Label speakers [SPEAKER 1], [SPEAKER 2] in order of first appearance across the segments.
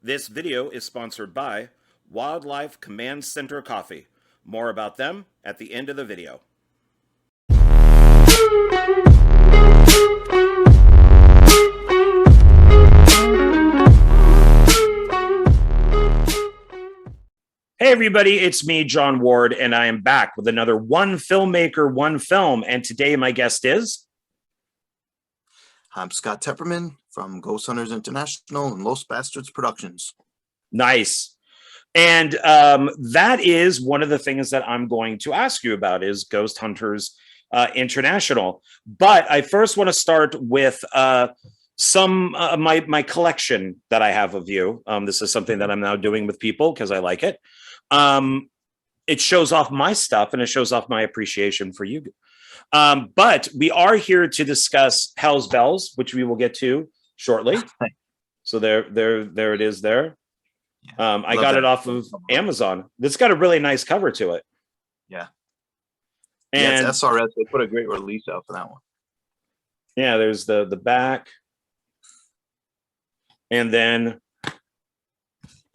[SPEAKER 1] This video is sponsored by Wildlife Command Center Coffee. More about them at the end of the video. Hey everybody, it's me, John Ward, and I am back with another One Filmmaker, One Film. And today my guest is...
[SPEAKER 2] I'm Scott Tepperman from Ghost Hunters International and Los Bastards Productions.
[SPEAKER 1] Nice. And that is one of the things that I'm going to ask you about is Ghost Hunters International. But I first want to start with some my collection that I have of you. This is something that I'm now doing with people because I like it. It shows off my stuff and it shows off my appreciation for you. But we are here to discuss Hell's Bells, which we will get to shortly. So there it is there. I got it off of Amazon. It's got a really nice cover to it.
[SPEAKER 2] Yeah.
[SPEAKER 1] And
[SPEAKER 2] it's SRS. They put a great release out for that one.
[SPEAKER 1] Yeah, there's the back. And then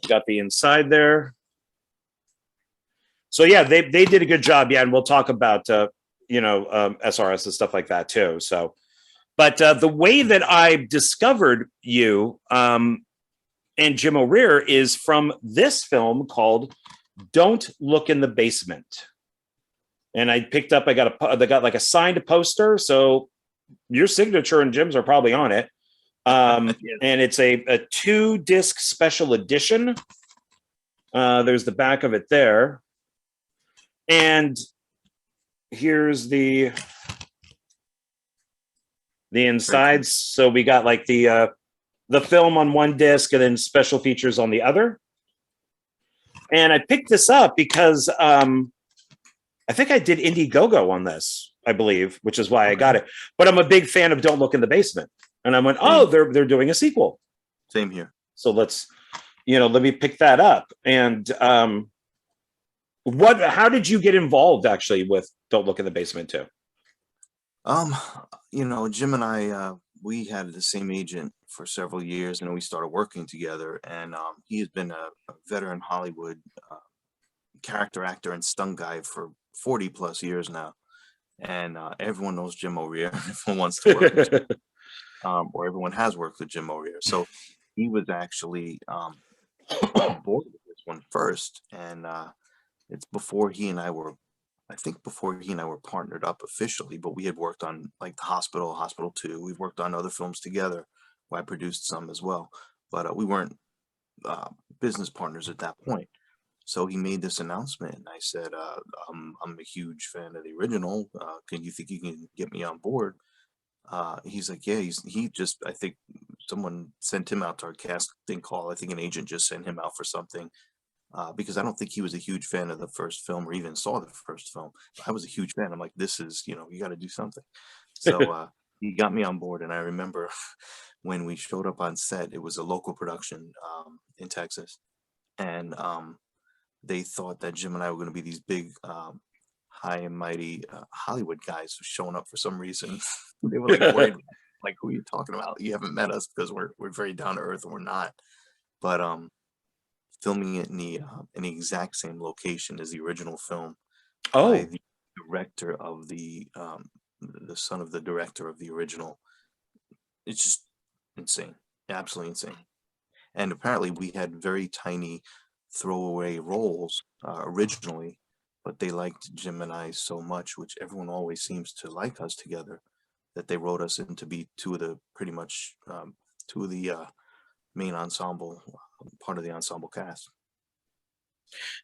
[SPEAKER 1] got the inside there. So yeah, they did a good job. Yeah, and we'll talk about SRS and stuff like that too. So, but the way that I discovered you and Jim O'Rear is from this film called "Don't Look in the Basement," and I got like a signed poster. So your signature and Jim's are probably on it. And it's a 2-disc special edition. There's the back of it there. And here's the insides. So we got like the film on one disc and then special features on the other. And I picked this up because I think I did Indiegogo on this, I believe, which is why I got it. But I'm a big fan of Don't Look in the Basement. And I went, oh, they're doing a sequel.
[SPEAKER 2] Same here.
[SPEAKER 1] So let me pick that up. And how did you get involved actually with Don't Look in the Basement too?
[SPEAKER 2] Jim and I, we had the same agent for several years, and we started working together. And he has been a veteran Hollywood character actor and stunt guy for 40 plus years now. And everyone knows Jim O'Rear. Everyone wants to work with Jim, or everyone has worked with Jim O'Rear. So he was actually on board with this one first. And it's before he and I were partnered up officially, but we had worked on like The Hospital 2. We've worked on other films together where I produced some as well, but we weren't business partners at that point. So he made this announcement and I said, I'm a huge fan of the original. Can you think you can get me on board? He's like, yeah, I think someone sent him out to our casting call. I think an agent just sent him out for something. Because I don't think he was a huge fan of the first film or even saw the first film. I was a huge fan. I'm like, this is, you got to do something. So he got me on board. And I remember when we showed up on set, it was a local production in Texas. And they thought that Jim and I were going to be these big, high and mighty Hollywood guys showing up for some reason. They were like worried, like, who are you talking about? You haven't met us because we're very down to earth and we're not. But filming it in the exact same location as the original film. By the director of the son of the director of the original. It's just insane, absolutely insane. And apparently we had very tiny throwaway roles originally, but they liked Jim and I so much, which everyone always seems to like us together, that they wrote us in to be two of the main ensemble, part of the ensemble cast.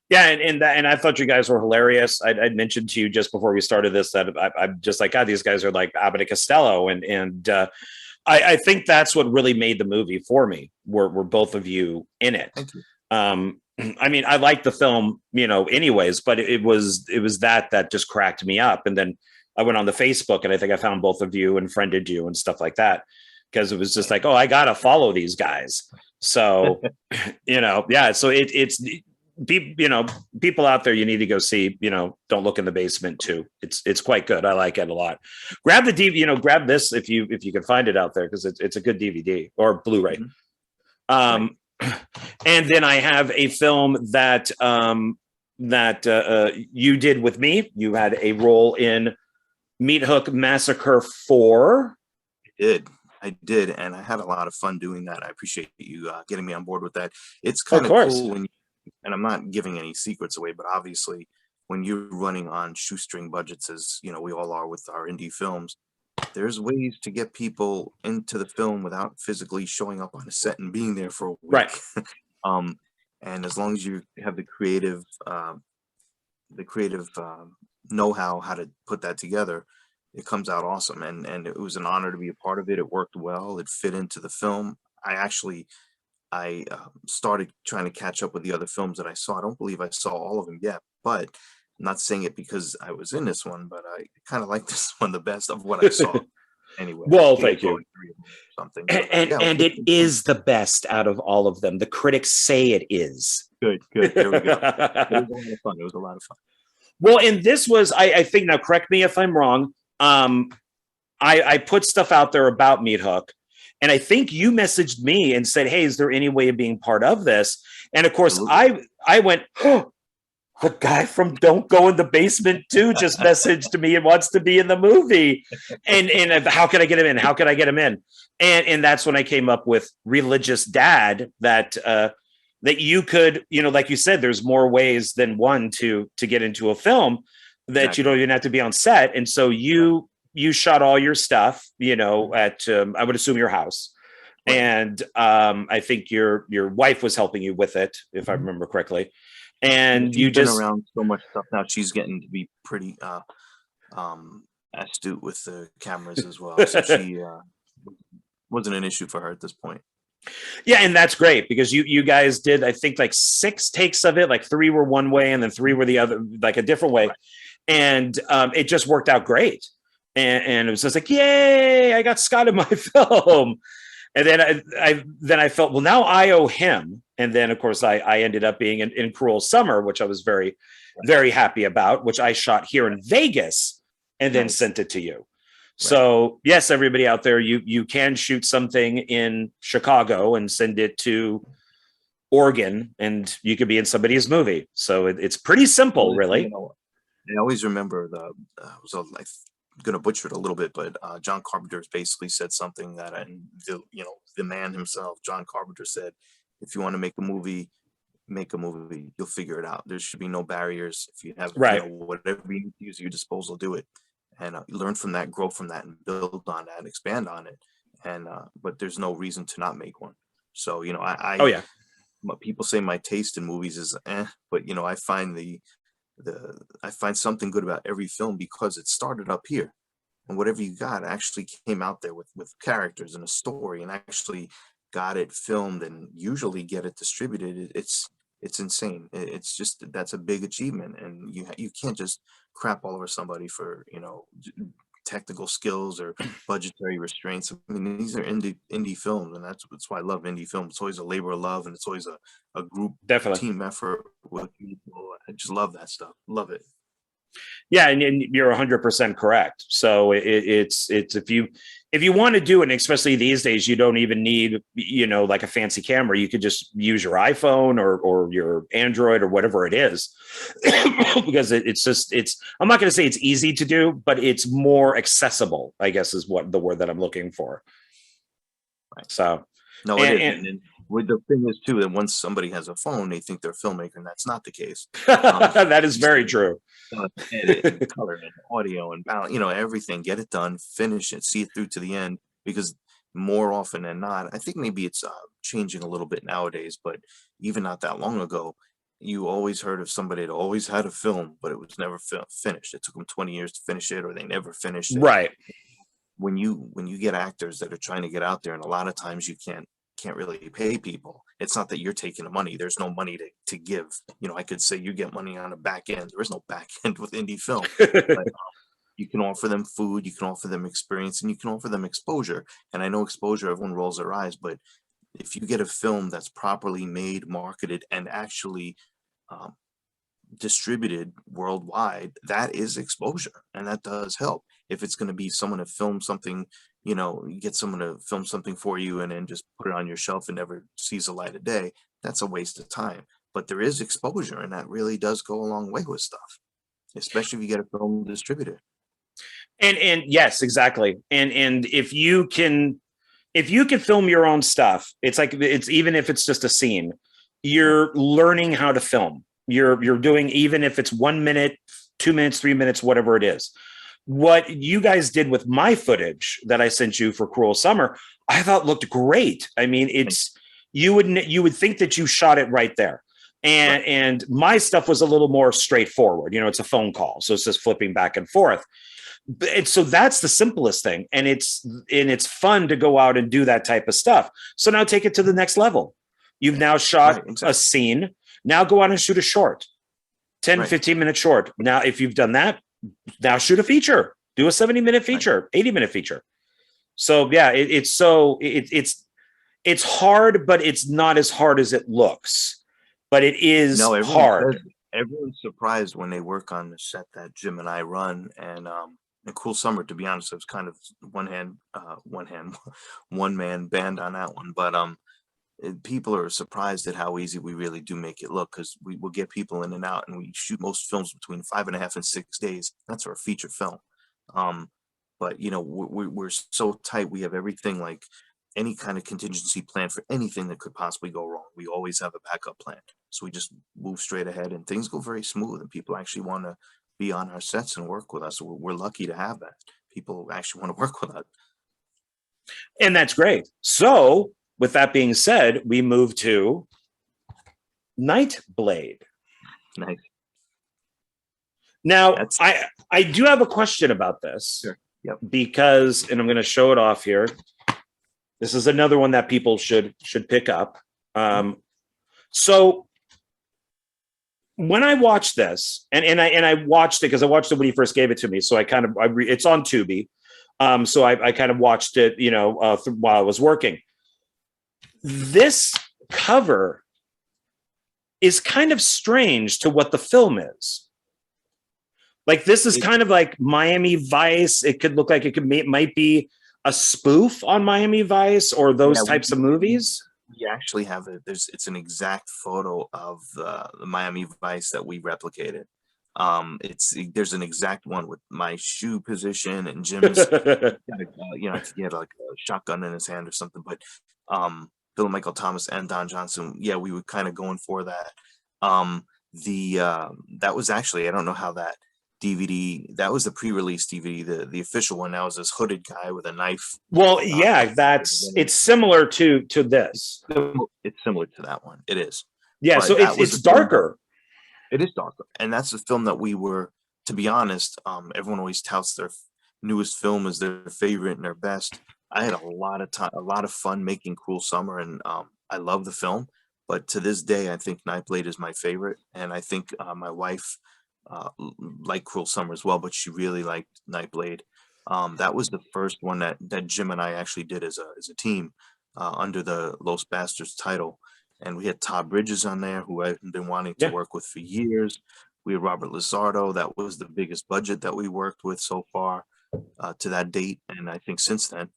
[SPEAKER 1] Yeah, and I thought you guys were hilarious. I'd mentioned to you just before we started this that I'm just like, God, these guys are like Abbott and Costello, and I think that's what really made the movie for me. Were both of you in it?
[SPEAKER 2] Thank you.
[SPEAKER 1] I mean, I liked the film, anyways, but it was that just cracked me up. And then I went on the Facebook and I think I found both of you and friended you and stuff like that. Because it was just like, oh, I got to follow these guys. So, yeah. So it's people out there, you need to go see, Don't Look in the Basement too. It's quite good. I like it a lot. Grab the DVD, grab this if you can find it out there, because it's a good DVD or Blu-ray.
[SPEAKER 2] Mm-hmm.
[SPEAKER 1] And then I have a film that you did with me. You had a role in Meat Hook Massacre 4.
[SPEAKER 2] I did, and I had a lot of fun doing that. I appreciate you getting me on board with that. It's
[SPEAKER 1] Of
[SPEAKER 2] kind of
[SPEAKER 1] course.
[SPEAKER 2] cool when, and I'm not giving any secrets away, but obviously when you're running on shoestring budgets, as you know, we all are with our indie films, there's ways to get people into the film without physically showing up on a set and being there for a
[SPEAKER 1] Right.
[SPEAKER 2] week. um, and as long as you have the creative know-how how to put that together, it comes out awesome. And it was an honor to be a part of it. It worked well. It fit into the film. I started trying to catch up with the other films that I saw. I don't believe I saw all of them yet, but I'm not saying it because I was in this one, but I kind of like this one the best of what I saw. Anyway,
[SPEAKER 1] Well,
[SPEAKER 2] I think I
[SPEAKER 1] thank
[SPEAKER 2] saw
[SPEAKER 1] you.
[SPEAKER 2] like 3 of them or something.
[SPEAKER 1] And,
[SPEAKER 2] But
[SPEAKER 1] and
[SPEAKER 2] yeah,
[SPEAKER 1] and it is the best out of all of them. The critics say it is.
[SPEAKER 2] good, good. There we go. It was a lot of fun. It was a lot of fun.
[SPEAKER 1] Well, and this was, I think, now correct me if I'm wrong. I put stuff out there about Meat Hook, and I think you messaged me and said, "Hey, is there any way of being part of this?" And of course,
[SPEAKER 2] Absolutely.
[SPEAKER 1] I went, "Oh, the guy from Don't Go in the Basement 2 just messaged me and wants to be in the movie." And how can I get him in? How can I get him in? And that's when I came up with Religious Dad, that that you could, like you said, there's more ways than one to get into a film, that you
[SPEAKER 2] Exactly.
[SPEAKER 1] don't even have to be on set. And so
[SPEAKER 2] Right.
[SPEAKER 1] you shot all your stuff, at I would assume your house.
[SPEAKER 2] Right.
[SPEAKER 1] And I think your wife was helping you with it, if I
[SPEAKER 2] Mhm.
[SPEAKER 1] remember correctly.
[SPEAKER 2] Yeah,
[SPEAKER 1] And
[SPEAKER 2] she's
[SPEAKER 1] you
[SPEAKER 2] been
[SPEAKER 1] just
[SPEAKER 2] around so much stuff now. She's getting to be pretty astute with the cameras as well. So she wasn't an issue for her at this point.
[SPEAKER 1] Yeah, and that's great because you guys did, I think, like 6 takes of it. Like 3 were one way and then 3 were the other, like a different way.
[SPEAKER 2] Right.
[SPEAKER 1] And it just worked out great. And it was just like, yay, I got Scott in my film. And then I felt, well, now I owe him. And then of course I ended up being in Cruel Summer, which I was very,
[SPEAKER 2] Right.
[SPEAKER 1] very happy about, which I shot here in Vegas and then
[SPEAKER 2] Nice.
[SPEAKER 1] sent it to you.
[SPEAKER 2] Right.
[SPEAKER 1] So yes, everybody out there, you can shoot something in Chicago and send it to Oregon, and you could be in somebody's movie. So it's pretty simple,
[SPEAKER 2] Well,
[SPEAKER 1] really.
[SPEAKER 2] I always remember I'm gonna butcher it a little bit, but John Carpenter's basically said something that, and the man himself, John Carpenter, said, if you want to make a movie, make a movie. You'll figure it out. There should be no barriers. If you have,
[SPEAKER 1] Right.
[SPEAKER 2] whatever you need to use at your disposal, do it, and learn from that, grow from that, and build on that, and expand on it. And but there's no reason to not make one. So
[SPEAKER 1] Oh yeah.
[SPEAKER 2] people say my taste in movies is but I find something good about every film because it started up here, and whatever you got actually came out there with characters and a story, and actually got it filmed and usually get it distributed. It's insane. It's just, that's a big achievement, and you can't just crap all over somebody for technical skills or budgetary restraints. I mean, these are indie films, and that's why I love indie films. It's always a labor of love, and it's always a group
[SPEAKER 1] Definitely.
[SPEAKER 2] team effort with people. I just love that stuff. Love it.
[SPEAKER 1] Yeah, and you're 100% correct. So it's if you want to do it, and especially these days, you don't even need like a fancy camera. You could just use your iPhone or your Android or whatever it is, because it's. I'm not going to say it's easy to do, but it's more accessible, I guess, is what the word that I'm looking for.
[SPEAKER 2] Right.
[SPEAKER 1] So
[SPEAKER 2] No, it is. And with the thing is too, that once somebody has a phone, they think they're a filmmaker, and that's not the case.
[SPEAKER 1] that is very true.
[SPEAKER 2] Edit and color and audio and balance, everything. Get it done, finish it, see it through to the end. Because more often than not, I think maybe it's changing a little bit nowadays, but even not that long ago, you always heard of somebody that always had a film, but it was never finished. It took them 20 years to finish it, or they never finished it.
[SPEAKER 1] Right.
[SPEAKER 2] When you get actors that are trying to get out there, and a lot of times you can't really pay people. It's not that you're taking the money. There's no money to give. I could say you get money on a back end. There is no back end with indie film. But you can offer them food, you can offer them experience, and you can offer them exposure. And I know exposure, everyone rolls their eyes, but if you get a film that's properly made, marketed, and actually um, distributed worldwide, that is exposure, and that does help. If it's going to be someone to film something, you get someone to film something for you and then just put it on your shelf and never sees the light of day. That's a waste of time. But there is exposure, and that really does go a long way with stuff, especially if you get a film distributor.
[SPEAKER 1] And yes, exactly. And if you can film your own stuff, it's like, it's even if it's just a scene, you're learning how to film. You're doing, even if it's 1 minute, 2 minutes, 3 minutes, whatever it is. What you guys did with my footage that I sent you for Cruel Summer, I thought looked great. I mean, it's, you would think that you shot it right there. And my stuff was a little more straightforward. It's a phone call, so it's just flipping back and forth. So that's the simplest thing, and it's fun to go out and do that type of stuff. So now take it to the next level. You've now shot a scene. Now go out and shoot a short, 10, 15-minute short. Now, if you've done that, now shoot a feature. Do a 70-minute feature, 80-minute feature. So yeah, it's hard, but it's not as hard as it looks. But it is hard.
[SPEAKER 2] Everyone's surprised when they work on the set that Jim and I run, and Cool Summer. To be honest, it was kind of one man band on that one. But people are surprised at how easy we really do make it look, because we will get people in and out, and we shoot most films between 5.5 and 6 days. That's our feature film. But we're so tight. We have everything, like any kind of contingency plan for anything that could possibly go wrong. We always have a backup plan. So we just move straight ahead, and things go very smooth, and people actually want to be on our sets and work with us. So we're lucky to have that. People actually want to work with us.
[SPEAKER 1] And that's great. So with that being said, we move to Nightblade.
[SPEAKER 2] Nice.
[SPEAKER 1] Now, I do have a question about this.
[SPEAKER 2] Sure. Yep.
[SPEAKER 1] Because, and I'm going to show it off here. This is another one that people should pick up. So when I watched this, and I watched it because I watched it when he first gave it to me. So it's on Tubi. So I kind of watched it, while I was working. This cover is kind of strange to what the film is. Like, this is kind of like Miami Vice. It could look like it might be a spoof on Miami Vice or those types of movies.
[SPEAKER 2] We actually have it. It's an exact photo of the Miami Vice that we replicated. There's an exact one with my shoe position and Jim's. He had like a shotgun in his hand or something. But Bill Michael Thomas and Don Johnson, we were kind of going for that. That was actually, I don't know how that DVD, that was the pre-release DVD. The official one now is this hooded guy with a knife.
[SPEAKER 1] Well, it's similar to this.
[SPEAKER 2] It's similar to that one. It is.
[SPEAKER 1] Yeah, so it's darker.
[SPEAKER 2] It is darker, and that's the film that we were. To be honest, everyone always touts their newest film as their favorite and their best. I had a lot of fun making Cruel Summer, and I love the film. But to this day, I think Nightblade is my favorite, and I think my wife liked Cruel Summer as well, but she really liked Nightblade. That was the first one that Jim and I actually did as a team under the Los Bastards title. And we had Todd Bridges on there, who I've been wanting to work with for years. We had Robert Lizardo. That was the biggest budget that we worked with so far to that date, and I think since then.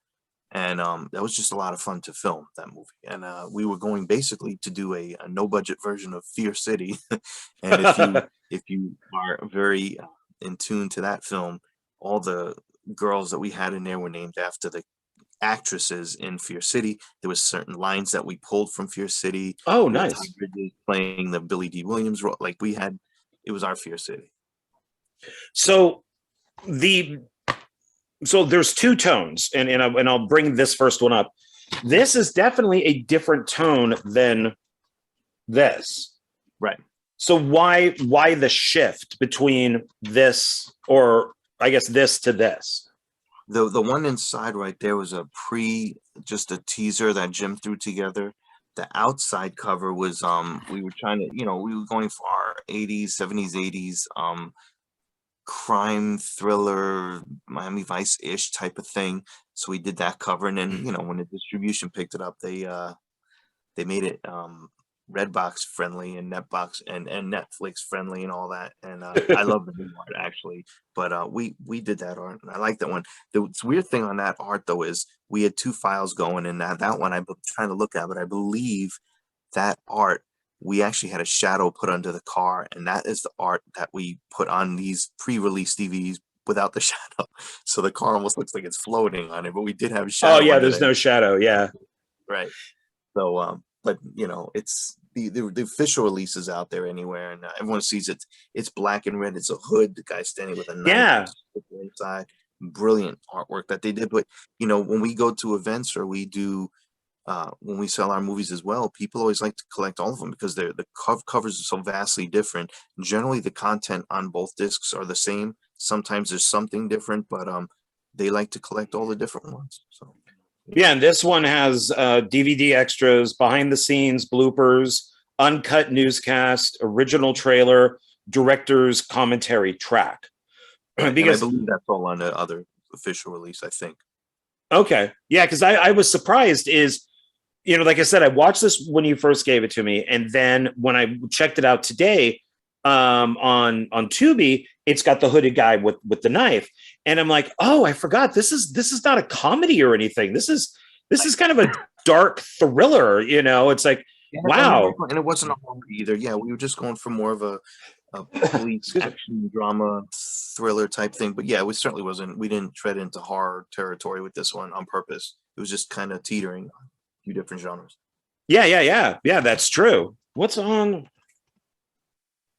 [SPEAKER 2] And that was just a lot of fun to film that movie. And we were going basically to do a no-budget version of Fear City. And if you are very in tune to that film, all the girls that we had in there were named after the actresses in Fear City. There was certain lines that we pulled from Fear City.
[SPEAKER 1] Oh, nice.
[SPEAKER 2] Todd Bridges playing the Billy D. Williams role. Like, it was our Fear City.
[SPEAKER 1] So there's two tones, and I'll bring this first one up. This is definitely a different tone than this.
[SPEAKER 2] Right.
[SPEAKER 1] So why the shift between this, or I guess this to this?
[SPEAKER 2] The one inside right there was just a teaser that Jim threw together. The outside cover was we were trying to, we were going for our 80s, 70s, 80s crime thriller, Miami Vice-ish type of thing. So we did that cover, and then when the distribution picked it up, they made it Redbox friendly and Netbox and Netflix friendly and all that. And I love the new art actually. But we did that art. And I like that one. The weird thing on that art though is we had two files going, and that one I'm trying to look at, but I believe that art we actually had a shadow put under the car, and that is the art that we put on these pre-release DVDs without the shadow. So the car almost looks like it's floating on it, but we did have a
[SPEAKER 1] Oh
[SPEAKER 2] shadow
[SPEAKER 1] yeah,
[SPEAKER 2] under
[SPEAKER 1] there's
[SPEAKER 2] there.
[SPEAKER 1] no shadow. Yeah.
[SPEAKER 2] Right. So, but you know, it's the official release is out there anywhere, and everyone sees it. It's black and red. It's a hood. The guy standing with a knife
[SPEAKER 1] Yeah.
[SPEAKER 2] inside. Brilliant artwork that they did. But you know, when we go to events or we do when we sell our movies as well, people always like to collect all of them because the covers are so vastly different. Generally, the content on both discs are the same. Sometimes there's something different, but they like to collect all the different ones. So.
[SPEAKER 1] Yeah, and this one has DVD extras, behind the scenes bloopers, uncut newscast, original trailer, director's commentary track.
[SPEAKER 2] Right, and I
[SPEAKER 1] Because
[SPEAKER 2] believe that's all on the other official release, I think.
[SPEAKER 1] okay, yeah, because I was surprised. Is like I said, I watched this when you first gave it to me, and then when I checked it out today on Tubi, it's got the hooded guy with the knife, and I'm like, oh, I forgot. This is not a comedy or anything. This is kind of a dark thriller. It's like,
[SPEAKER 2] Yeah,
[SPEAKER 1] wow.
[SPEAKER 2] and it wasn't a horror either. Yeah, we were just going for more of a police action drama thriller type thing. But yeah, we certainly wasn't. We didn't tread into horror territory with this one on purpose. It was just kind of teetering on a few different genres.
[SPEAKER 1] Yeah. That's true. What's on?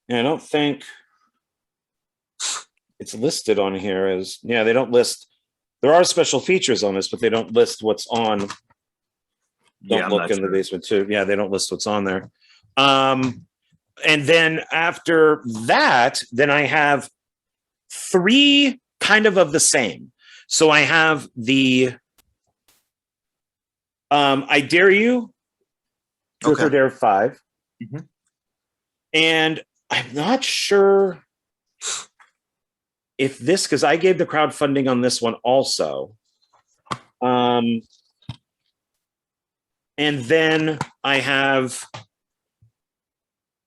[SPEAKER 1] Yeah, I don't think it's listed on here as. Yeah, they don't list. There are special features on this, but they don't list what's on. Don't look in the basement too. Yeah, they don't list what's on there. And then after that, then I have three kind of the same. So I have the I Dare You, Truth or Dare 5.
[SPEAKER 2] Mm-hmm.
[SPEAKER 1] And I'm not sure if this, because I gave the crowdfunding on this one also. And then I have,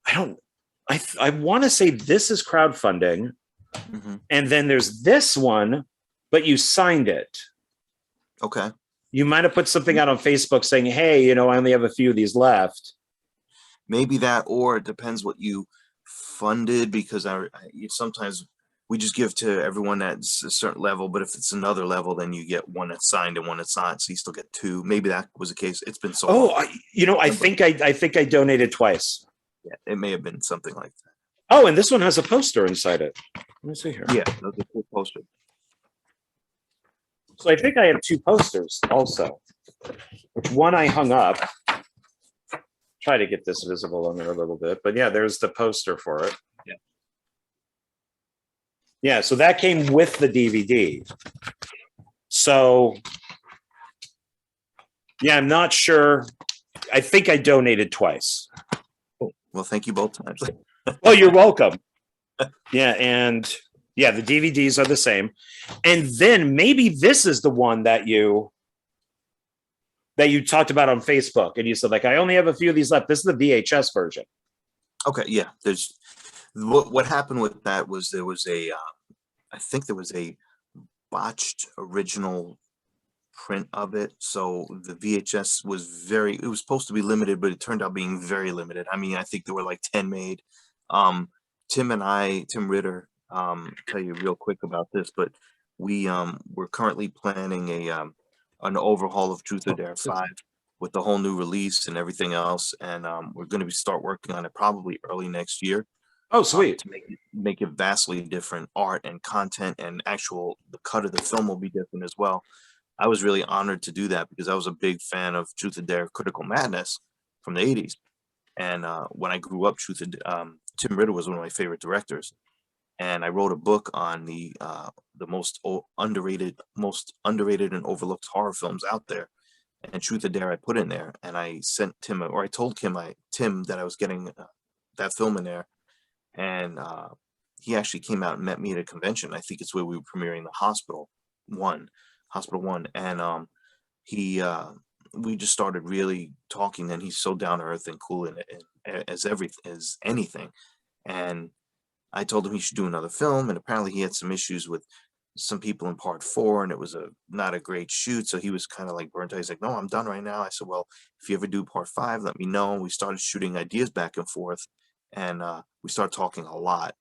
[SPEAKER 1] I want to say this is crowdfunding.
[SPEAKER 2] Mm-hmm.
[SPEAKER 1] And then there's this one, but you signed it.
[SPEAKER 2] Okay.
[SPEAKER 1] You might have put something out on Facebook saying, hey, I only have a few of these left.
[SPEAKER 2] Maybe that, or it depends what you funded, because sometimes we just give to everyone that's a certain level, but if it's another level, then you get one that's signed and one that's not, so you still get two. Maybe that was the case. It's been so long.
[SPEAKER 1] I think I donated twice.
[SPEAKER 2] Yeah, it may have been something like that.
[SPEAKER 1] Oh, and this one has a poster inside it. Let me see here.
[SPEAKER 2] Yeah, that's a cool poster.
[SPEAKER 1] So I think I have two posters also. Which one I hung up. Try to get this visible on there a little bit, but yeah, there's the poster for it.
[SPEAKER 2] Yeah.
[SPEAKER 1] Yeah, so that came with the DVD. So yeah, I'm not sure. I think I donated twice.
[SPEAKER 2] Well, thank you both times.
[SPEAKER 1] Oh, you're welcome. Yeah, and yeah, the DVDs are the same. And then maybe this is the one that you talked about on Facebook, and you said, like, I only have a few of these left. This is the VHS version.
[SPEAKER 2] Okay, yeah. There's what happened with that was there was I think there was a botched original print of it. So the VHS was it was supposed to be limited, but it turned out being very limited. I mean, I think there were like 10 made. Tim Ritter, tell you real quick about this, but we're currently planning an overhaul of Truth or Dare 5 with the whole new release and everything else, and we're going to start working on it probably early next year.
[SPEAKER 1] Oh, sweet.
[SPEAKER 2] To make it vastly different art and content, and the cut of the film will be different as well. I was really honored to do that because I was a big fan of Truth or Dare Critical Madness from the 80s. And when I grew up, Tim Ritter was one of my favorite directors. And I wrote a book on the most underrated and overlooked horror films out there. And Truth or Dare I put in there, and I sent Tim, or I told Tim that I was getting that film in there, and he actually came out and met me at a convention. I think it's where we were premiering the Hospital One, and he we just started really talking, and he's so down to earth and cool as anything. And I told him he should do another film, and apparently he had some issues with some people in part 4, and it was not a great shoot. So he was kind of like burnt out. He's like, "No, I'm done right now." I said, "Well, if you ever do part 5, let me know." And we started shooting ideas back and forth, and we started talking a lot.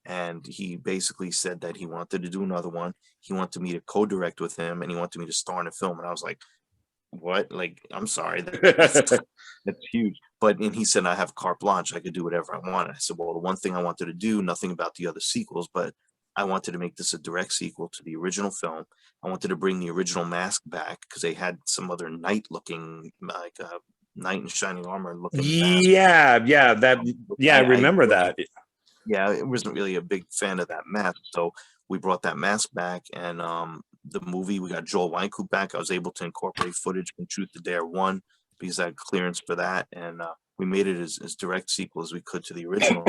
[SPEAKER 2] And he basically said that he wanted to do another one. He wanted me to co-direct with him, and he wanted me to star in a film. And I was like, "What? Like, I'm sorry, that's huge." And he said, "I have carte blanche. I could do whatever I want." And I said, "Well, the one thing I wanted to do, nothing about the other sequels, but I wanted to make this a direct sequel to the original film. I wanted to bring the original mask back because they had some other knight-looking, like knight in shining armor looking mask."
[SPEAKER 1] I remember that.
[SPEAKER 2] Yeah, I wasn't really a big fan of that mask, so we brought that mask back. And the movie, we got Joel Wynkoop back. I was able to incorporate footage from Truth or Dare 1 because I had clearance for that, and we made it as direct sequel as we could to the original.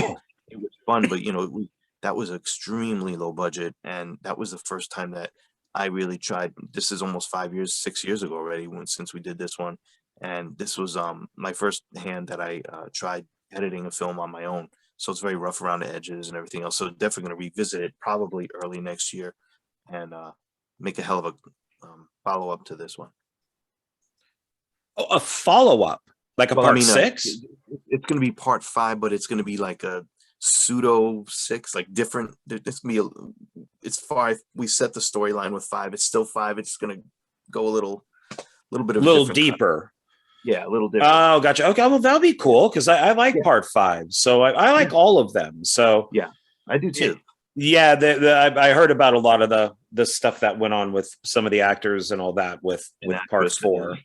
[SPEAKER 2] It was fun, but that was extremely low budget, and that was the first time that I really tried. This is almost 6 years ago already since we did this one, and this was my first hand that I tried editing a film on my own. So it's very rough around the edges and everything else. So definitely going to revisit it probably early next year, and make a hell of a follow up to this one.
[SPEAKER 1] A follow up, like a part 6?
[SPEAKER 2] It's going to be part 5, but it's going to be like a pseudo 6, like different. It's going to be it's 5. We set the storyline with 5. It's still 5. It's going to go a little bit of a
[SPEAKER 1] little deeper.
[SPEAKER 2] Yeah, a little different.
[SPEAKER 1] Oh, gotcha. Okay, well, that'll be cool because I like part 5. So I like all of them. So
[SPEAKER 2] yeah, I do too.
[SPEAKER 1] Yeah, I heard about a lot of the stuff that went on with some of the actors and all that with part 4.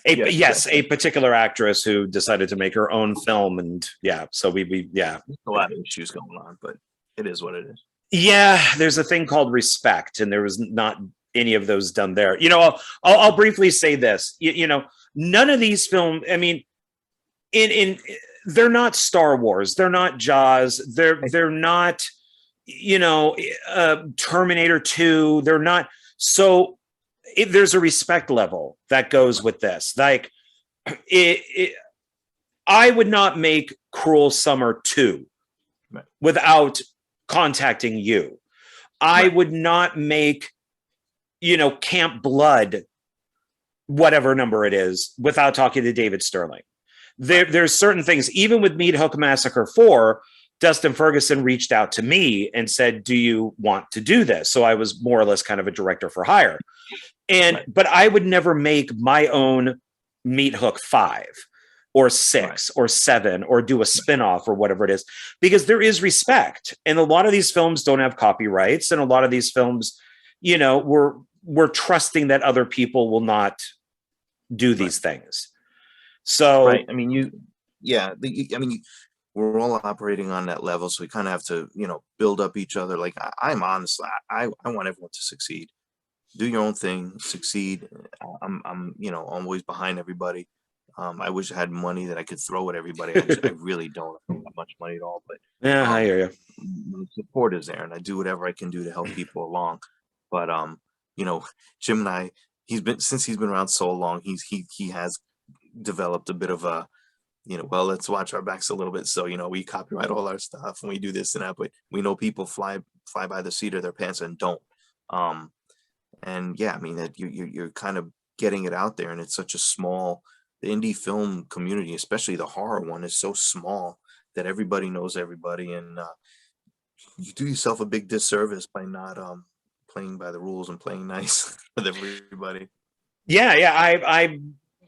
[SPEAKER 1] A particular actress who decided to make her own film, and so we
[SPEAKER 2] a lot of issues going on, but it is what it is.
[SPEAKER 1] Yeah, there's a thing called respect, and there was not any of those done there. I'll briefly say this. None of these films, I mean, they're not Star Wars, they're not Jaws, they're not, Terminator 2, they're not. So there's a respect level that goes with this. Like, I would not make Cruel Summer 2 without contacting you. I would not make, Camp Blood, whatever number it is, without talking to David Sterling. There's certain things, even with Meat Hook Massacre 4, Dustin Ferguson reached out to me and said, "Do you want to do this?" So I was more or less kind of a director for hire. But I would never make my own Meat Hook 5 or 6 or 7 or do a spinoff or whatever it is, because there is respect. And a lot of these films don't have copyrights. And a lot of these films, we're trusting that other people will not do these things. So,
[SPEAKER 2] I mean, we're all operating on that level. So we kind of have to, build up each other. Like, I'm honestly, I want everyone to succeed. Do your own thing, succeed. I'm always behind everybody. I wish I had money that I could throw at everybody. I really don't have much money at all, but
[SPEAKER 1] I hear you.
[SPEAKER 2] The support is there, and I do whatever I can do to help people along. But Jim and I, he's been around so long, he has developed a bit of a, let's watch our backs a little bit. So, we copyright all our stuff and we do this and that, but we know people fly by the seat of their pants and don't. And yeah, I mean, that you're kind of getting it out there, and it's such a small, the indie film community, especially the horror one, is so small that everybody knows everybody, and you do yourself a big disservice by not playing by the rules and playing nice with everybody.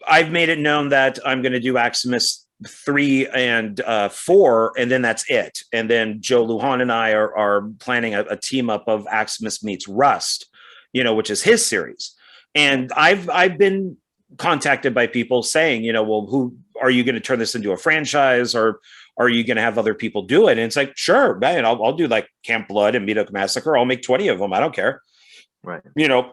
[SPEAKER 1] I've made it known that I'm going to do Maximus 3 and 4, and then that's it. And then Joe Lujan and I are planning a team up of Maximus meets Rust, which is his series. And I've been contacted by people saying, well, who are you going to turn this into a franchise, or are you going to have other people do it? And it's like, sure, man, I'll do like Camp Blood and Meat Hook Massacre. I'll make 20 of them. I don't care.
[SPEAKER 2] Right.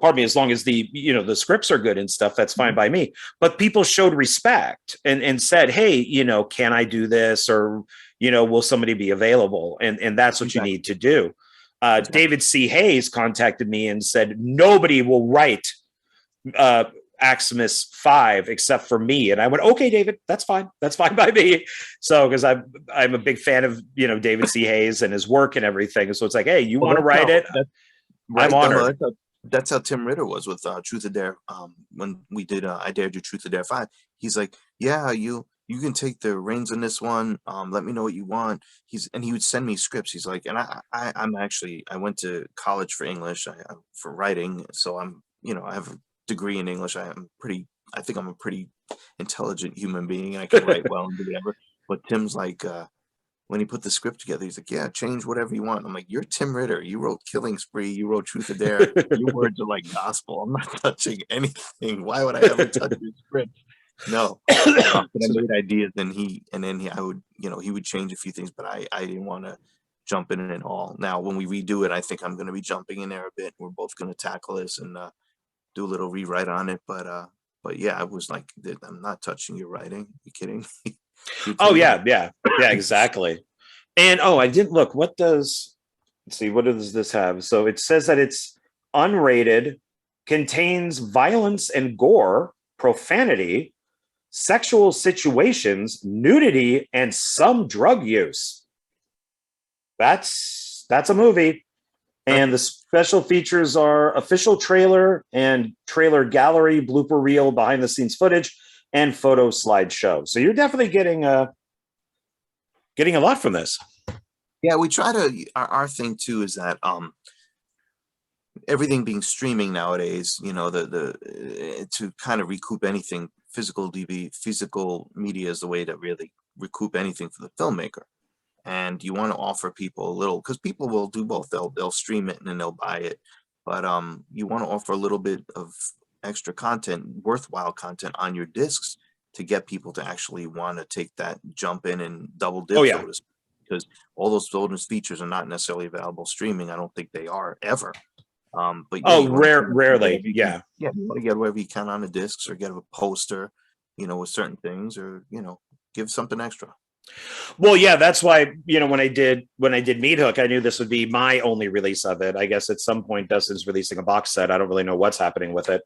[SPEAKER 1] Pardon me, as long as the scripts are good and stuff, that's fine by me. But people showed respect and said, hey, can I do this? Or, will somebody be available? And that's what you need to do. David C. Hayes contacted me and said, nobody will write Xmas 5 except for me. And I went, okay, David, that's fine. That's fine by me. So, because I'm a big fan of, David C. Hayes and his work and everything. So it's like, hey, you
[SPEAKER 2] Well,
[SPEAKER 1] want to
[SPEAKER 2] that's
[SPEAKER 1] write
[SPEAKER 2] how
[SPEAKER 1] it?
[SPEAKER 2] that's
[SPEAKER 1] I'm
[SPEAKER 2] right.
[SPEAKER 1] honored.
[SPEAKER 2] That's how Tim Ritter was with Truth or Dare. When we did I Dare Do Truth or Dare 5, he's like, yeah, you can take the reins on this one. Let me know what you want. He would send me scripts. He's like, and I'm actually, I went to college for English, for writing, so I have a degree in English. I think I'm a pretty intelligent human being, and I can write well and do whatever. But Tim's like, when he put the script together, he's like, yeah, change whatever you want. I'm like, you're Tim Ritter. You wrote Killing Spree. You wrote Truth or Dare. Your words are like gospel. I'm not touching anything. Why would I ever touch your script? No. But I made ideas, I would, he would change a few things, but I didn't want to jump in it all. Now, when we redo it, I think I'm going to be jumping in there a bit. We're both going to tackle this and do a little rewrite on it. But yeah, I was like, I'm not touching your writing. You kidding me?
[SPEAKER 1] Oh yeah, yeah, yeah, exactly. And I didn't look. Let's see, what does this have? So it says that it's unrated, contains violence and gore, profanity, sexual situations, nudity, and some drug use. That's a movie. And the special features are official trailer and trailer gallery, blooper reel, behind the scenes footage, and photo slideshow. So you're definitely getting a lot from this.
[SPEAKER 2] Yeah, we try to. Our thing too is that everything being streaming nowadays, to kind of recoup anything, physical media is the way to really recoup anything for the filmmaker. And you want to offer people a little, because people will do both. They'll stream it and then they'll buy it, but you want to offer a little bit of extra content, worthwhile content on your discs, to get people to actually want to take that jump in and double
[SPEAKER 1] Oh
[SPEAKER 2] dip, so
[SPEAKER 1] yeah.
[SPEAKER 2] to speak. Because all those bonus features are not necessarily available streaming. I don't think they are ever. But yeah,
[SPEAKER 1] Oh,
[SPEAKER 2] you want to get
[SPEAKER 1] rarely.
[SPEAKER 2] whatever you can.
[SPEAKER 1] Yeah.
[SPEAKER 2] Yeah, you want to get whatever you can on the discs, or get a poster, with certain things, or give something extra.
[SPEAKER 1] Well, yeah, that's why, when I did Meat Hook, I knew this would be my only release of it. I guess at some point Dustin's releasing a box set. I don't really know what's happening with it.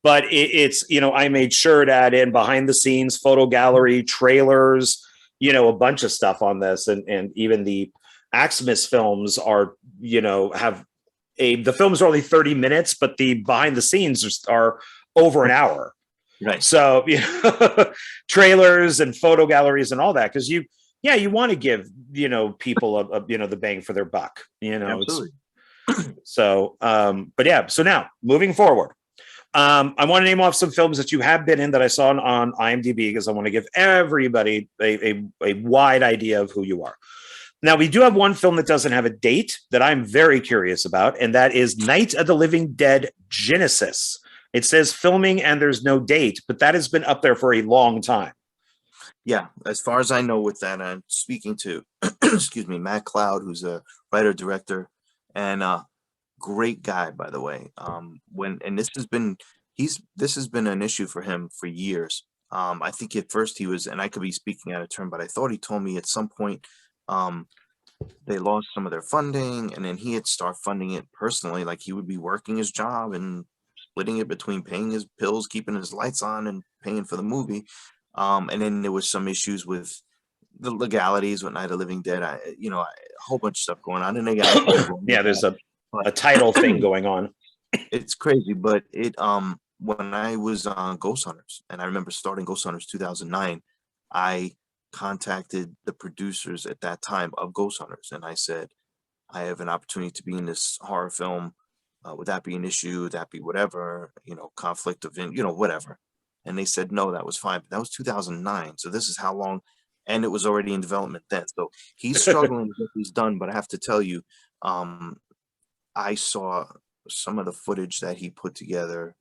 [SPEAKER 1] But it's, I made sure to add in behind the scenes, photo gallery, trailers, a bunch of stuff on this. And even the Xmas films are, have the films are only 30 minutes, but the behind the scenes are over an hour.
[SPEAKER 2] Right.
[SPEAKER 1] So, trailers and photo galleries and all that, because you want to give, people the bang for their buck,
[SPEAKER 2] Absolutely.
[SPEAKER 1] But yeah, so now moving forward, I want to name off some films that you have been in that I saw on IMDb, because I want to give everybody a wide idea of who you are. Now, we do have one film that doesn't have a date that I'm very curious about, and that is Night of the Living Dead Genesis. It says filming and there's no date, but that has been up there for a long time.
[SPEAKER 2] Yeah, as far as I know with that, I'm speaking to, excuse me, Matt Cloud, who's a writer, director, and great guy, by the way. This has been an issue for him for years. I think at first he was, and I could be speaking out of turn, but I thought he told me at some point they lost some of their funding, and then he had started funding it personally. Like, he would be working his job and splitting it between paying his bills, keeping his lights on, and paying for the movie. And then there was some issues with the legalities with Night of the Living Dead. A whole bunch of stuff going on, and they got
[SPEAKER 1] yeah, there's a title thing going on.
[SPEAKER 2] It's crazy, but when I was on Ghost Hunters, and I remember starting Ghost Hunters 2009, I contacted the producers at that time of Ghost Hunters, and I said, I have an opportunity to be in this horror film. Would that be an issue? Would that be whatever? Conflict of, whatever. And they said, no, that was fine. But that was 2009. So this is how long, and it was already in development then. So he's struggling to get this done. But I have to tell you, I saw some of the footage that he put together.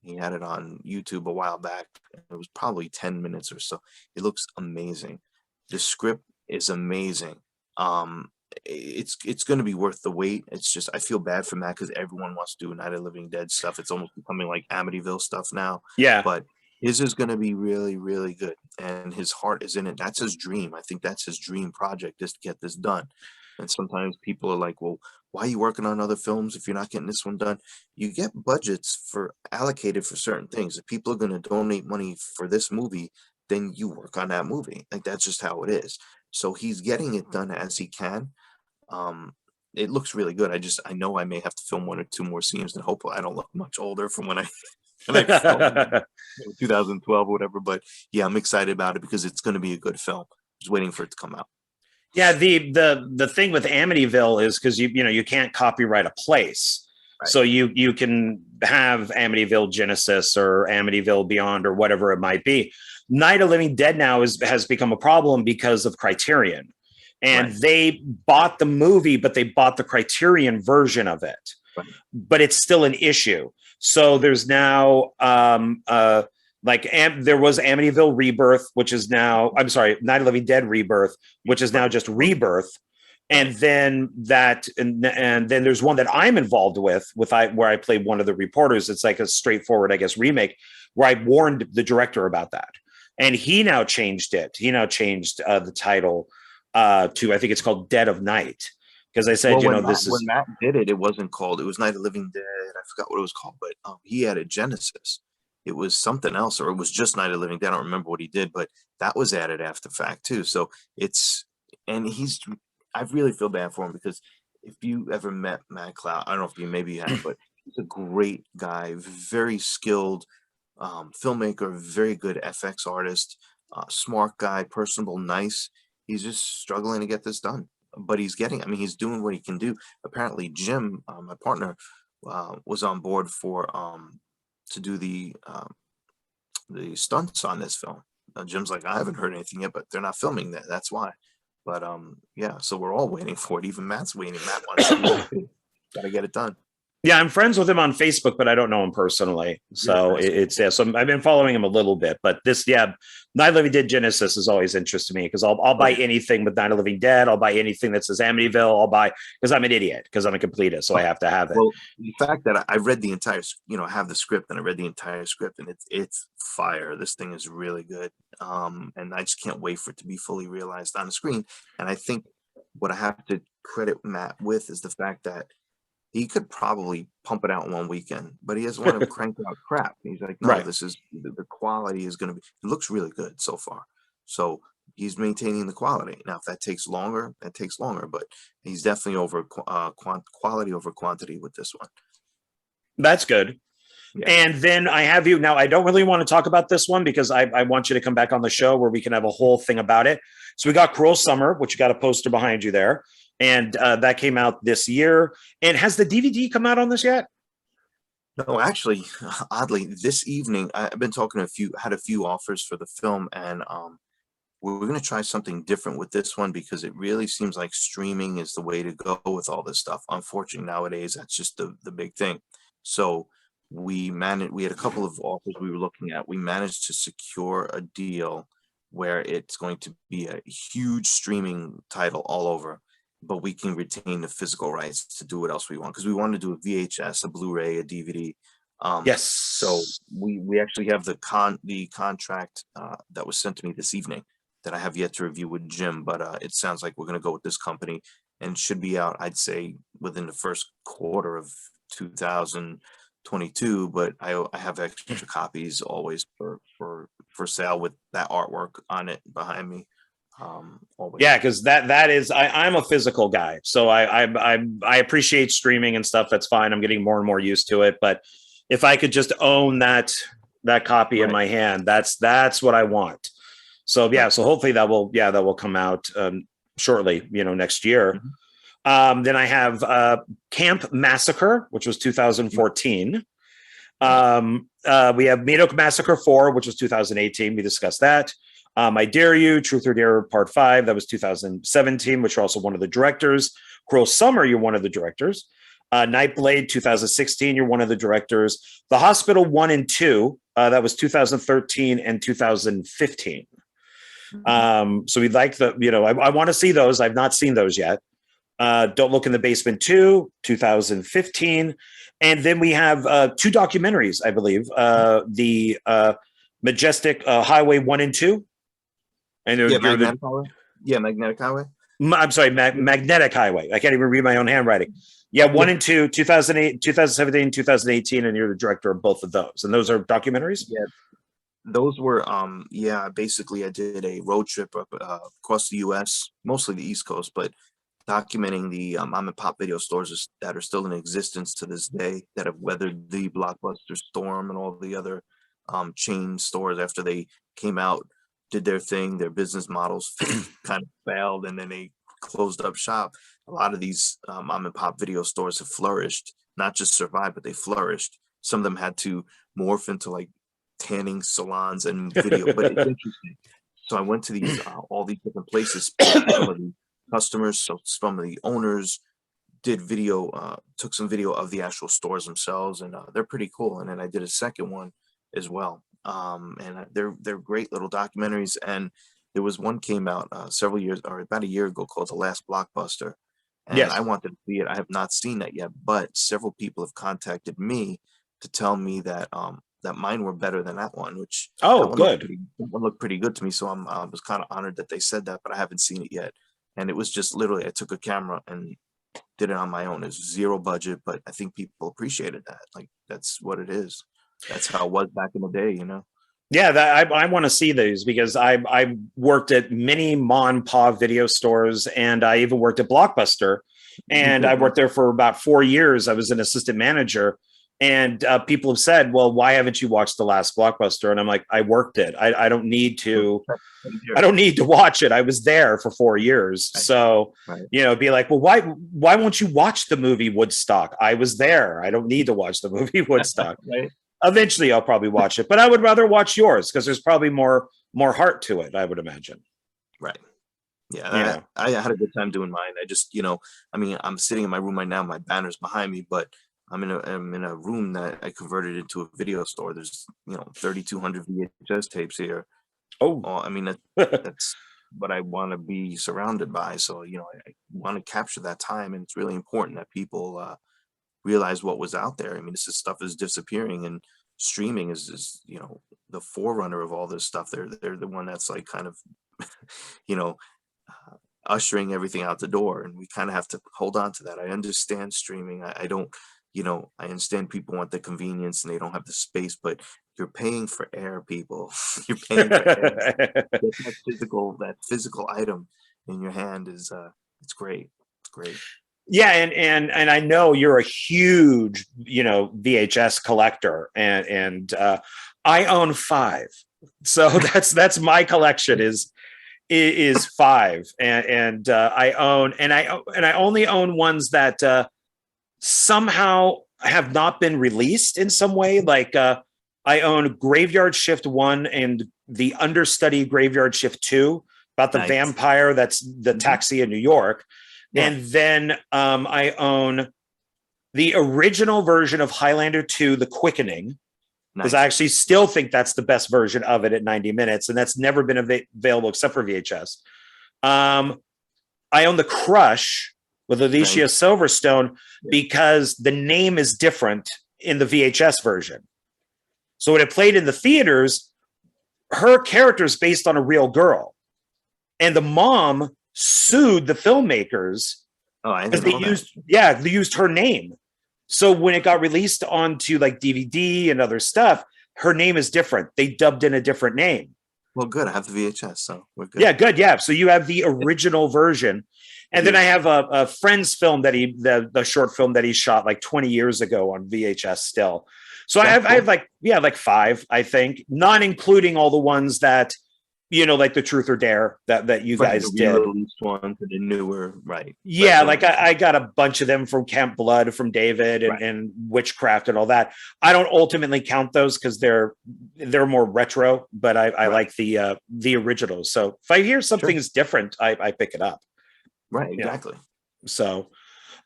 [SPEAKER 2] He had it on YouTube a while back. It was probably 10 minutes or so. It looks amazing. The script is amazing. It's going to be worth the wait. It's just, I feel bad for Matt, because everyone wants to do Night of the Living Dead stuff. It's almost becoming like Amityville stuff now.
[SPEAKER 1] Yeah.
[SPEAKER 2] But his is going to be really, really good. And his heart is in it. That's his dream. I think that's his dream project, is to get this done. And sometimes people are like, well, why are you working on other films if you're not getting this one done? You get budgets allocated for certain things. If people are going to donate money for this movie, then you work on that movie. Like, that's just how it is. So he's getting it done as he can. Um, it looks really good. I know I may have to film 1 or 2 more scenes, and hopefully I don't look much older from when I when I filmed in 2012 or whatever. But yeah, I'm excited about it because it's going to be a good film. Just waiting for it to come out.
[SPEAKER 1] Yeah, the thing with Amityville is because you can't copyright a place.
[SPEAKER 2] Right.
[SPEAKER 1] So you can have Amityville Genesis or Amityville Beyond or whatever it might be. Night of Living Dead now has become a problem because of Criterion. And
[SPEAKER 2] Right.
[SPEAKER 1] they bought the movie, but they bought the Criterion version of it.
[SPEAKER 2] Right.
[SPEAKER 1] But it's still an issue. So there's now there was Amityville Rebirth, which is now, I'm sorry, Night of Living Dead Rebirth, which is now just Rebirth. And then and then there's one that I'm involved with where I play one of the reporters. It's like a straightforward, I guess, remake where I warned the director about that. And he now changed it. He now changed the title to, I think it's called Dead of Night. Because I said,
[SPEAKER 2] when
[SPEAKER 1] Matt
[SPEAKER 2] did it, it wasn't called, it was Night of Living Dead. I forgot what it was called, but he had a Genesis. It was something else, or it was just Night of Living Dead. I don't remember what he did, but that was added after fact too. So I really feel bad for him, because if you ever met Matt Cloud, I don't know if maybe you have, but he's a great guy, very skilled filmmaker, very good FX artist, smart guy, personable, nice. He's just struggling to get this done, but he's doing what he can do. Apparently Jim, my partner, was on board to do the stunts on this film. Jim's like, I haven't heard anything yet, but they're not filming that. That's why. But yeah, so we're all waiting for it. Even Matt's waiting. Matt wants to gotta get it done.
[SPEAKER 1] Yeah, I'm friends with him on Facebook, but I don't know him personally. So so I've been following him a little bit. But Night of Living Dead Genesis has always interested me, because I'll buy anything with Night of Living Dead. I'll buy anything that says Amityville. I'll buy, because I'm an idiot, because I'm a completist, so I have to have it.
[SPEAKER 2] Well, the fact that I read the entire, I have the script, and I read the entire script, and it's fire. This thing is really good, and I just can't wait for it to be fully realized on the screen. And I think what I have to credit Matt with is the fact that he could probably pump it out in one weekend, but he doesn't want to crank out crap. He's like, no, This is the quality is going to be, it looks really good so far. So he's maintaining the quality. Now, if that takes longer, that takes longer, but he's definitely over quality over quantity with this one.
[SPEAKER 1] That's good. Yeah. And then I have you now. I don't really want to talk about this one, because I want you to come back on the show where we can have a whole thing about it. So we got Cruel Summer, which you got a poster behind you there. And that came out this year. And has the DVD come out on this yet?
[SPEAKER 2] No, actually, oddly, this evening I've been talking to had a few offers for the film, and we're going to try something different with this one, because it really seems like streaming is the way to go with all this stuff. Unfortunately, nowadays that's just the big thing. So we had a couple of offers we were looking at. We managed to secure a deal where it's going to be a huge streaming title all over, but we can retain the physical rights to do what else we want, because we want to do a VHS, a Blu-ray, a DVD.
[SPEAKER 1] Yes.
[SPEAKER 2] So we actually have the contract that was sent to me this evening that I have yet to review with Jim, but it sounds like we're going to go with this company, and should be out, I'd say, within the first quarter of 2022. But I have extra copies always for sale with that artwork on it behind me.
[SPEAKER 1] Yeah, because that is I'm a physical guy, so I appreciate streaming and stuff. That's fine. I'm getting more and more used to it. But if I could just own that copy in my hand, that's what I want. So yeah, so hopefully that will come out shortly, next year. Mm-hmm. Then I have Camp Massacre, which was 2014. We have Medoc Massacre 4, which was 2018. We discussed that. I Dare You, Truth or Dare Part 5, that was 2017, which are also one of the directors. Cruel Summer, you're one of the directors. Nightblade, 2016, you're one of the directors. The Hospital 1 and 2, that was 2013 and 2015. So we'd like I want to see those. I've not seen those yet. Don't Look in the Basement 2, 2015. And then we have 2 documentaries, I believe. The Majestic Highway 1 and 2. And
[SPEAKER 2] Magnetic Highway. Yeah, Magnetic Highway.
[SPEAKER 1] I'm sorry, Magnetic Highway. I can't even read my own handwriting. Yeah, one and two, 2008, 2017, 2018, and you're the director of both of those. And those are documentaries?
[SPEAKER 2] Yeah, those were yeah, basically I did a road trip up across the US, mostly the East Coast, but documenting the mom and pop video stores that are still in existence to this day, that have weathered the Blockbuster storm and all the other chain stores after they came out, did their thing, their business models kind of failed, and then they closed up shop. A lot of these mom and pop video stores have flourished, not just survived, but they flourished. Some of them had to morph into like tanning salons and video, but it's interesting. So I went to these all these different places, spoke to some of the customers, so some of the owners, did video, took some video of the actual stores themselves, and they're pretty cool. And then I did a second one as well, and they're great little documentaries. And there was one came out several years or about a year ago called The Last Blockbuster, and I
[SPEAKER 1] Yes.
[SPEAKER 2] wanted to see it. I have not seen that yet, but several people have contacted me to tell me that that mine were better than that one, which
[SPEAKER 1] Oh, good.
[SPEAKER 2] that one looked pretty good to me. So I was kind of honored that they said that, but I haven't seen it yet. And it was just literally I took a camera and did it on my own. It's zero budget, but I think people appreciated that. Like that's what it is. That's how it was back in the day, you know.
[SPEAKER 1] Yeah, I want to see these because I worked at many mom and pop video stores, and I even worked at Blockbuster, and I worked there for about 4 years. I was an assistant manager, and people have said, "Well, why haven't you watched The Last Blockbuster?" And I'm like, "I worked it. I don't need to. I don't need to watch it. I was there for 4 years." So,
[SPEAKER 2] Right.
[SPEAKER 1] be like, "Well, why won't you watch the movie Woodstock? I was there. I don't need to watch the movie Woodstock."
[SPEAKER 2] Right.
[SPEAKER 1] Eventually I'll probably watch it, but I would rather watch yours because there's probably more heart to it, I would imagine.
[SPEAKER 2] Right. Yeah,
[SPEAKER 1] Yeah.
[SPEAKER 2] I had a good time doing mine. I just, I mean, I'm sitting in my room right now. My banner's behind me, but I'm in a room that I converted into a video store. There's 3,200 VHS tapes here.
[SPEAKER 1] Oh.
[SPEAKER 2] I mean, that's what I want to be surrounded by. So I want to capture that time, and it's really important that people realize what was out there. I mean, stuff is disappearing, and streaming is the forerunner of all this stuff. They're the one that's like kind of you know ushering everything out the door, and we kind of have to hold on to that. I understand streaming. I don't, I understand people want the convenience and they don't have the space, but you're paying for air, people. You're paying for air. Get that physical item in your hand is it's great. It's great.
[SPEAKER 1] Yeah, and I know you're a huge, VHS collector, and I own 5. So that's my collection is 5, and I own and I only own ones that somehow have not been released in some way. Like I own Graveyard Shift 1 and the understudy Graveyard Shift 2 about the vampire that's the taxi in New York. Yeah. And then I own the original version of Highlander 2, The Quickening, because I actually still think that's the best version of it at 90 minutes, and that's never been available except for VHS. I own The Crush with Alicia Silverstone because the name is different in the VHS version. So when it played in the theaters, her character is based on a real girl, and the mom sued the filmmakers because they used her name. So when it got released onto like DVD and other stuff, her name is different. They dubbed in a different name.
[SPEAKER 2] Well, good. I have the VHS, so we're good.
[SPEAKER 1] Yeah, good. Yeah. So you have the original version. And then I have a friend's film that the short film that he shot like 20 years ago on VHS still. So I have like 5, I think, not including all the ones that, like the Truth or Dare that you guys did.
[SPEAKER 2] The released ones and the newer, right?
[SPEAKER 1] Yeah, like I got a bunch of them from Camp Blood, from David, and Witchcraft and all that. I don't ultimately count those because they're more retro, but I like the originals. So if I hear something's different, I pick it up.
[SPEAKER 2] Right, exactly.
[SPEAKER 1] So,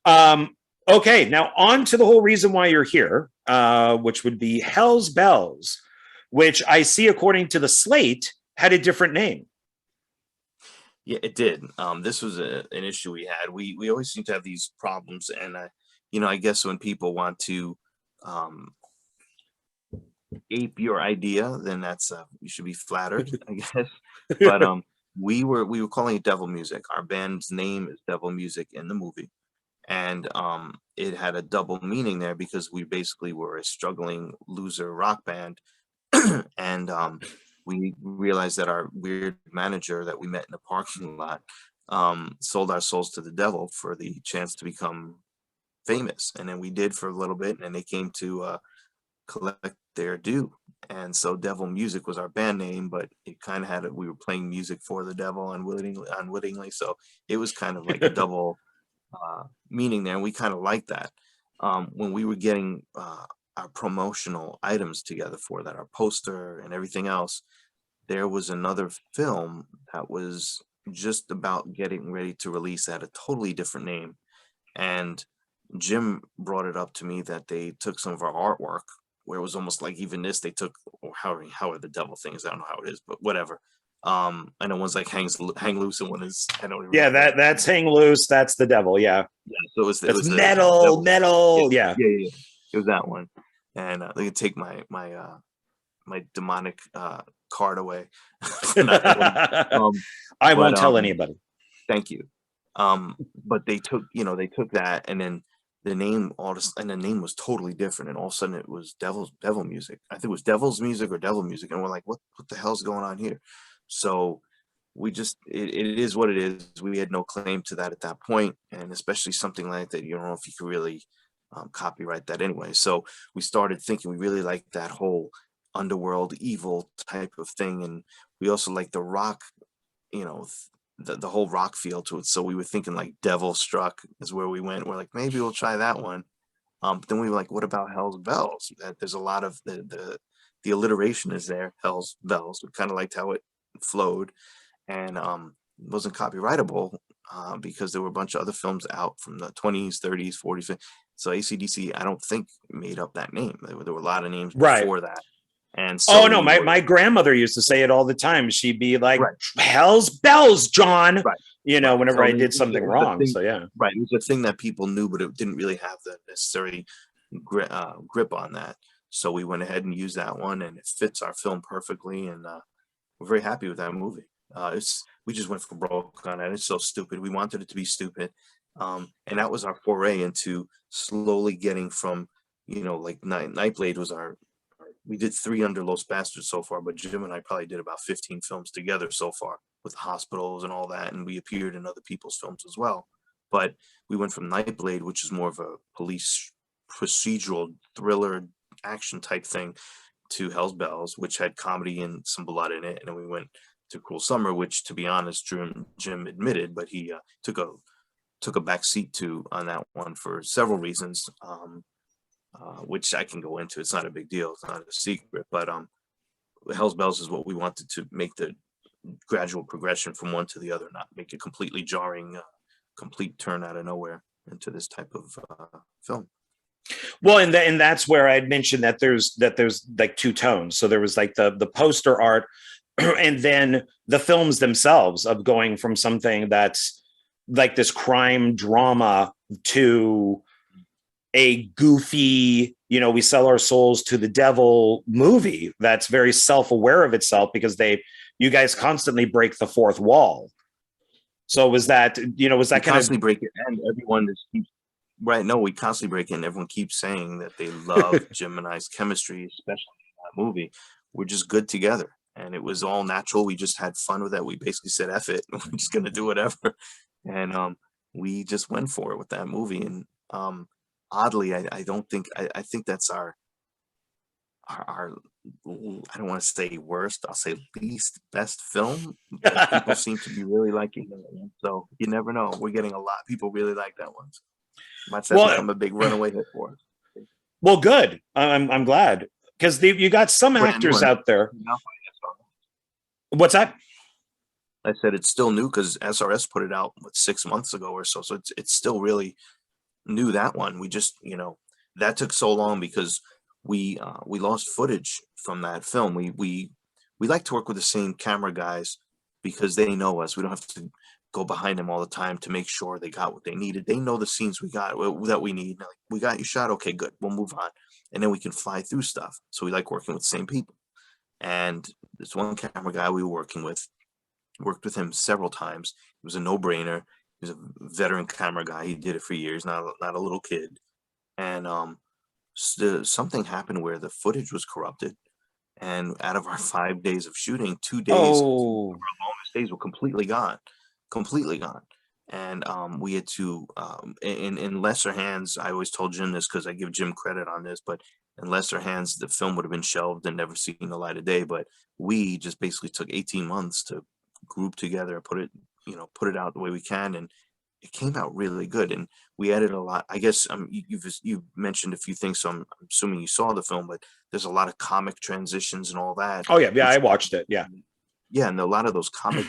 [SPEAKER 1] okay, now on to the whole reason why you're here, which would be Hell's Bells, which I see according to the slate had a different name.
[SPEAKER 2] Yeah, it did. This was an issue we had. We always seem to have these problems, and I guess when people want to ape your idea, then that's you should be flattered, I guess. But we were calling it Devil Music. Our band's name is Devil Music in the movie, and it had a double meaning there because we basically were a struggling loser rock band, and we realized that our weird manager that we met in the parking lot sold our souls to the devil for the chance to become famous, and then we did for a little bit, and then they came to collect their due. And so Devil Music was our band name, but it kind of had we were playing music for the devil unwittingly. So it was kind of like a double meaning there, and we kind of liked that. When we were getting our promotional items together for that, our poster and everything else, there was another film that was just about getting ready to release that, a totally different name. And Jim brought it up to me that they took some of our artwork, where it was almost like even this, they took, or how are the devil things? I don't know how it is, but whatever. I know one's like hang loose, and one is, I don't even
[SPEAKER 1] Yeah,
[SPEAKER 2] know.
[SPEAKER 1] that's hang loose. That's the devil. Yeah,
[SPEAKER 2] Yeah, so
[SPEAKER 1] that's
[SPEAKER 2] the
[SPEAKER 1] metal,
[SPEAKER 2] devil. Yeah,
[SPEAKER 1] metal. Yeah.
[SPEAKER 2] yeah. It was that one, and they could take my demonic card away from that one. Um,
[SPEAKER 1] I
[SPEAKER 2] but
[SPEAKER 1] won't tell anybody.
[SPEAKER 2] Thank you. But they took that, and then the name and the name was totally different, and all of a sudden it was devil music. I think it was devil's music or devil music, and we're like, what the hell's going on here? So we just it is what it is. We had no claim to that at that point, and especially something like that, you don't know if you could really copyright that anyway. So we started thinking we really liked that whole underworld evil type of thing, and we also like the rock, you know, the whole rock feel to it. So we were thinking like Devil Struck is where we went. We're like, maybe we'll try that one. But then we were like, what about Hell's Bells? There's a lot of the alliteration is there, Hell's Bells. We kind of liked how it flowed, and it wasn't copyrightable because there were a bunch of other films out from the 20s, 30s, 40s. So ACDC, I don't think made up that name. There were a lot of names
[SPEAKER 1] Right.
[SPEAKER 2] before that. And so
[SPEAKER 1] Oh no,
[SPEAKER 2] we were
[SPEAKER 1] my grandmother used to say it all the time. She'd be like,
[SPEAKER 2] right,
[SPEAKER 1] "Hell's bells, John."
[SPEAKER 2] right, right.
[SPEAKER 1] Whenever
[SPEAKER 2] So
[SPEAKER 1] I
[SPEAKER 2] I mean,
[SPEAKER 1] did something
[SPEAKER 2] it was a
[SPEAKER 1] wrong.
[SPEAKER 2] thing,
[SPEAKER 1] So yeah.
[SPEAKER 2] right? It was a thing that people knew, but it didn't really have the necessary grip on that. So we went ahead and used that one, and it fits our film perfectly. And we're very happy with that movie. We just went for broke on it. It's so stupid. We wanted it to be stupid, and that was our foray into slowly getting from, like Nightblade was our. We did 3 under Los Bastards so far, but Jim and I probably did about 15 films together so far with hospitals and all that, and we appeared in other people's films as well. But we went from Nightblade, which is more of a police procedural thriller action type thing, to Hell's Bells, which had comedy and some blood in it, and then we went to Cruel Summer, which, to be honest, Jim admitted, but he took a back seat to on that one for several reasons, which I can go into. It's not a big deal. It's not a secret, but Hell's Bells is what we wanted to make the gradual progression from one to the other, not make a completely jarring, complete turn out of nowhere into this type of film.
[SPEAKER 1] Well, and that's where I'd mentioned that there's like 2 tones. So there was like the poster art, and then the films themselves of going from something that's like this crime drama to a goofy, we sell our souls to the devil movie that's very self-aware of itself, because you guys constantly break the fourth wall. So was that kind of
[SPEAKER 2] constantly break it, and everyone just keeps right. No, we constantly break it, and everyone keeps saying that they love Jim and I's chemistry, especially in that movie. We're just good together, and it was all natural. We just had fun with it. We basically said, "F it, we're just gonna do whatever," and we just went for it with that movie. And oddly, I don't think I think that's our I don't want to say worst, I'll say least best film, but people seem to be really liking it. So you never know. We're getting a lot. People really like that one. Might have
[SPEAKER 1] well,
[SPEAKER 2] become a big runaway hit for us.
[SPEAKER 1] well, good. I'm glad, because you got some
[SPEAKER 2] Brand new
[SPEAKER 1] actors
[SPEAKER 2] one.
[SPEAKER 1] out there. What's that?
[SPEAKER 2] I said it's still new because SRS put it out 6 months ago or so. So it's still really new, that one. We just, that took so long because we lost footage from that film. We like to work with the same camera guys because they know us. We don't have to go behind them all the time to make sure they got what they needed. They know the scenes that we need. Like, we got you shot. Okay, good. We'll move on, and then we can fly through stuff. So we like working with the same people. And this one camera guy we were working with, worked with him several times. It was a no-brainer. He's a veteran camera guy. He did it for years, not a little kid. And something happened where the footage was corrupted. And out of our 5 days of shooting, 2 days,
[SPEAKER 1] Oh,
[SPEAKER 2] longest days were completely gone, completely gone. And we had to, in lesser hands, I always told Jim this because I give Jim credit on this, but in lesser hands, the film would have been shelved and never seen the light of day. But we just basically took 18 months to group together and put it out the way we can. And it came out really good. And we added a lot. I guess you've mentioned a few things, so I'm assuming you saw the film, but there's a lot of comic transitions and all that,
[SPEAKER 1] oh yeah, yeah. I
[SPEAKER 2] which
[SPEAKER 1] watched it. Yeah.
[SPEAKER 2] yeah, and a lot of those comic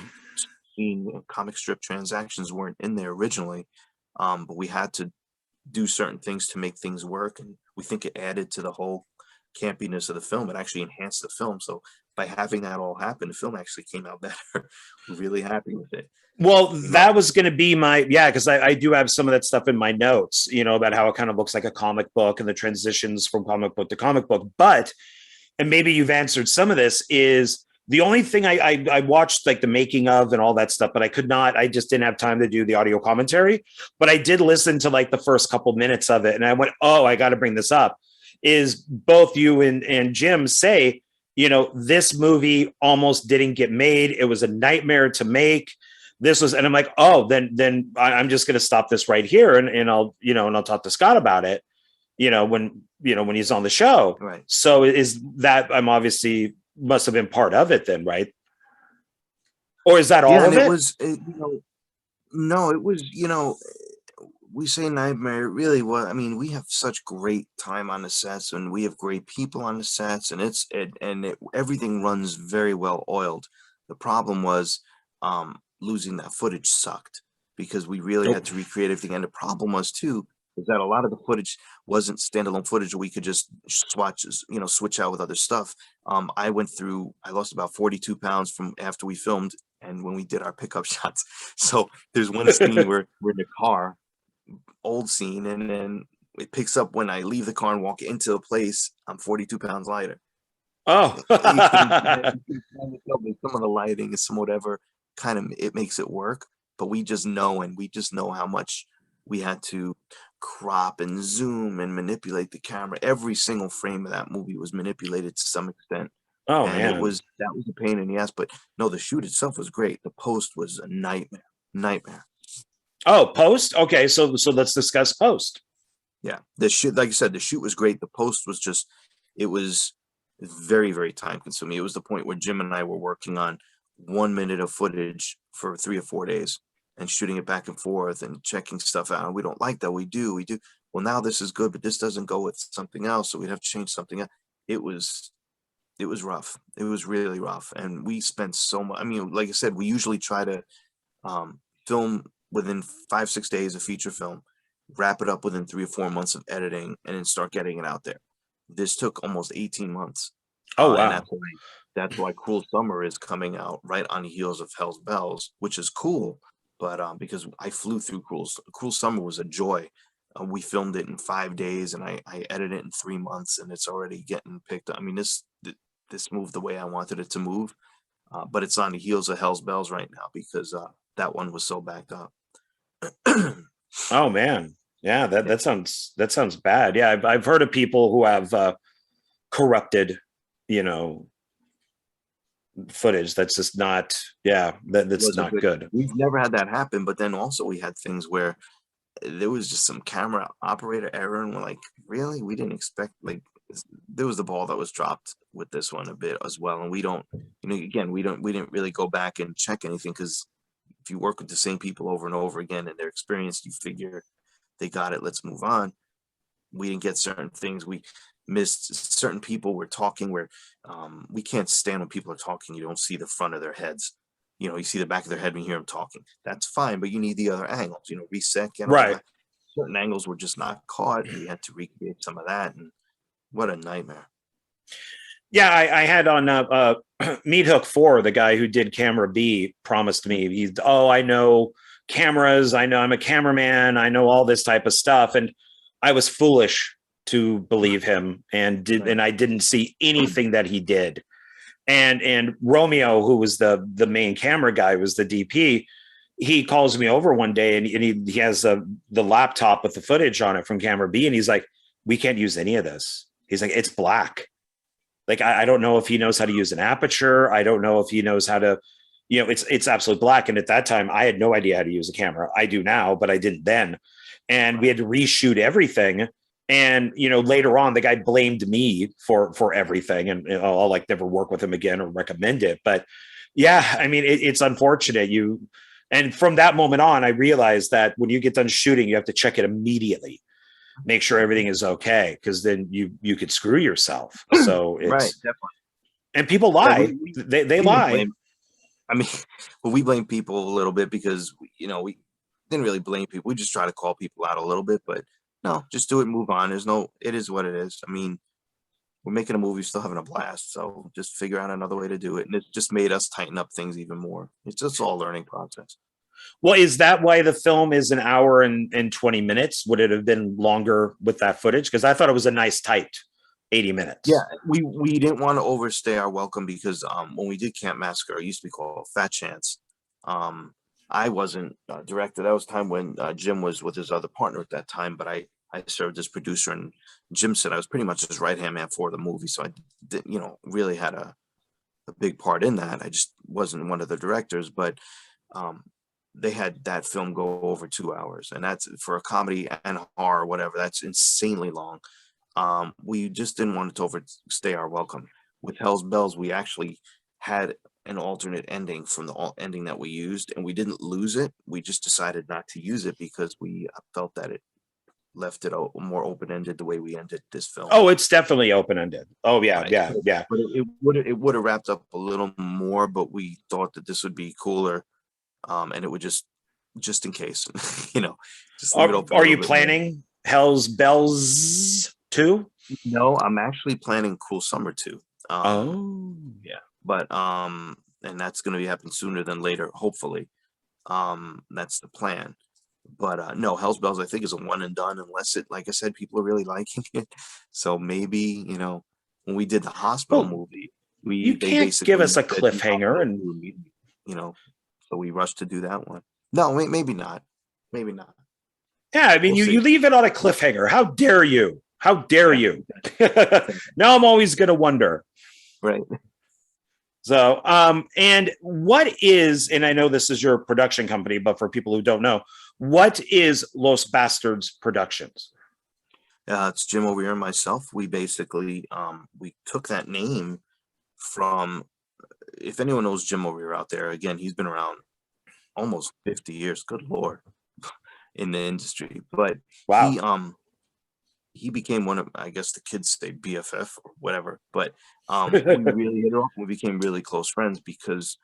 [SPEAKER 2] strip transactions weren't in there originally, but we had to do certain things to make things work, and we think it added to the whole campiness of the film. It actually enhanced the film. So by having that all happen, the film actually came out better. We're really happy with it.
[SPEAKER 1] Well,
[SPEAKER 2] Came out
[SPEAKER 1] that was going to be my, yeah, because I do have some of that stuff in my notes, about how it kind of looks like a comic book and the transitions from comic book to comic book. But, and maybe you've answered some of this, is the only thing I watched like the making of and all that stuff, but I just didn't have time to do the audio commentary. But I did listen to like the first couple minutes of it. And I went, oh, I got to bring this up. Is both you and Jim say, this movie almost didn't get made. It was a nightmare to make. This was, and I'm like, oh, then I'm just going to stop this right here. And I'll talk to Scott about it, when he's on the show.
[SPEAKER 2] right.
[SPEAKER 1] So is that, I'm obviously must have been part of it then, right? Or is that all
[SPEAKER 2] Yeah,
[SPEAKER 1] of
[SPEAKER 2] and it
[SPEAKER 1] it?
[SPEAKER 2] was, no, it was, we say nightmare, it really was. I mean, we have such great time on the sets, and we have great people on the sets, and everything runs very well oiled. The problem was, losing that footage sucked, because we really had
[SPEAKER 1] Nope.
[SPEAKER 2] to recreate everything. And the problem was too, is that a lot of the footage wasn't standalone footage we could just switch out with other stuff. I lost about 42 pounds from after we filmed and when we did our pickup shots. So there's one scene where we're in the car, old scene, and then it picks up when I leave the car and walk into a place. I'm 42 pounds lighter.
[SPEAKER 1] Oh,
[SPEAKER 2] Some of the lighting and some whatever kind of, it makes it work, but we just know how much we had to crop and zoom and manipulate the camera. Every single frame of that movie was manipulated to some extent,
[SPEAKER 1] oh
[SPEAKER 2] and
[SPEAKER 1] man.
[SPEAKER 2] that was a pain in the ass. But no, the shoot itself was great. The post was a nightmare.
[SPEAKER 1] Oh, post. Okay. So let's discuss post.
[SPEAKER 2] Yeah, the shoot, like I said, the shoot was great. The post was it was very, very time consuming. It was the point where Jim and I were working on 1 minute of footage for 3 or 4 days and shooting it back and forth and checking stuff out. And we don't like that. We do. Well, now this is good, but this doesn't go with something else, so we'd have to change something else. It was rough. It was really rough. And we spent so much. I mean, like I said, we usually try to film within 5-6 days of feature film, wrap it up within 3 or 4 months of editing, and then start getting it out there. This took almost 18 months.
[SPEAKER 1] Oh
[SPEAKER 2] And
[SPEAKER 1] wow.
[SPEAKER 2] that's why Cruel Summer is coming out right on the heels of Hell's Bells, which is cool. But because I flew through Cruel Summer was a joy. We filmed it in 5 days, and I edited it in 3 months, and it's already getting picked up. I mean, this moved the way I wanted it to move, but it's on the heels of Hell's Bells right now because that one was so backed up.
[SPEAKER 1] Oh man. Yeah, that
[SPEAKER 2] Yeah.
[SPEAKER 1] that sounds bad. Yeah, I've heard of people who have corrupted, you know, footage that's just not, yeah, that's
[SPEAKER 2] Wasn't
[SPEAKER 1] not
[SPEAKER 2] good.
[SPEAKER 1] good.
[SPEAKER 2] We've never had that happen, but then also we had things where there was just some camera operator error, and we're like, really? We didn't expect, like, there was the ball that was dropped with this one a bit as well. And we don't, again, we didn't really go back and check anything, because if you work with the same people over and over again and they're experienced, you figure they got it, let's move on. We didn't get certain things. We missed certain people were talking where we can't stand when people are talking. You don't see the front of their heads. You see the back of their head when you hear them talking. That's fine, but you need the other angles. Reset, get all
[SPEAKER 1] Right.
[SPEAKER 2] that. Certain angles were just not caught, and we had to recreate some of that. And what a nightmare!
[SPEAKER 1] Yeah, I had on Meat Hook 4, the guy who did camera B promised me, I know cameras, I know I'm a cameraman, I know all this type of stuff. And I was foolish to believe him and I didn't see anything that he did. And Romeo, who was the main camera guy, was the DP. he calls me over one day, and he has the laptop with the footage on it from camera B, and he's like, we can't use any of this. He's like, it's black. Like, I don't know if he knows how to use an aperture. I don't know if he knows how to, it's absolutely black. And at that time, I had no idea how to use a camera. I do now, but I didn't then. And we had to reshoot everything. And, later on, the guy blamed me for everything. And I'll like never work with him again or recommend it. But yeah, I mean, it's unfortunate. And from that moment on, I realized that when you get done shooting, you have to check it immediately, make sure everything is okay, because then you could screw yourself. So it's
[SPEAKER 2] right, definitely.
[SPEAKER 1] and people lie. They
[SPEAKER 2] We
[SPEAKER 1] lie.
[SPEAKER 2] blame, I mean, well, we blame people a little bit because we didn't really blame people. We just try to call people out a little bit, but no, just do it, move on. It is what it is. I mean, we're making a movie, still having a blast, so just figure out another way to do it, and it just made us tighten up things even more. It's just all learning process.
[SPEAKER 1] Well, is that why the film is an hour and 20 minutes? Would it have been longer with that footage? Because I thought it was a nice tight 80 minutes.
[SPEAKER 2] Yeah, we didn't want to overstay our welcome because when we did Camp Massacre, it used to be called Fat Chance. I wasn't director. That was time when Jim was with his other partner at that time, but I served as producer, and Jim said I was pretty much his right-hand man for the movie. So I did, really had a big part in that. I just wasn't one of the directors, but they had that film go over 2 hours, and that's for a comedy and horror, whatever. That's insanely long. We just didn't want it to overstay our welcome. With Hell's Bells, we actually had an alternate ending from the ending that we used, and we didn't lose it. We just decided not to use it because we felt that it left it more open-ended the way we ended this film.
[SPEAKER 1] Oh, it's definitely open-ended. Oh yeah,
[SPEAKER 2] right.
[SPEAKER 1] yeah.
[SPEAKER 2] But it would have wrapped up a little more, but we thought that this would be cooler, and it would just in case, just leave it open.
[SPEAKER 1] Are you planning Hell's Bells 2?
[SPEAKER 2] No, I'm actually planning Cool Summer 2.
[SPEAKER 1] Yeah,
[SPEAKER 2] but and that's going to be happening sooner than later, hopefully. That's the plan. But no, Hell's Bells I think is a one and done, unless it, like I said, people are really liking it. So maybe when we did the hospital movie,
[SPEAKER 1] you can't give us a cliffhanger, and
[SPEAKER 2] so we rushed to do that one. No, maybe not. Maybe not.
[SPEAKER 1] Yeah, I mean, you leave it on a cliffhanger. How dare you? How dare you? Now I'm always going to wonder.
[SPEAKER 2] Right.
[SPEAKER 1] So, and what is, and I know this is your production company, but for people who don't know, what is Los Bastards Productions?
[SPEAKER 2] It's Jim over here and myself. We basically, we took that name from, if anyone knows Jim over here out there, again, he's been around almost 50 years, good Lord, in the industry. But
[SPEAKER 1] wow.
[SPEAKER 2] He became one of, I guess the kids say BFF or whatever, but we really hit it off. We became really close friends because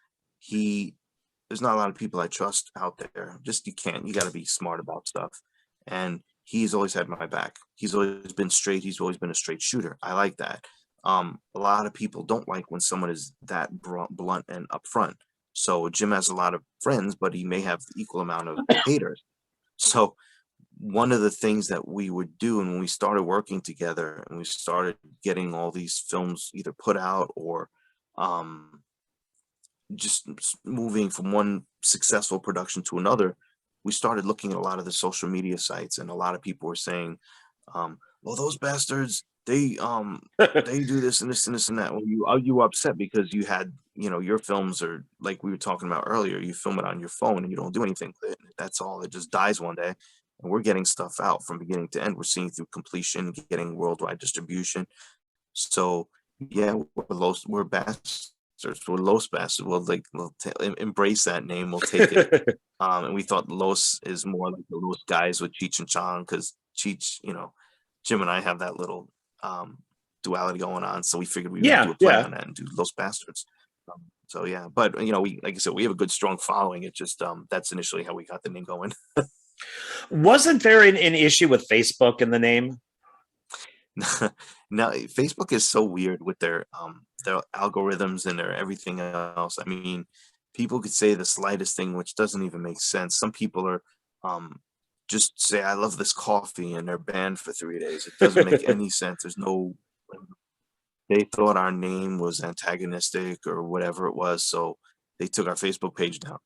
[SPEAKER 2] there's not a lot of people I trust out there. Just you got to be smart about stuff. And he's always had my back. He's always been straight. He's always been a straight shooter. I like that. A lot of people don't like when someone is that blunt and upfront. So Jim has a lot of friends, but he may have the equal amount of haters. So one of the things that we would do, and when we started working together and we started getting all these films either put out or just moving from one successful production to another, we started looking at a lot of the social media sites, and a lot of people were saying, well, those bastards, they do this and this and this and that. Well, you were upset because you had, your films are like we were talking about earlier, you film it on your phone and you don't do anything with it. That's all. It just dies one day. And we're getting stuff out from beginning to end. We're seeing through completion, getting worldwide distribution. So yeah, we're bastards. We're Los Bastards. We'll embrace that name. We'll take it. And we thought Los is more like the Los guys with Cheech and Chong, because Cheech, Jim and I have that little duality going on. So we figured we would do a play on that and do Los Bastards. So yeah, but we, like I said, we have a good strong following. It just that's initially how we got the name going.
[SPEAKER 1] Wasn't there an issue with Facebook in the name?
[SPEAKER 2] No, Facebook is so weird with their algorithms and their everything else. I mean, people could say the slightest thing, which doesn't even make sense. Some people are just say, I love this coffee, and they're banned for 3 days. It doesn't make any sense. They thought our name was antagonistic or whatever it was, so they took our Facebook page down.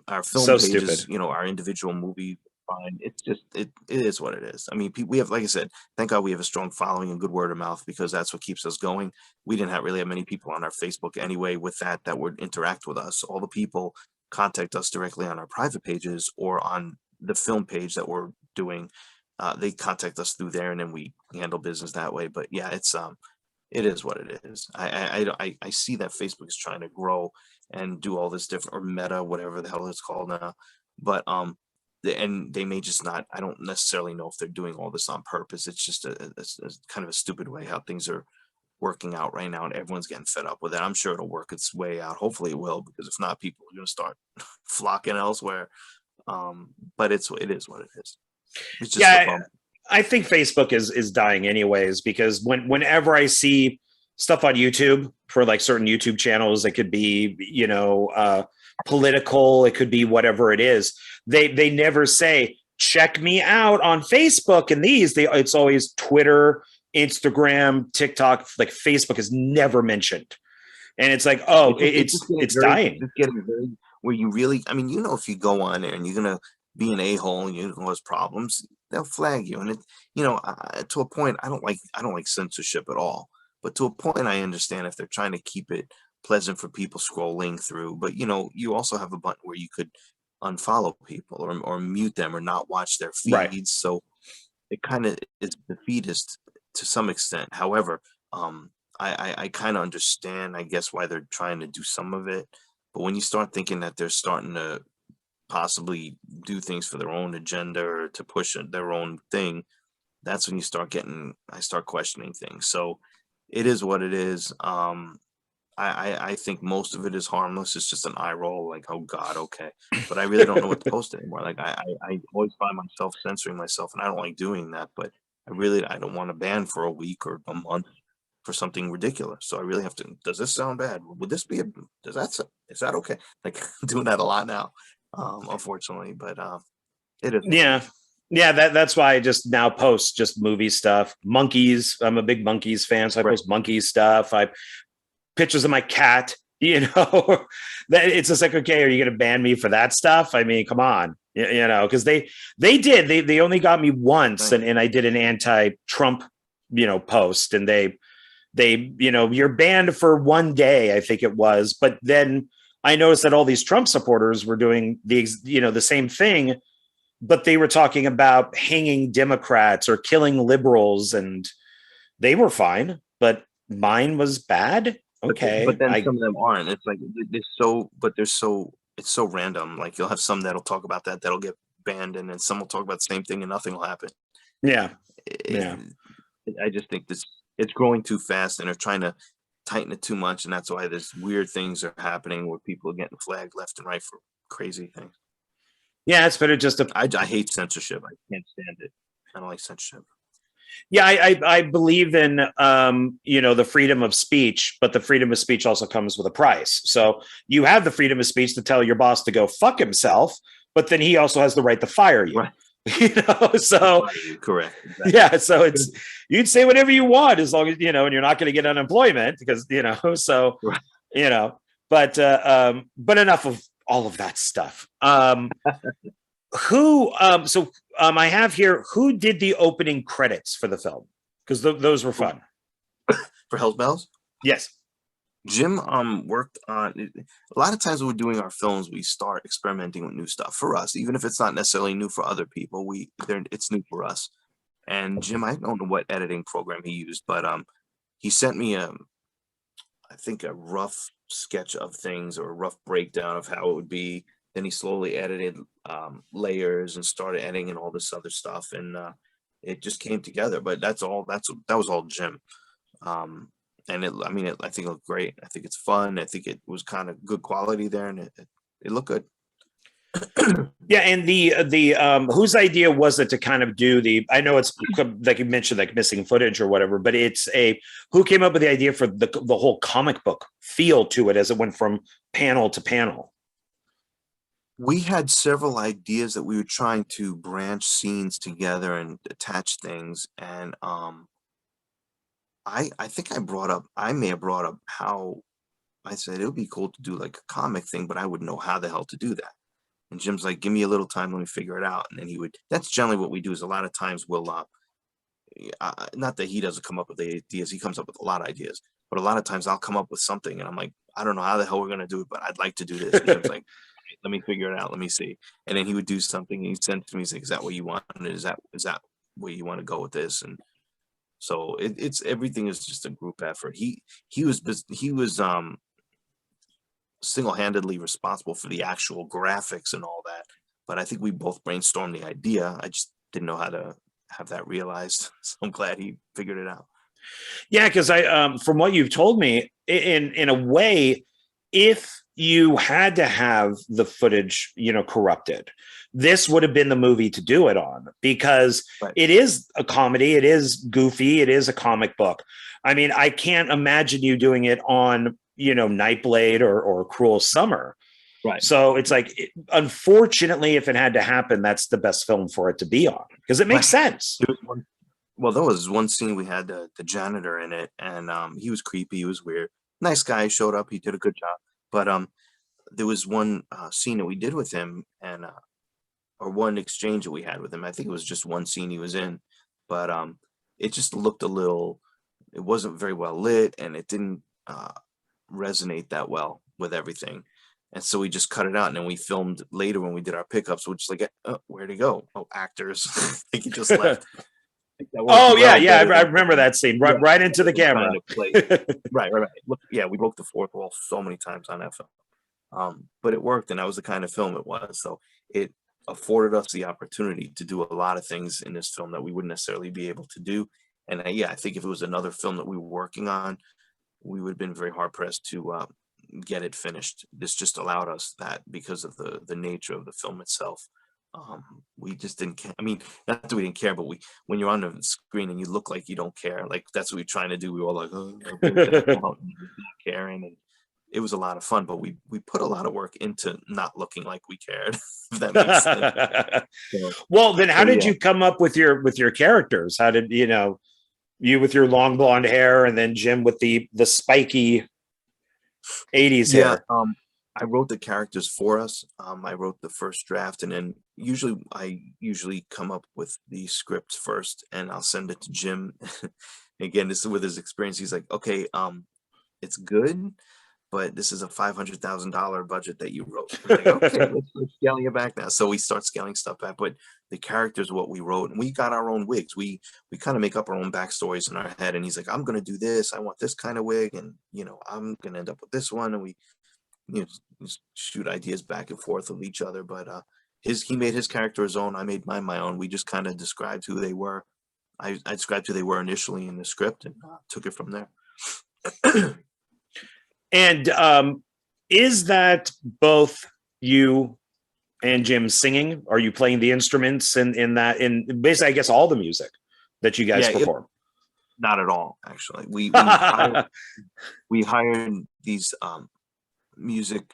[SPEAKER 2] our film
[SPEAKER 1] So stupid.
[SPEAKER 2] pages, our individual movie fine. It's just it is what it is. I mean, we have, like I said, thank God we have a strong following and good word of mouth, because that's what keeps us going. We didn't have really have many people on our Facebook anyway with that would interact with us. All the people contact us directly on our private pages or on the film page that we're doing. They contact us through there, and then we handle business that way. But yeah, it is what it is. I see that Facebook is trying to grow and do all this different, or Meta, whatever the hell it's called now. But and they may just not. I don't necessarily know if they're doing all this on purpose. It's just a kind of a stupid way how things are working out right now, and everyone's getting fed up with it. I'm sure it'll work its way out. Hopefully it will, because if not, people are going to start flocking elsewhere. But it is what it is. It's just a
[SPEAKER 1] Yeah,
[SPEAKER 2] bump.
[SPEAKER 1] I think Facebook is dying anyways, because whenever I see stuff on YouTube for like certain YouTube channels, it could be, political, it could be whatever it is. They never say, check me out on Facebook, and it's always Twitter, Instagram, TikTok. Like Facebook is never mentioned. And it's like, oh, it's dying.
[SPEAKER 2] It's getting very, where you really, I mean, if you go on there and you're gonna be an a-hole and you cause problems, they'll flag you. And to a point, I don't like censorship at all. But to a point, I understand if they're trying to keep it pleasant for people scrolling through. But you also have a button where you could unfollow people or mute them or not watch their
[SPEAKER 1] Right.
[SPEAKER 2] feeds. So it kind of is defeatist to some extent. However, I kind of understand, I guess, why they're trying to do some of it. But when you start thinking that they're starting to possibly do things for their own agenda or to push their own thing, that's when I start questioning things. So it is what it is. I think most of it is harmless. It's just an eye roll, like, oh God, okay. But I really don't know what to post anymore. Like I always find myself censoring myself, and I don't like doing that. But I don't want to ban for a week or a month for something ridiculous. So I really have to. Does this sound bad? Would this be is that okay? Like doing that a lot now, unfortunately. But it is.
[SPEAKER 1] Yeah. Yeah, that's why I just now post just movie stuff. Monkeys. I'm a big Monkeys fan, so I
[SPEAKER 2] Right.
[SPEAKER 1] post Monkeys stuff. I pictures of my cat, that it's just like, okay, are you going to ban me for that stuff? I mean, come on, because they only got me once,
[SPEAKER 2] Right.
[SPEAKER 1] and I did an anti-Trump, post, and you're banned for one day, I think it was, but then I noticed that all these Trump supporters were doing the same thing, but they were talking about hanging Democrats or killing liberals, and they were fine, but mine was bad.
[SPEAKER 2] But
[SPEAKER 1] Okay.
[SPEAKER 2] then some of them aren't. It's like it's so random. Like you'll have some that'll talk about that'll get banned, and then some will talk about the same thing and nothing will happen.
[SPEAKER 1] Yeah.
[SPEAKER 2] Eh,
[SPEAKER 1] Yeah.
[SPEAKER 2] I just think it's growing too fast, and they're trying to tighten it too much, and that's why there's weird things are happening where people are getting flagged left and right for crazy things.
[SPEAKER 1] Yeah. It's better just to,
[SPEAKER 2] I hate censorship. I can't stand it. I don't like censorship.
[SPEAKER 1] yeah, I believe in, the freedom of speech, but the freedom of speech also comes with a price. So you have the freedom of speech to tell your boss to go fuck himself, but then he also has the right to fire you.
[SPEAKER 2] Right.
[SPEAKER 1] So
[SPEAKER 2] Correct. Exactly.
[SPEAKER 1] yeah, so you'd say whatever you want as long as, and you're not going to get unemployment because, so,
[SPEAKER 2] Right.
[SPEAKER 1] but enough of all of that stuff. I have here, who did the opening credits for the film? Because those were fun.
[SPEAKER 2] For Hell's Bells?
[SPEAKER 1] Yes.
[SPEAKER 2] Jim worked on a lot of times when we're doing our films, we start experimenting with new stuff for us, even if it's not necessarily new for other people. It's new for us. And Jim, I don't know what editing program he used, but he sent me I think a rough sketch of things or a rough breakdown of how it would be. Then he slowly edited layers and started editing and all this other stuff, and it just came together. But that was all Jim. And I think it looked great. I think it's fun. I think it was kind of good quality there, and it looked good.
[SPEAKER 1] Yeah, and the whose idea was it to kind of do I know it's like you mentioned, like missing footage or whatever, but who came up with the idea for the whole comic book feel to it as it went from panel to panel?
[SPEAKER 2] We had several ideas that we were trying to branch scenes together and attach things, and I think I may have brought up how I said it would be cool to do like a comic thing, but I wouldn't know how the hell to do that. And Jim's like, give me a little time, let me figure it out. And then that's generally what we do, is a lot of times we'll, not that he doesn't come up with the ideas, he comes up with a lot of ideas, but a lot of times I'll come up with something and I'm like, I don't know how the hell we're going to do it, but I'd like to do this. And Jim's like, let me figure it out. Let me see. And then he would do something and he'd send it to me. He's like, is that what you want? Is that where you want to go with this? And so it's everything is just a group effort. He was single-handedly responsible for the actual graphics and all that. But I think we both brainstormed the idea. I just didn't know how to have that realized. So I'm glad he figured it out.
[SPEAKER 1] Yeah, because from what you've told me, in a way, if you had to have the footage, corrupted, this would have been the movie to do it on, because
[SPEAKER 2] Right.
[SPEAKER 1] It is a comedy, it is goofy, it is a comic book. I mean, I can't imagine you doing it on, Nightblade or Cruel Summer.
[SPEAKER 2] Right.
[SPEAKER 1] So it's like, unfortunately, if it had to happen, that's the best film for it to be on, because it makes sense.
[SPEAKER 2] There was one scene we had the janitor in it, and he was creepy, he was weird. Nice guy, showed up, he did a good job. But there was one scene that we did with him, and or one exchange that we had with him. I think it was just one scene he was in, but it just looked it wasn't very well lit, and it didn't resonate that well with everything. And so we just cut it out, and then we filmed later when we did our pickups, which like, where'd he go? Oh, actors. Like he just left.
[SPEAKER 1] Oh yeah, I remember that scene. Right into the camera.
[SPEAKER 2] Right. Look, yeah, we broke the fourth wall so many times on that film, but it worked, and that was the kind of film it was. So it afforded us the opportunity to do a lot of things in this film that we wouldn't necessarily be able to do. And I think if it was another film that we were working on, we would have been very hard pressed to get it finished. This just allowed us that because of the nature of the film itself. We just didn't care. I mean, not that we didn't care, but when you're on the screen and you look like you don't care, like that's what we're trying to do. We were all like, oh, not caring, and it was a lot of fun. But we put a lot of work into not looking like we cared. If that makes sense. So,
[SPEAKER 1] well, then how did you come up with your characters? How did you with your long blonde hair, and then Jim with the spiky 80s hair?
[SPEAKER 2] I wrote the characters for us. I wrote the first draft, and then I usually come up with the script first, and I'll send it to Jim. Again, this is with his experience. He's like, okay, it's good, but this is a $500,000 budget that you wrote. I'm like, okay, let's scaling it back now. So we start scaling stuff back, but the characters are what we wrote, and we got our own wigs. We kind of make up our own backstories in our head, and he's like, I'm going to do this. I want this kind of wig, and I'm going to end up with this one, and we just shoot ideas back and forth with each other. But he made his character his own, I made mine my own. We just kind of described who they were. I described who they were initially in the script, and took it from there.
[SPEAKER 1] And is that both you and Jim singing? Are you playing the instruments in basically, I guess, all the music that you guys perform?
[SPEAKER 2] Not at all, actually. We hired these music.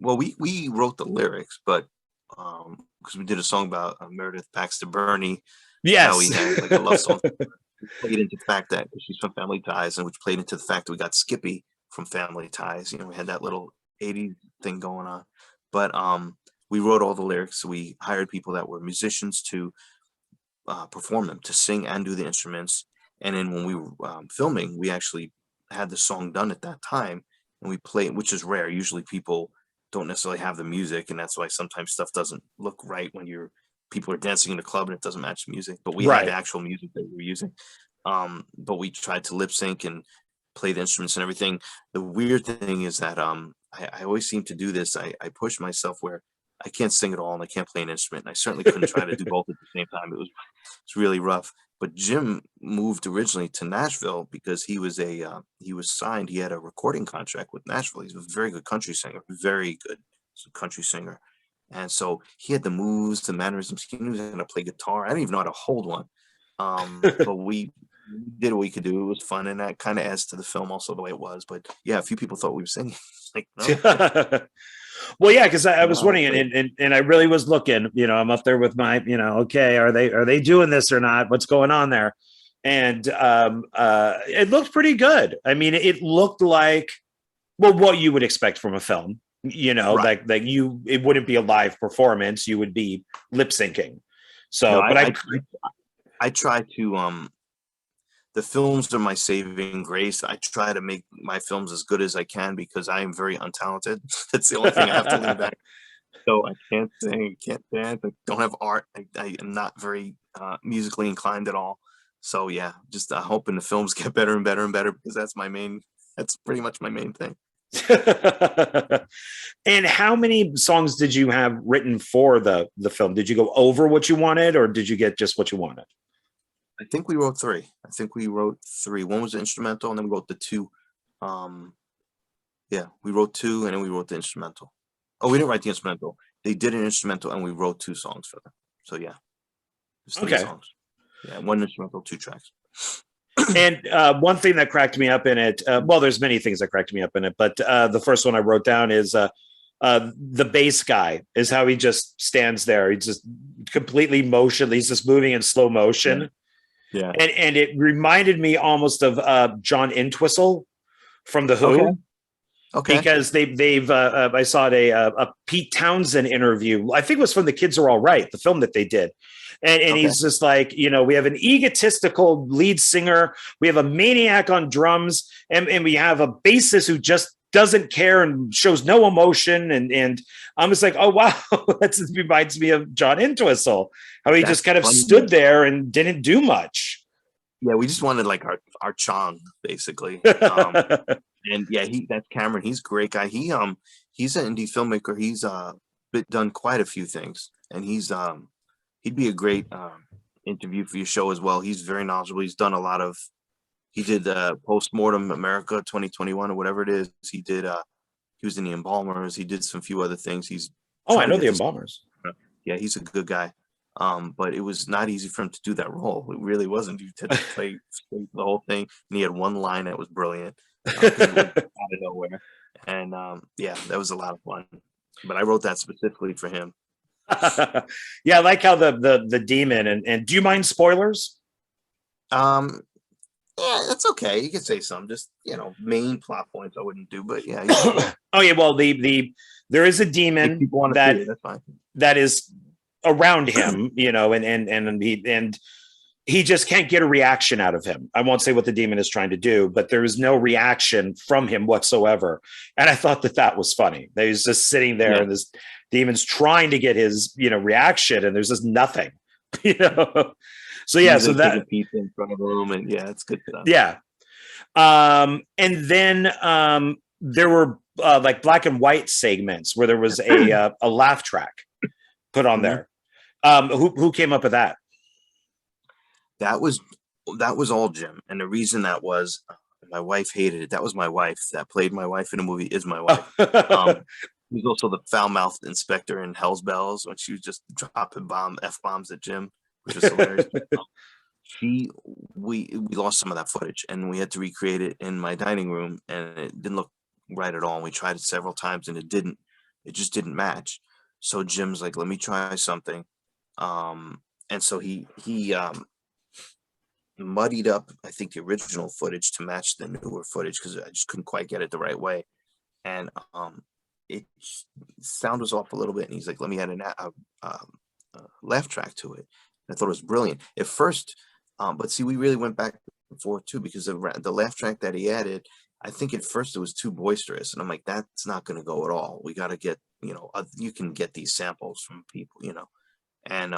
[SPEAKER 2] Well, we wrote the lyrics, but because we did a song about Meredith Baxter Burney.
[SPEAKER 1] Yes,
[SPEAKER 2] how we had like a love song. Which played into the fact that she's from Family Ties, and which played into the fact that we got Skippy from Family Ties. We had that little 80s thing going on. But we wrote all the lyrics. We hired people that were musicians to perform them, to sing and do the instruments. And then when we were filming, we actually had the song done at that time, and we played, which is rare. Usually people don't necessarily have the music, and that's why sometimes stuff doesn't look right when people are dancing in the club and it doesn't match the music. But we had the actual music that we were using. But we tried to lip sync and play the instruments and everything. The weird thing is that I always seem to do this. I push myself where I can't sing at all and I can't play an instrument. And I certainly couldn't try to do both at the same time. It's really rough. But Jim moved originally to Nashville because he was signed. He had a recording contract with Nashville. He's a very good country singer, And so he had the moves, the mannerisms. He knew how to play guitar. I didn't even know how to hold one. But we did what we could do. It was fun, and that kind of adds to the film also the way it was. But yeah, a few people thought we were singing. Like, no.
[SPEAKER 1] Well, yeah, because I was wondering, and I really was looking. I'm up there with my, okay, are they doing this or not? What's going on there? And it looked pretty good. I mean, it looked like what you would expect from a film.
[SPEAKER 2] Right.
[SPEAKER 1] like you, it wouldn't be a live performance. You would be lip syncing.
[SPEAKER 2] No,
[SPEAKER 1] So, but
[SPEAKER 2] I try to the films are my saving grace. I try to make my films as good as I can because I am very untalented. That's the only thing I have to lean back. So I can't sing, I can't dance, I don't have art. I am not very musically inclined at all. So yeah, just hoping the films get better and better and better because that's pretty much my main thing.
[SPEAKER 1] And how many songs did you have written for the film? Did you go over what you wanted, or did you get just what you wanted?
[SPEAKER 2] I think we wrote three. I think we wrote three. One was the instrumental, and then we wrote the two. Yeah, we wrote two, and then we wrote the instrumental. Oh, we didn't write the instrumental. They did an instrumental, and we wrote two songs for them. So yeah, there's three
[SPEAKER 1] Okay.
[SPEAKER 2] songs. Yeah, one instrumental, two tracks.
[SPEAKER 1] And one thing that cracked me up in it, well, there's many things that cracked me up in it, but the first one I wrote down is the bass guy is how he just stands there. He's just completely motionless. He's just moving in slow motion.
[SPEAKER 2] Yeah.
[SPEAKER 1] And it reminded me almost of John Entwistle from The Who.
[SPEAKER 2] Okay. Okay.
[SPEAKER 1] Because they've I saw a Pete Townsend interview. I think it was from The Kids Are All Right, the film that they did. And
[SPEAKER 2] Okay.
[SPEAKER 1] he's just like, we have an egotistical lead singer, we have a maniac on drums, and we have a bassist who just doesn't care and shows no emotion. And I'm just like, oh wow, that reminds me of John Entwistle, how he just kind of stood there and didn't do much.
[SPEAKER 2] Yeah, we just wanted like our Chong, basically. And yeah, that's Cameron. He's a great guy. He's an indie filmmaker. He's done quite a few things, and he'd be a great interview for your show as well. He's very knowledgeable. He's done a lot of. He did Postmortem America 2021 or whatever it is. He was in the Embalmers. He did some few other things.
[SPEAKER 1] I know the Embalmers.
[SPEAKER 2] Yeah, he's a good guy. But it was not easy for him to do that role. It really wasn't. He had to play the whole thing, and he had one line that was brilliant. Out of nowhere, and yeah, that was a lot of fun. But I wrote that specifically for him.
[SPEAKER 1] Yeah, I like how the demon and do you mind spoilers?
[SPEAKER 2] Yeah, that's okay. You can say some, just main plot points I wouldn't do, but yeah.
[SPEAKER 1] Oh yeah, well there is a demon that is around him, and he just can't get a reaction out of him. I won't say what the demon is trying to do, but there is no reaction from him whatsoever. And I thought that was funny. That he's just sitting there and this demon's trying to get his, reaction, and there's just nothing, So yeah, so that
[SPEAKER 2] pizza in front of him, and yeah, it's good stuff.
[SPEAKER 1] Yeah. And then there were like black and white segments where there was a laugh track put on there. Who came up with that?
[SPEAKER 2] That was all Jim, and the reason that was my wife hated it. That was my wife that played my wife in the movie. Is my wife. He was also the foul-mouthed inspector in Hell's Bells when she was just dropping F-bombs at Jim, which was hilarious. We lost some of that footage, and we had to recreate it in my dining room, and it didn't look right at all. And we tried it several times, and it just didn't match. So Jim's like, "Let me try something," and so he muddied up, I think, the original footage to match the newer footage because I just couldn't quite get it the right way, and sound was off a little bit. And he's like, "Let me add a laugh track to it." And I thought it was brilliant at first, but see, we really went back and forth too because the laugh track that he added, I think at first it was too boisterous, and I'm like, that's not going to go at all. We got to get, you can get these samples from people, and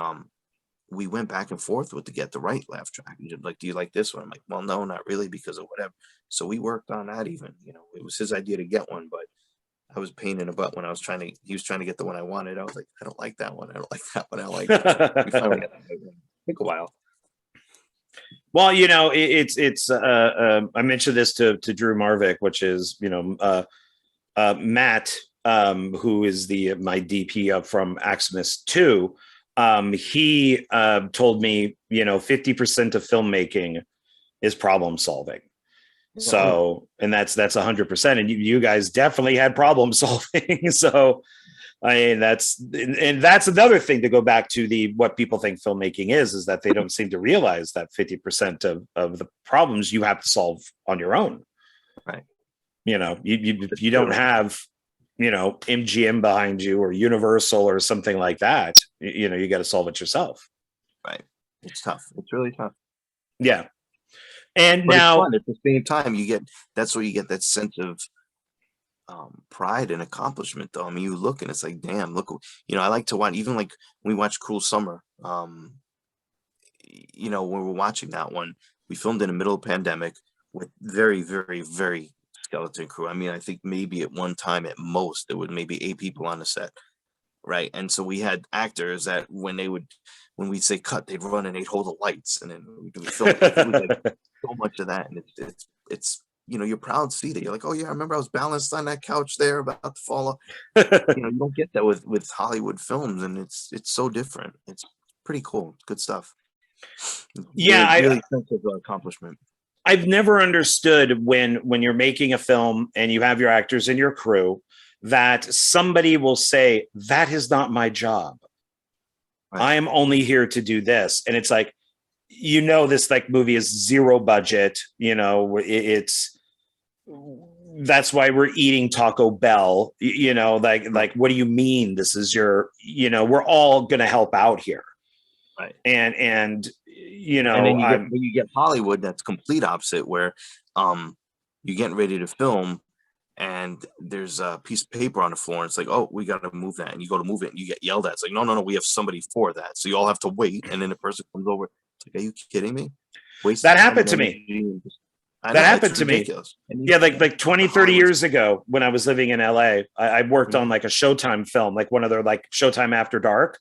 [SPEAKER 2] we went back and forth to get the right laugh track. Like, do you like this one? I'm like, well, no, not really, because of whatever. So we worked on that. Even, it was his idea to get one, but I was pain in the butt when he was trying to get the one I wanted. I was like, I don't like that one. I don't like that one. I like that one. We finally got that one. Took a while.
[SPEAKER 1] Well, it's I mentioned this to Drew Marvick, which is, Matt, who is my DP from Aximus 2. He told me, 50% of filmmaking is problem solving. So, and that's 100%. And you guys definitely had problem solving. So, I mean, that's another thing to go back to what people think filmmaking is that they don't seem to realize that 50% of the problems you have to solve on your own.
[SPEAKER 2] Right.
[SPEAKER 1] You don't have, MGM behind you or Universal or something like that. You got to solve it yourself.
[SPEAKER 2] Right. It's tough. It's really tough.
[SPEAKER 1] Yeah. And
[SPEAKER 2] But it's
[SPEAKER 1] now,
[SPEAKER 2] fun at the same time. That's where you get that sense of pride and accomplishment, though. I mean, you look and it's like, damn, look, I like to watch, even like when we watch Cruel Summer, when we're watching that one, we filmed in the middle of the pandemic with very, very, very skeleton crew. I mean, I think maybe at one time at most, there was maybe 8 people on the set. Right. And so we had actors that when we'd say cut, they'd run and they'd hold the lights and then we film. It was like so much of that. And it's you're proud to see that. You're like, oh yeah, I remember I was balanced on that couch there about to fall off. You don't get that with Hollywood films, and it's so different. It's pretty cool. It's good stuff.
[SPEAKER 1] yeah,
[SPEAKER 2] Really sense of accomplishment.
[SPEAKER 1] I've never understood when you're making a film and you have your actors and your crew that somebody will say, that is not my job. Right. I am only here to do this. And it's like, this like movie is zero budget, it's that's why we're eating Taco Bell, like what do you mean this is your, we're all going to help out here.
[SPEAKER 2] Right.
[SPEAKER 1] And
[SPEAKER 2] then when you get Hollywood, that's complete opposite, where you're getting ready to film and there's a piece of paper on the floor and it's like, oh, we got to move that, and you go to move it and you get yelled at. It's like, no, we have somebody for that, so you all have to wait. And then the person comes over, it's like, are you kidding me?
[SPEAKER 1] That happened to me. That happened to me. Yeah, like 20, 30 years ago when I was living in LA, I worked on like a Showtime film, like one of their like Showtime After Dark.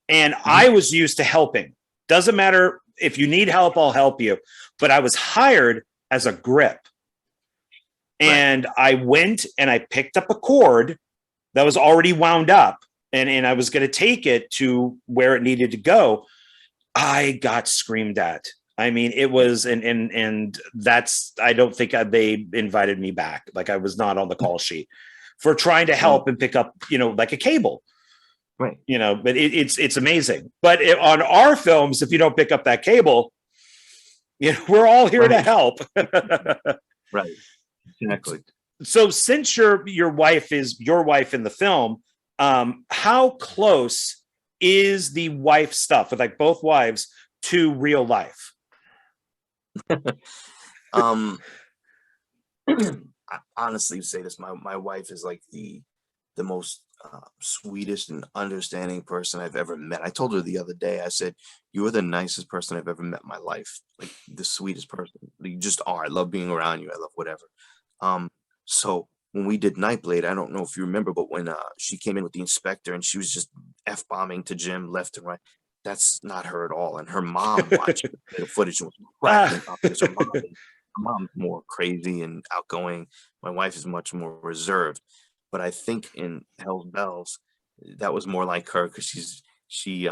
[SPEAKER 1] And I was used to helping. Doesn't matter if you need help, I'll help you. But I was hired as a grip. And I went and I picked up a cord that was already wound up and I was going to take it to where it needed to go. I got screamed at. I mean, it was, and that's, I don't think they invited me back. Like I was not on the call sheet for trying to help and pick up, like a cable.
[SPEAKER 2] Right.
[SPEAKER 1] But it's amazing. But on our films, if you don't pick up that cable, we're all here to help.
[SPEAKER 2] Right. Exactly.
[SPEAKER 1] So since your wife is your wife in the film, how close is the wife stuff with like both wives to real life?
[SPEAKER 2] I honestly say this, my wife is like the most sweetest and understanding person I've ever met. I told her the other day, I said, you are the nicest person I've ever met in my life. Like the sweetest person. You just are. I love being around you. I love whatever. So when we did Nightblade, I don't know if you remember, but when she came in with the inspector and she was just F-bombing to Jim left and right, that's not her at all. And her mom watched the footage and was cracking up because her mom's more crazy and outgoing. My wife is much more reserved. But I think in Hell's Bells, that was more like her because she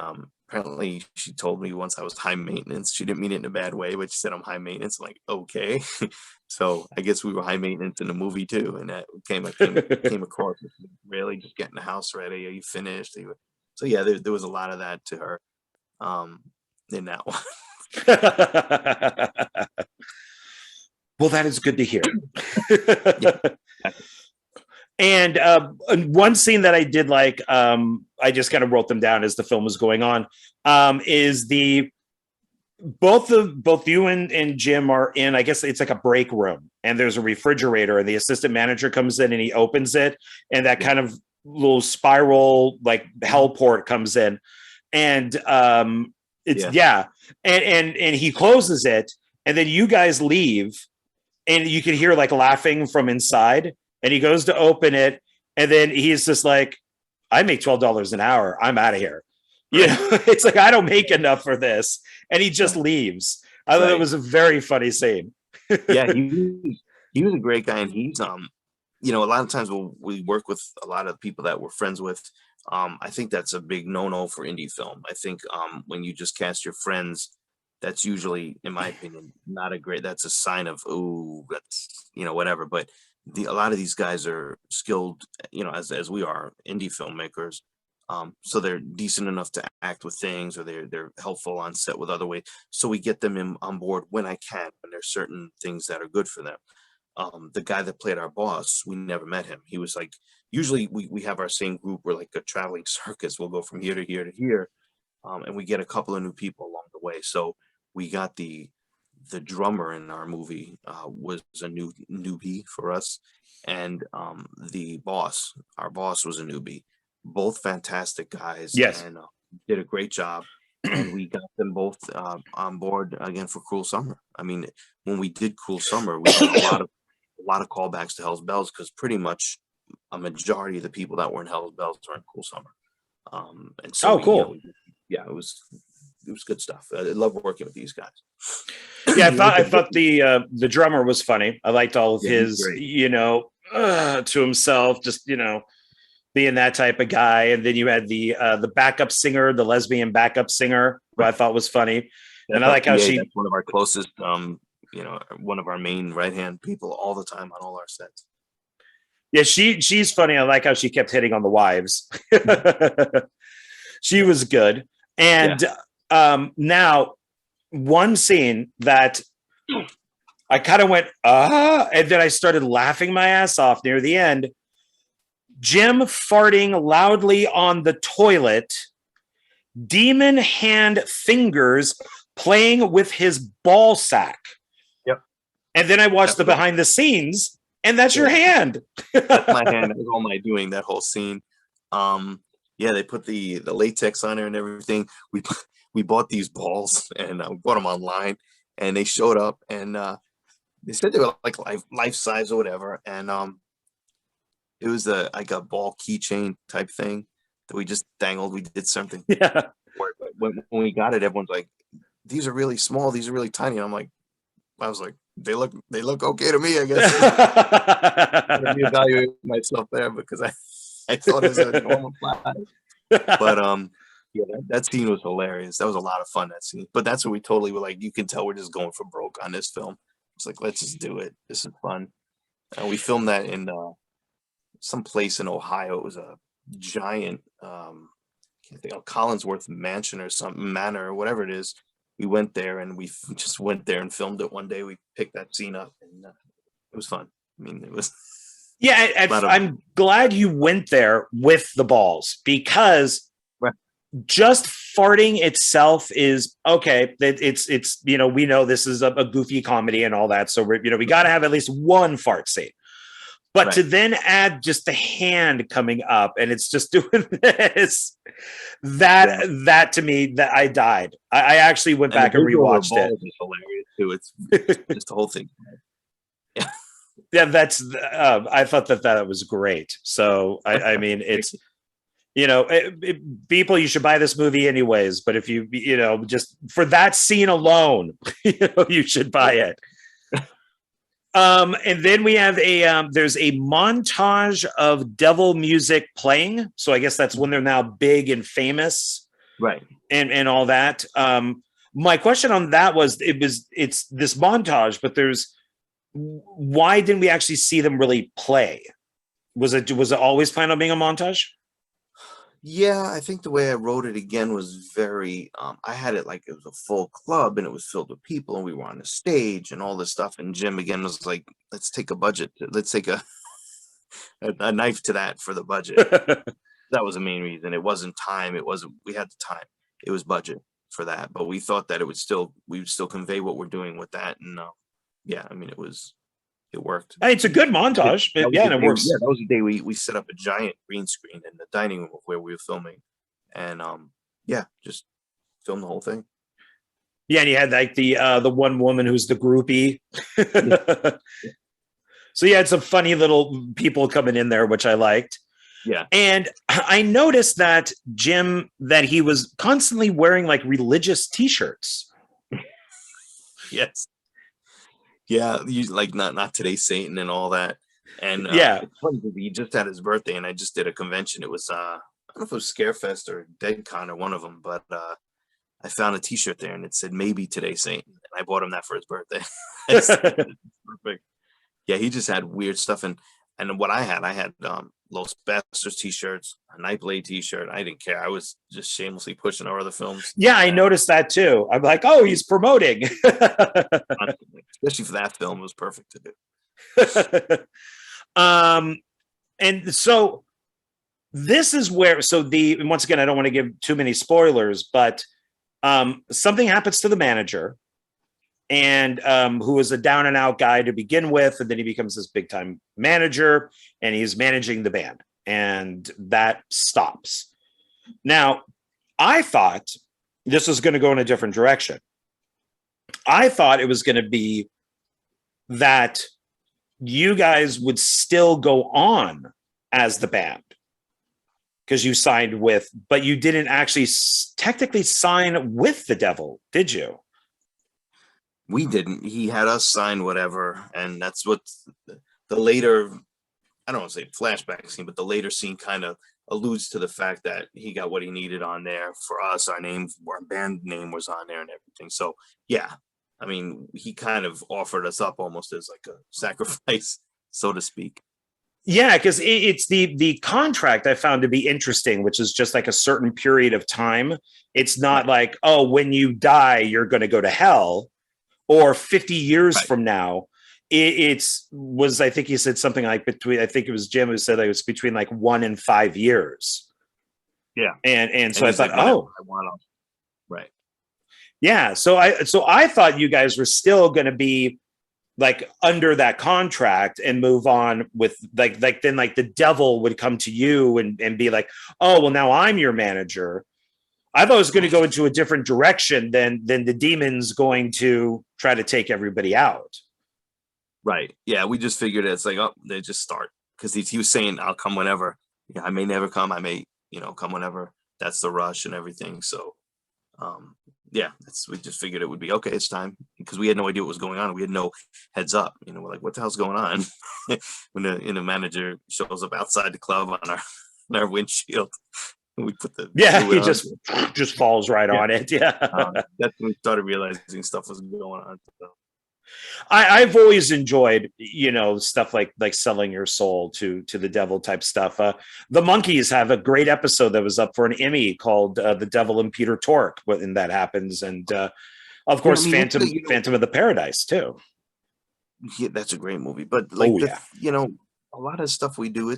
[SPEAKER 2] apparently she told me once I was high maintenance. She didn't mean it in a bad way, but she said I'm high maintenance. I'm like, okay. So I guess we were high maintenance in the movie too, and that came across. Really, just getting the house ready. Are you finished? So yeah, there was a lot of that to her in that one.
[SPEAKER 1] Well, that is good to hear. And one scene that I did like, I just kind of wrote them down as the film was going on, is both you and Jim are in, I guess it's like a break room, and there's a refrigerator, and the assistant manager comes in and he opens it, and that kind of little spiral like hell port comes in, and and he closes it, and then you guys leave, and you can hear like laughing from inside. And he goes to open it, and then he's just like, I make $12 an hour. I'm out of here. It's like, I don't make enough for this. And he just leaves. I thought it was a very funny scene.
[SPEAKER 2] Yeah, he was a great guy. And he's, a lot of times we work with a lot of people that we're friends with. I think that's a big no-no for indie film. I think when you just cast your friends, that's usually, in my opinion, that's a sign of, that's, whatever. But a lot of these guys are skilled, as we are indie filmmakers. So they're decent enough to act with things, or they're helpful on set with other ways. So we get them on board when I can, when there's certain things that are good for them. The guy that played our boss, we never met him. He was like usually we have our same group. We're like a traveling circus. We'll go from here to here to here, and we get a couple of new people along the way. So we got the drummer in our movie was a newbie for us, and our boss was a newbie. Both fantastic guys,
[SPEAKER 1] Yes.
[SPEAKER 2] and did a great job. And we got them both on board again for Cruel Summer. I mean, when we did Cruel Summer, we did a lot of callbacks to Hell's Bells, because pretty much a majority of the people that were in Hell's Bells are in Cool Summer. And so,
[SPEAKER 1] Oh, cool.
[SPEAKER 2] Yeah, it was good stuff. I love working with these guys.
[SPEAKER 1] Yeah, I thought the drummer was funny. I liked all of his, to himself, just being that type of guy. And then you had the backup singer, the lesbian backup singer, who I thought was funny. And I like how that's
[SPEAKER 2] one of our closest, one of our main right-hand people all the time on all our sets.
[SPEAKER 1] Yeah, she's funny. I like how she kept hitting on the wives. She was good. And now one scene that I kind of went, and then I started laughing my ass off near the end. Jim farting loudly on the toilet, demon hand fingers playing with his ball sack.
[SPEAKER 2] Yep.
[SPEAKER 1] And then I watched the behind the scenes, and that's your hand.
[SPEAKER 2] That's my hand. That was all my doing that whole scene. They put the latex on there and everything. We bought these balls, and we bought them online, and they showed up, and they said they were like life size or whatever, and it was like a ball keychain type thing that we just dangled. We did something.
[SPEAKER 1] Yeah.
[SPEAKER 2] When we got it, everyone's like, "These are really small. These are really tiny." And I was like, they look okay to me, I guess. I'm gonna reevaluate myself there, because I thought it was a normal size. But that scene was hilarious. That was a lot of fun, that scene. But that's what we totally were like, you can tell we're just going for broke on this film. It's like, let's just do it. This is fun. And we filmed that in some place in Ohio. It was a giant can't think of Collinsworth mansion or something, manor or whatever it is. We went there, and we just went there and filmed it one day. We picked that scene up, and it was fun. I mean, it was
[SPEAKER 1] I'm glad you went there with the balls, because just farting itself is okay. It's we know this is a goofy comedy and all that, so we got to have at least one fart scene. But to then add just the hand coming up and it's just doing this, that to me, that I died. I actually went back and rewatched it.
[SPEAKER 2] Is hilarious too. It's just the whole thing. Yeah.
[SPEAKER 1] Yeah, that's. I thought that was great. So I mean, it's people, you should buy this movie anyways. But if you just for that scene alone, you should buy it. And then we have there's a montage of devil music playing. So I guess that's when they're now big and famous.
[SPEAKER 2] Right.
[SPEAKER 1] And all that. My question on that was, it's this montage, but why didn't we actually see them really play? Was it always planned on being a montage?
[SPEAKER 2] Yeah, I think the way I wrote it again was very, I had it like it was a full club and it was filled with people and we were on the stage and all this stuff. And Jim again was like, let's take a budget. Let's take a knife to that for the budget. That was the main reason. It wasn't time. We had the time. It was budget for that. But we thought that we would still convey what we're doing with that. And I mean, it worked.
[SPEAKER 1] It's a good montage. And it works.
[SPEAKER 2] Yeah, that was the day we set up a giant green screen in the dining room where we were filming, and just filmed the whole thing.
[SPEAKER 1] Yeah, and you had like the one woman who's the groupie. So you had some funny little people coming in there, which I liked.
[SPEAKER 2] Yeah, and
[SPEAKER 1] I noticed that Jim, that he was constantly wearing like religious T-shirts.
[SPEAKER 2] Yes. Yeah, you like not today, Satan, and all that. And it's funny because he just had his birthday, and I just did a convention. It was I don't know if it was Scarefest or DeadCon or one of them, but I found a T-shirt there, and it said "Maybe Today, Satan," and I bought him that for his birthday. It's perfect. Yeah, he just had weird stuff, and what I had Los Bastards T-shirts, a Nightblade T-shirt. I didn't care. I was just shamelessly pushing our other films.
[SPEAKER 1] Yeah, I noticed that too. I'm like, oh, he's promoting.
[SPEAKER 2] Especially for that film, it was perfect to do.
[SPEAKER 1] And so this is where, so the, and once again, I don't want to give too many spoilers, but something happens to the manager, and who was a down and out guy to begin with, and then he becomes this big time manager, and he's managing the band, and that stops. Now, I thought this was going to go in a different direction. I thought it was going to be that you guys would still go on as the band because you signed with, but you didn't actually technically sign with the devil, did you?
[SPEAKER 2] We didn't. He had us sign whatever, and that's what the later, I don't want to say flashback scene, but the later scene kind of alludes to the fact that he got what he needed on there for us. Our name, our band name was on there and everything. So yeah, I mean, he kind of offered us up almost as like a sacrifice, so to speak.
[SPEAKER 1] Yeah, because it's the contract I found to be interesting, which is just like a certain period of time. It's not
[SPEAKER 2] Right.
[SPEAKER 1] like, oh, when you die, you're going to go to hell, or 50 years
[SPEAKER 2] Right.
[SPEAKER 1] from now. It's was, I think he said something like between, I think it was Jim who said it was between like 1 and 5 years.
[SPEAKER 2] Yeah.
[SPEAKER 1] And
[SPEAKER 2] And
[SPEAKER 1] so I
[SPEAKER 2] he's
[SPEAKER 1] thought,
[SPEAKER 2] like, whenever
[SPEAKER 1] oh,
[SPEAKER 2] I want to. Right.
[SPEAKER 1] yeah. So I thought you guys were still going to be like under that contract and move on with like then like the devil would come to you and be like, oh well, now I'm your manager. I thought it was going to go into a different direction than the demons going to try to take everybody out.
[SPEAKER 2] Right. Yeah. We just figured it's like, oh, they just start because he was saying, I'll come whenever. Yeah, I may never come. I may, come whenever. That's the rush and everything. So, um, yeah, we just figured it would be okay. It's time because we had no idea what was going on. We had no heads up. We're like, what the hell's going on? When the manager shows up outside the club on our windshield, we put the
[SPEAKER 1] Yeah, he
[SPEAKER 2] fluid on.
[SPEAKER 1] just falls right
[SPEAKER 2] Yeah.
[SPEAKER 1] on it. Yeah.
[SPEAKER 2] That's when we started realizing stuff was going on. So.
[SPEAKER 1] I've always enjoyed, stuff like selling your soul to the devil type stuff. The Monkees have a great episode that was up for an Emmy called "The Devil and Peter Tork" when that happens, and of
[SPEAKER 2] Yeah, I
[SPEAKER 1] course,
[SPEAKER 2] mean,
[SPEAKER 1] Phantom of the Paradise too.
[SPEAKER 2] yeah, that's a great movie. But like
[SPEAKER 1] Oh yeah,
[SPEAKER 2] a lot of stuff we do,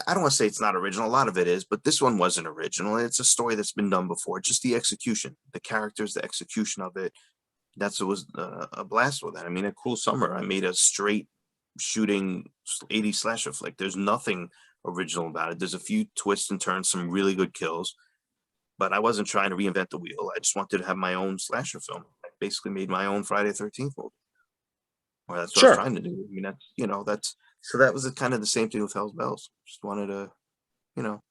[SPEAKER 2] I don't want to say it's not original. A lot of it is, but this one wasn't original. It's a story that's been done before. Just the execution, the characters, the execution of it. That's what was a blast with that. I mean, a Cool Summer, I made a straight shooting 80s slasher flick. There's nothing original about it. There's a few twists and turns, some really good kills, but I wasn't trying to reinvent the wheel. I just wanted to have my own slasher film. I basically made my own Friday 13th movie. Well, that's what I was
[SPEAKER 1] sure.
[SPEAKER 2] trying to do. I mean, that's so that was kind of the same thing with Hell's Bells. Just wanted to, you know,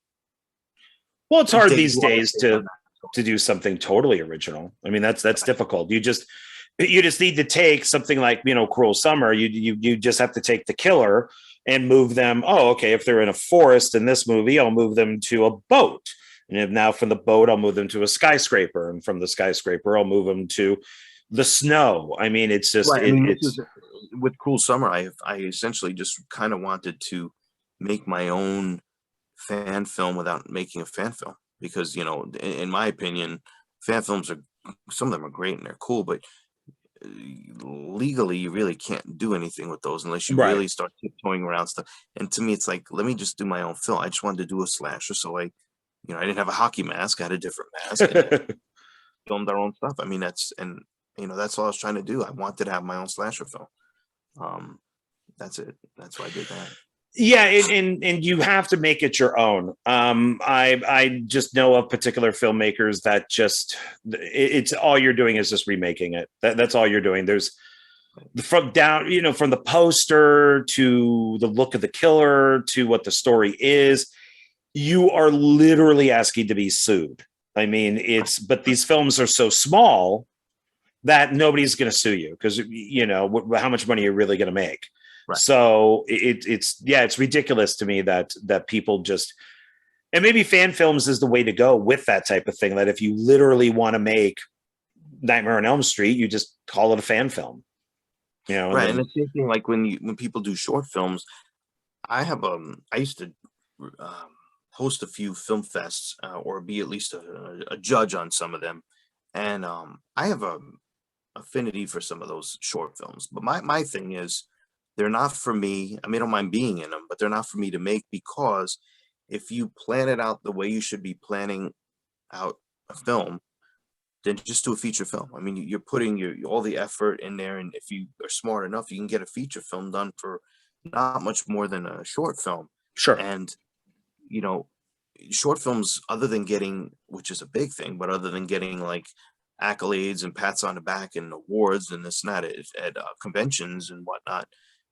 [SPEAKER 1] Well, it's hard
[SPEAKER 2] take
[SPEAKER 1] these
[SPEAKER 2] do all
[SPEAKER 1] days
[SPEAKER 2] the take on
[SPEAKER 1] to
[SPEAKER 2] that.
[SPEAKER 1] to do something totally original. I mean, that's
[SPEAKER 2] Right.
[SPEAKER 1] difficult. You just need to take something like Cruel Summer. You just have to take the killer and move them. Oh, okay. If they're in a forest in this movie, I'll move them to a boat. And if now from the boat, I'll move them to a skyscraper, and from the skyscraper, I'll move them to the snow. I mean, it's just
[SPEAKER 2] Right. I mean, this is
[SPEAKER 1] it's
[SPEAKER 2] with Cool Summer. I essentially just kind of wanted to make my own fan film without making a fan film because in my opinion, fan films are some of them are great and they're cool, but legally you really can't do anything with those unless you
[SPEAKER 1] right.
[SPEAKER 2] really start tiptoeing around stuff. And to me, it's like, let me just do my own film. I just wanted to do a slasher, so I didn't have a hockey mask. I had a different mask, and filmed our own stuff. I mean, that's all I was trying to do. I wanted to have my own slasher film. Um, that's it. That's why I did that.
[SPEAKER 1] Yeah, and you have to make it your own. I just know of particular filmmakers that just it's all you're doing is just remaking it. That's all you're doing. There's from down, from the poster to the look of the killer to what the story is, you are literally asking to be sued. I mean, but these films are so small that nobody's going to sue you because how much money are you really going to make?
[SPEAKER 2] Right.
[SPEAKER 1] So it's ridiculous to me that people just, and maybe fan films is the way to go with that type of thing. That if you literally want to make Nightmare on Elm Street, you just call it a fan film,
[SPEAKER 2] Right. And the same thing like when people do short films, I used to host a few film fests or be at least a judge on some of them, and I have a affinity for some of those short films. But my thing is they're not for me. I mean, I don't mind being in them, but they're not for me to make, because if you plan it out the way you should be planning out a film, then just do a feature film. I mean, you're putting all the effort in there, and if you are smart enough, you can get a feature film done for not much more than a short film.
[SPEAKER 1] Sure.
[SPEAKER 2] And you know, short films, other than getting, which is a big thing, but other than getting like accolades and pats on the back and awards and this and that at conventions and whatnot,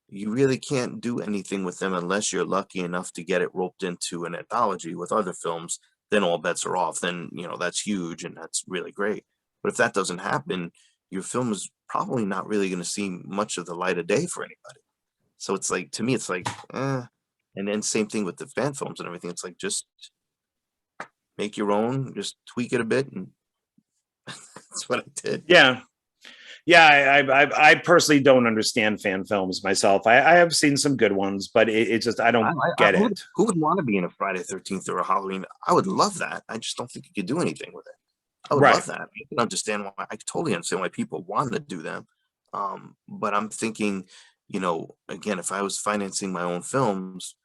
[SPEAKER 2] you really can't do anything with them unless you're lucky enough to get it roped into an anthology with other films. Then all bets are off. Then, that's huge and that's really great. But if that doesn't happen, your film is probably not really going to see much of the light of day for anybody. So it's like, to me, it's like, And then same thing with the fan films and everything. It's like, just make your own, just tweak it a bit, and that's what I did.
[SPEAKER 1] Yeah. I personally don't understand fan films myself. I have seen some good ones, but it's just I don't get it.
[SPEAKER 2] Who would want to be in a Friday 13th or a Halloween? I would love that. I just don't think you could do anything with it. I would love that. I can understand why. I totally understand why people want to do them. But I'm thinking, again, if I was financing my own films,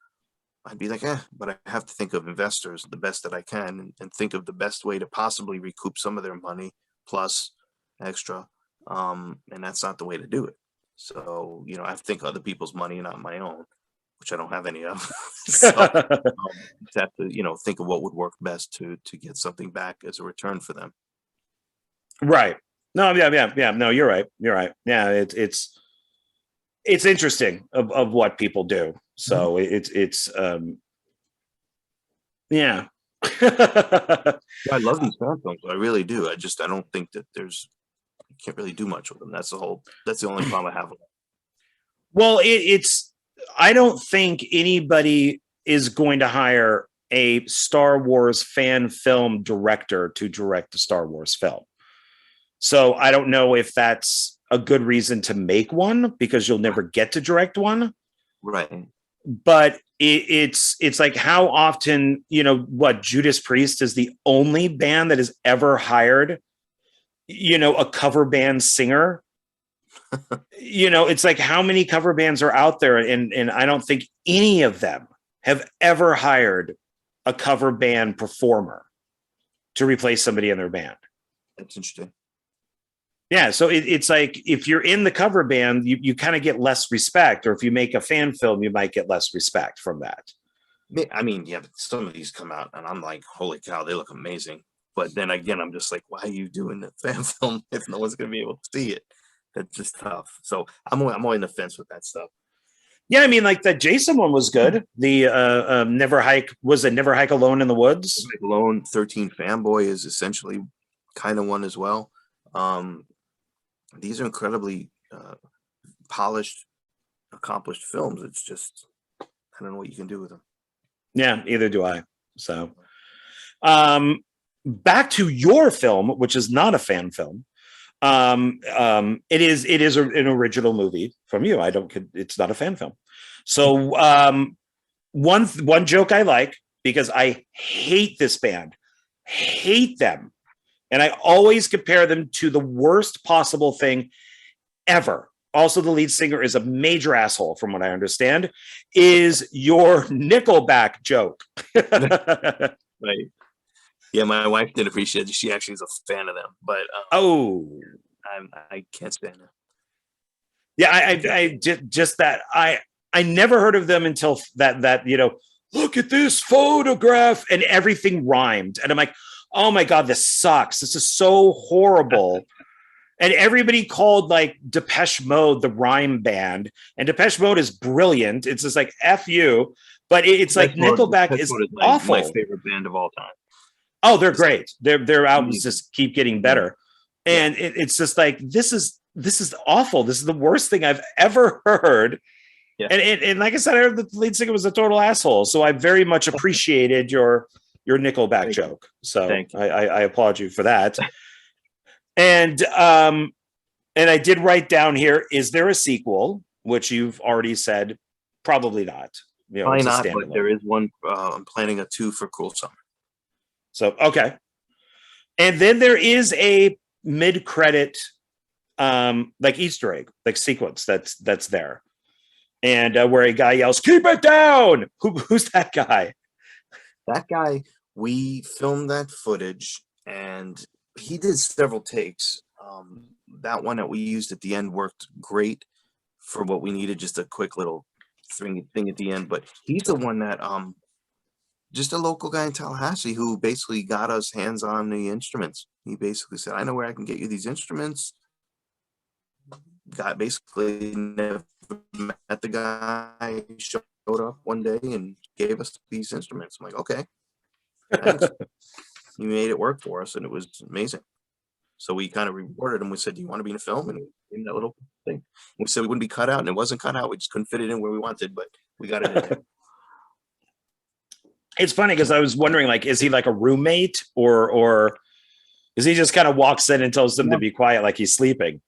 [SPEAKER 2] I'd be like, but I have to think of investors the best that I can, and think of the best way to possibly recoup some of their money plus extra. And that's not the way to do it. So, I have to think of other people's money, not my own, which I don't have any of. So just have to, think of what would work best to get something back as a return for them.
[SPEAKER 1] Right. No, yeah. No, you're right. Yeah, it's interesting of what people do. So it's yeah.
[SPEAKER 2] I love these fan films. I really do. I don't think that you can't really do much with them. That's the only problem I have with them.
[SPEAKER 1] Well, I don't think anybody is going to hire a Star Wars fan film director to direct a Star Wars film. So I don't know if that's a good reason to make one, because you'll never get to direct one.
[SPEAKER 2] Right.
[SPEAKER 1] But it's like, how often, Judas Priest is the only band that has ever hired, a cover band singer. It's like, how many cover bands are out there? And I don't think any of them have ever hired a cover band performer to replace somebody in their band.
[SPEAKER 2] That's interesting.
[SPEAKER 1] Yeah, so it's like, if you're in the cover band, you kind of get less respect, or if you make a fan film, you might get less respect from that.
[SPEAKER 2] I mean, yeah, but some of these come out and I'm like, holy cow, they look amazing. But then again, I'm just like, why are you doing the fan film if no one's going to be able to see it? That's just tough. So I'm on the fence with that stuff.
[SPEAKER 1] Yeah, I mean, like that Jason one was good. The Never Hike Alone in the Woods.
[SPEAKER 2] Alone 13 Fanboy is essentially kind of one as well. These are incredibly polished, accomplished films. It's just, I don't know what you can do with them.
[SPEAKER 1] Yeah, either do I. So back to your film, which is not a fan film. It is an original movie from you. It's not a fan film. So one joke I like, because I hate this band, hate them. And I always compare them to the worst possible thing ever. Also, the lead singer is a major asshole, from what I understand, is your Nickelback joke.
[SPEAKER 2] Right. Yeah, my wife did appreciate it. She actually is a fan of them, but I can't stand them.
[SPEAKER 1] Yeah, I just that I never heard of them until that look at this photograph, and everything rhymed, and I'm like, oh my God, this sucks. This is so horrible. And everybody called like Depeche Mode the rhyme band, and Depeche Mode is brilliant. It's just like F you, but it's like Nickelback is awful.
[SPEAKER 2] My favorite band of all time.
[SPEAKER 1] Oh, they're great. Their albums just keep getting better. And it's just like, this is awful. This is the worst thing I've ever heard. Yeah. And like I said, I heard the lead singer was a total asshole. So I very much appreciated your Nickelback joke. So I applaud you for that. And I did write down here, is there a sequel? Which you've already said, probably not.
[SPEAKER 2] Probably not, but there is one. I'm planning a 2 for Cool Summer.
[SPEAKER 1] So, okay. And then there is a mid-credit like Easter egg, like sequence that's there. and where a guy yells, "Keep it down." Who's that guy?
[SPEAKER 2] That guy, we filmed that footage and he did several takes. That one that we used at the end worked great for what we needed, just a quick little thing at the end. But he's the one that just a local guy in Tallahassee who basically got us hands on the instruments. He basically said, I know where I can get you these instruments. Got basically never met the guy, showed up one day and gave us these instruments. I'm like, okay, thanks. You made it work for us, and it was amazing. So we kind of rewarded him. We said, do you want to be in a film? And we gave him that little thing. We said we wouldn't be cut out, and it wasn't cut out. We just couldn't fit it in where we wanted, but we got it in there.
[SPEAKER 1] It's funny because I was wondering, like, is he like a roommate, or is he just kind of walks in and tells them to be quiet like he's sleeping?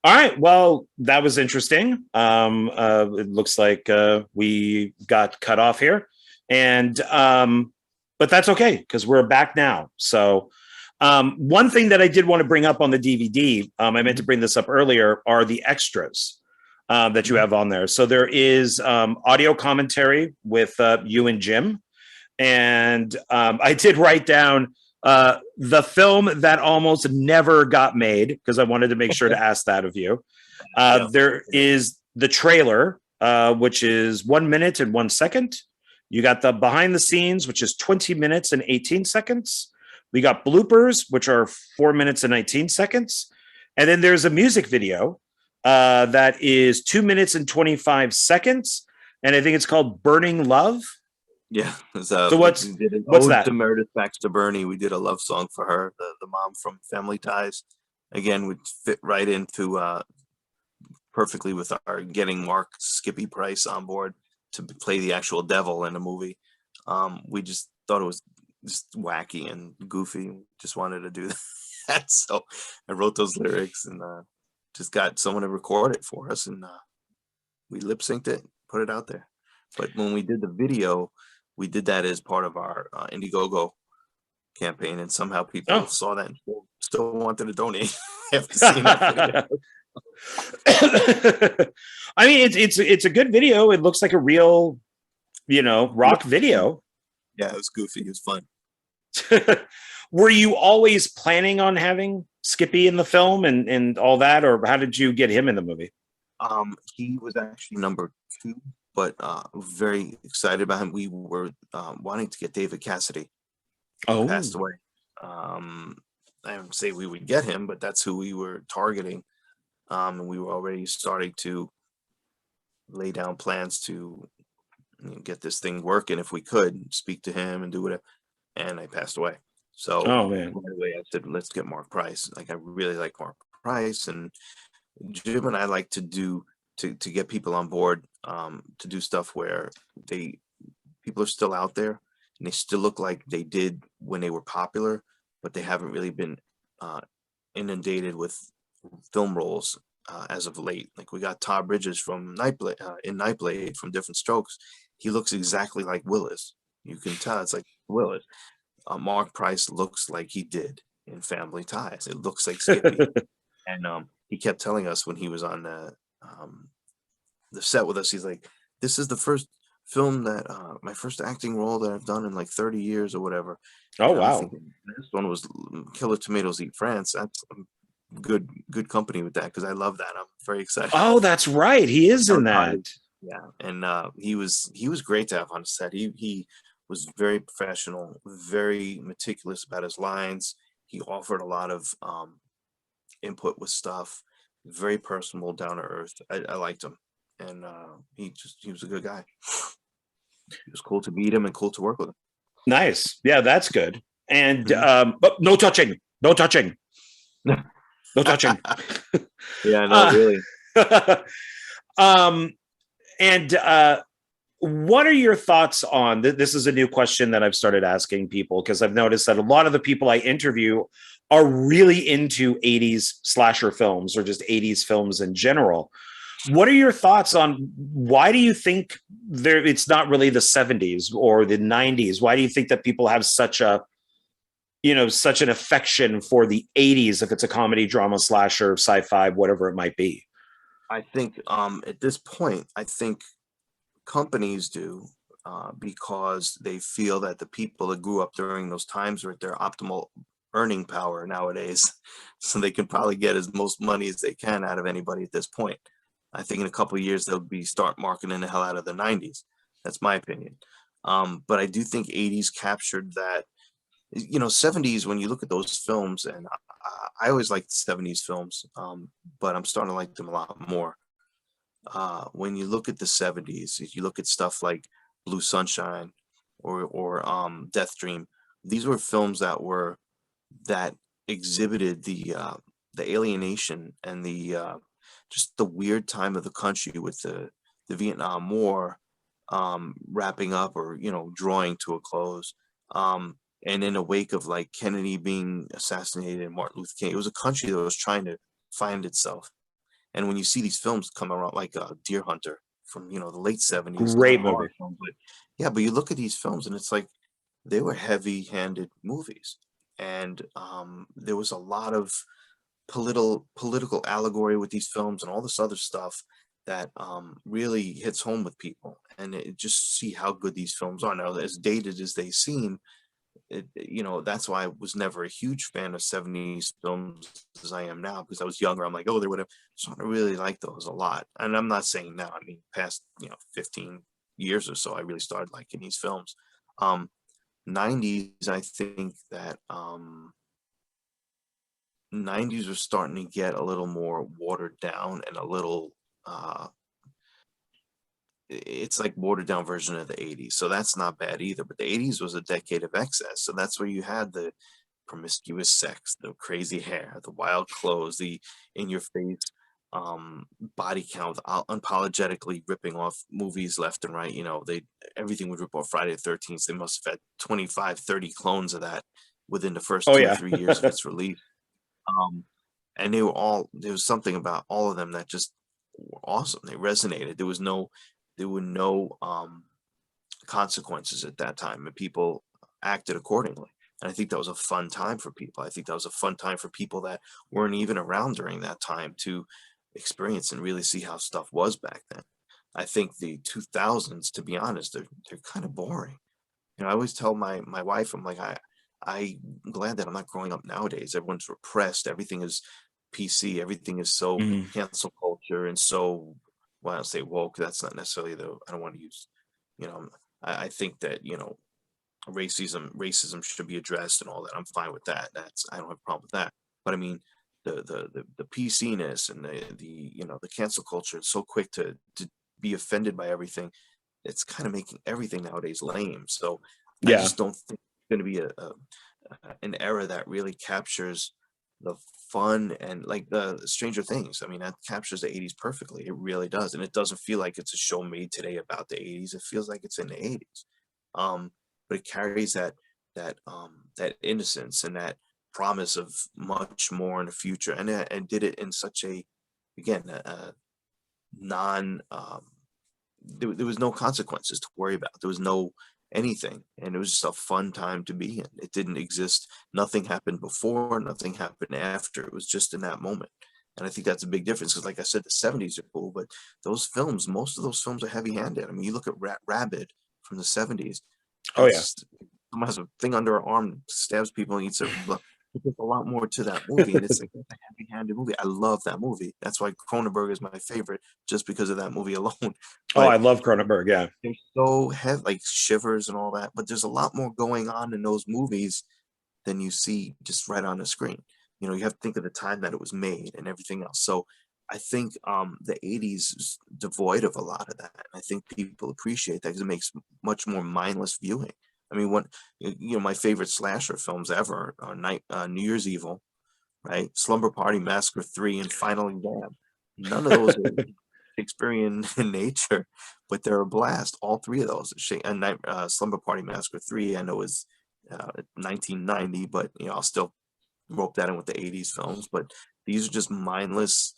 [SPEAKER 1] All right. Well, that was interesting. It looks like we got cut off here, and but that's okay because we're back now. So one thing that I did want to bring up on the DVD, I meant to bring this up earlier, are the extras that you have on there. So there is audio commentary with you and Jim, and I did write down the film that almost never got made, because I wanted to make sure to ask that of you. There is the trailer, which is 1 minute and 1 second. You got the behind the scenes, which is 20 minutes and 18 seconds. We got bloopers, which are 4 minutes and 19 seconds. And then there's a music video that is 2 minutes and 25 seconds. And I think it's called Burning Love.
[SPEAKER 2] Yeah.
[SPEAKER 1] So what's that?
[SPEAKER 2] To Meredith Baxter Burney. We did a love song for her, the mom from Family Ties. Again, would fit right into perfectly with our getting Mark Skippy Price on board to play the actual devil in the movie. We just thought it was just wacky and goofy. Just wanted to do that. So I wrote those lyrics and just got someone to record it for us, and we lip synced it, put it out there. But when we did the video, we did that as part of our Indiegogo campaign, and somehow people saw that and still wanted to donate after seeing that video.
[SPEAKER 1] I mean, it's a good video. It looks like a real, rock video.
[SPEAKER 2] Yeah, it was goofy. It was fun.
[SPEAKER 1] Were you always planning on having Skippy in the film and all that, or how did you get him in the movie?
[SPEAKER 2] He was actually number 2. But very excited about him. We were wanting to get David Cassidy, who passed away. I don't say we would get him, but that's who we were targeting. And we were already starting to lay down plans to get this thing working if we could, speak to him and do whatever. And I passed away. So right away I said, let's get Mark Price. Like, I really like Mark Price, and Jim and I like to do to get people on board, to do stuff where people are still out there and they still look like they did when they were popular, but they haven't really been inundated with film roles as of late. Like, we got Todd Bridges from Nightblade from Different Strokes. He looks exactly like Willis. You can tell it's like Willis. Mark Price looks like he did in Family Ties. It looks like Skippy. And he kept telling us when he was on the set with us, he's like, this is the first film that my first acting role that I've done in like 30 years or whatever.
[SPEAKER 1] Wow.
[SPEAKER 2] This one was Killer Tomatoes Eat France. That's good company with that, because I love that. I'm very excited.
[SPEAKER 1] Oh, that's right. He is in that.
[SPEAKER 2] Yeah. And he was great to have on the set. He was very professional, very meticulous about his lines. He offered a lot of input with stuff, very personal, down to earth. I liked him, and he was a good guy. It was cool to meet him and cool to work with him.
[SPEAKER 1] Nice. Yeah, that's good. And but no touching. No touching.
[SPEAKER 2] Yeah, no, really.
[SPEAKER 1] And what are your thoughts on this? Is a new question that I've started asking people, because I've noticed that a lot of the people I interview are really into 80s slasher films, or just 80s films in general. What are your thoughts on why do you think it's not really the 70s or the 90s? Why do you think that people have such a such an affection for the 80s if it's a comedy, drama, slasher, sci-fi, whatever it might be?
[SPEAKER 2] I think at this point, I think companies do, because they feel that the people that grew up during those times are at their optimal earning power nowadays. So they can probably get as most money as they can out of anybody at this point. I think in a couple of years they'll be start marketing the hell out of the 90s. That's my opinion. But I do think 80s captured that. 70s, when you look at those films, and I always liked 70s films, but I'm starting to like them a lot more. When you look at the 70s, if you look at stuff like Blue Sunshine or Death Dream, these were films that exhibited the alienation and the just the weird time of the country with the Vietnam War wrapping up, or drawing to a close. And in a wake of like Kennedy being assassinated and Martin Luther King, it was a country that was trying to find itself. And when you see these films come around, like Deer Hunter from the late 70s, not a
[SPEAKER 1] Great
[SPEAKER 2] horror
[SPEAKER 1] movie.
[SPEAKER 2] film, but yeah, but you look at these films and it's like they were heavy-handed movies, and there was a lot of political allegory with these films and all this other stuff that really hits home with people. And just see how good these films are now, as dated as they seem. That's why I was never a huge fan of 70s films as I am now, because I was younger. I'm like, oh, they would have. So I really like those a lot. And I'm not saying now, I mean, past, 15 years or so, I really started liking these films. 90s, I think that 90s were starting to get a little more watered down and a little, it's like watered down version of the 80s. So that's not bad either. But the 80s was a decade of excess. So that's where you had the promiscuous sex, the crazy hair, the wild clothes, the in your face body count, unapologetically ripping off movies left and right. They everything would rip off Friday the 13th. They must have had 25, 30 clones of that within the first
[SPEAKER 1] Oh
[SPEAKER 2] two or
[SPEAKER 1] yeah.
[SPEAKER 2] 3 years of its release. Um, and there was something about all of them that just were awesome. They resonated. There were no consequences at that time, and people acted accordingly. And I think that was a fun time for people. I think that was a fun time for people that weren't even around during that time to experience and really see how stuff was back then. I think the 2000s, to be honest, they're kind of boring. I always tell my wife, I'm like, I'm glad that I'm not growing up nowadays. Everyone's repressed. Everything is PC. Everything is so
[SPEAKER 1] Mhm.
[SPEAKER 2] cancel culture and so, well, I don't say woke. That's not necessarily I don't want to use, you know, I think that, racism should be addressed and all that. I'm fine with that. I don't have a problem with that. But I mean, the PC-ness and the cancel culture is so quick to be offended by everything. It's kind of making everything nowadays lame. So I
[SPEAKER 1] Yeah.
[SPEAKER 2] just don't think it's going to be an era that really captures the fun, and like the Stranger Things. I mean, that captures the 80s perfectly. It really does. And it doesn't feel like it's a show made today about the 80s. It feels like it's in the 80s. Um, but it carries that innocence and that promise of much more in the future, and did it in such a, again, non there was no consequences to worry about. There was no anything, and it was just a fun time to be in. It didn't exist. Nothing happened before, nothing happened after. It was just in that moment. And I think that's a big difference, because, like I said, the 70s are cool, but those films, most of those films are heavy-handed. I mean, you look at Rabid from the 70s.
[SPEAKER 1] Oh yeah.
[SPEAKER 2] It's someone has a thing under her arm, stabs people, and eats their blood. There's a lot more to that movie, and it's like a heavy-handed movie. I love that movie. That's why Cronenberg is my favorite, just because of that movie alone.
[SPEAKER 1] Oh, I
[SPEAKER 2] But
[SPEAKER 1] love Cronenberg. Yeah.
[SPEAKER 2] they're so heavy, like Shivers and all that. But there's a lot more going on in those movies than you see just right on the screen. You have to think of the time that it was made and everything else. So I think the 80s is devoid of a lot of that. I think people appreciate that because it makes much more mindless viewing. I mean, my favorite slasher films ever are New Year's Evil, right? Slumber Party Massacre 3 and Final Exam. None of those are Shakespearean in nature, but they're a blast. All three of those. Slumber Party Massacre 3, I know, is 1990, but I'll still rope that in with the 80s films. But these are just mindless,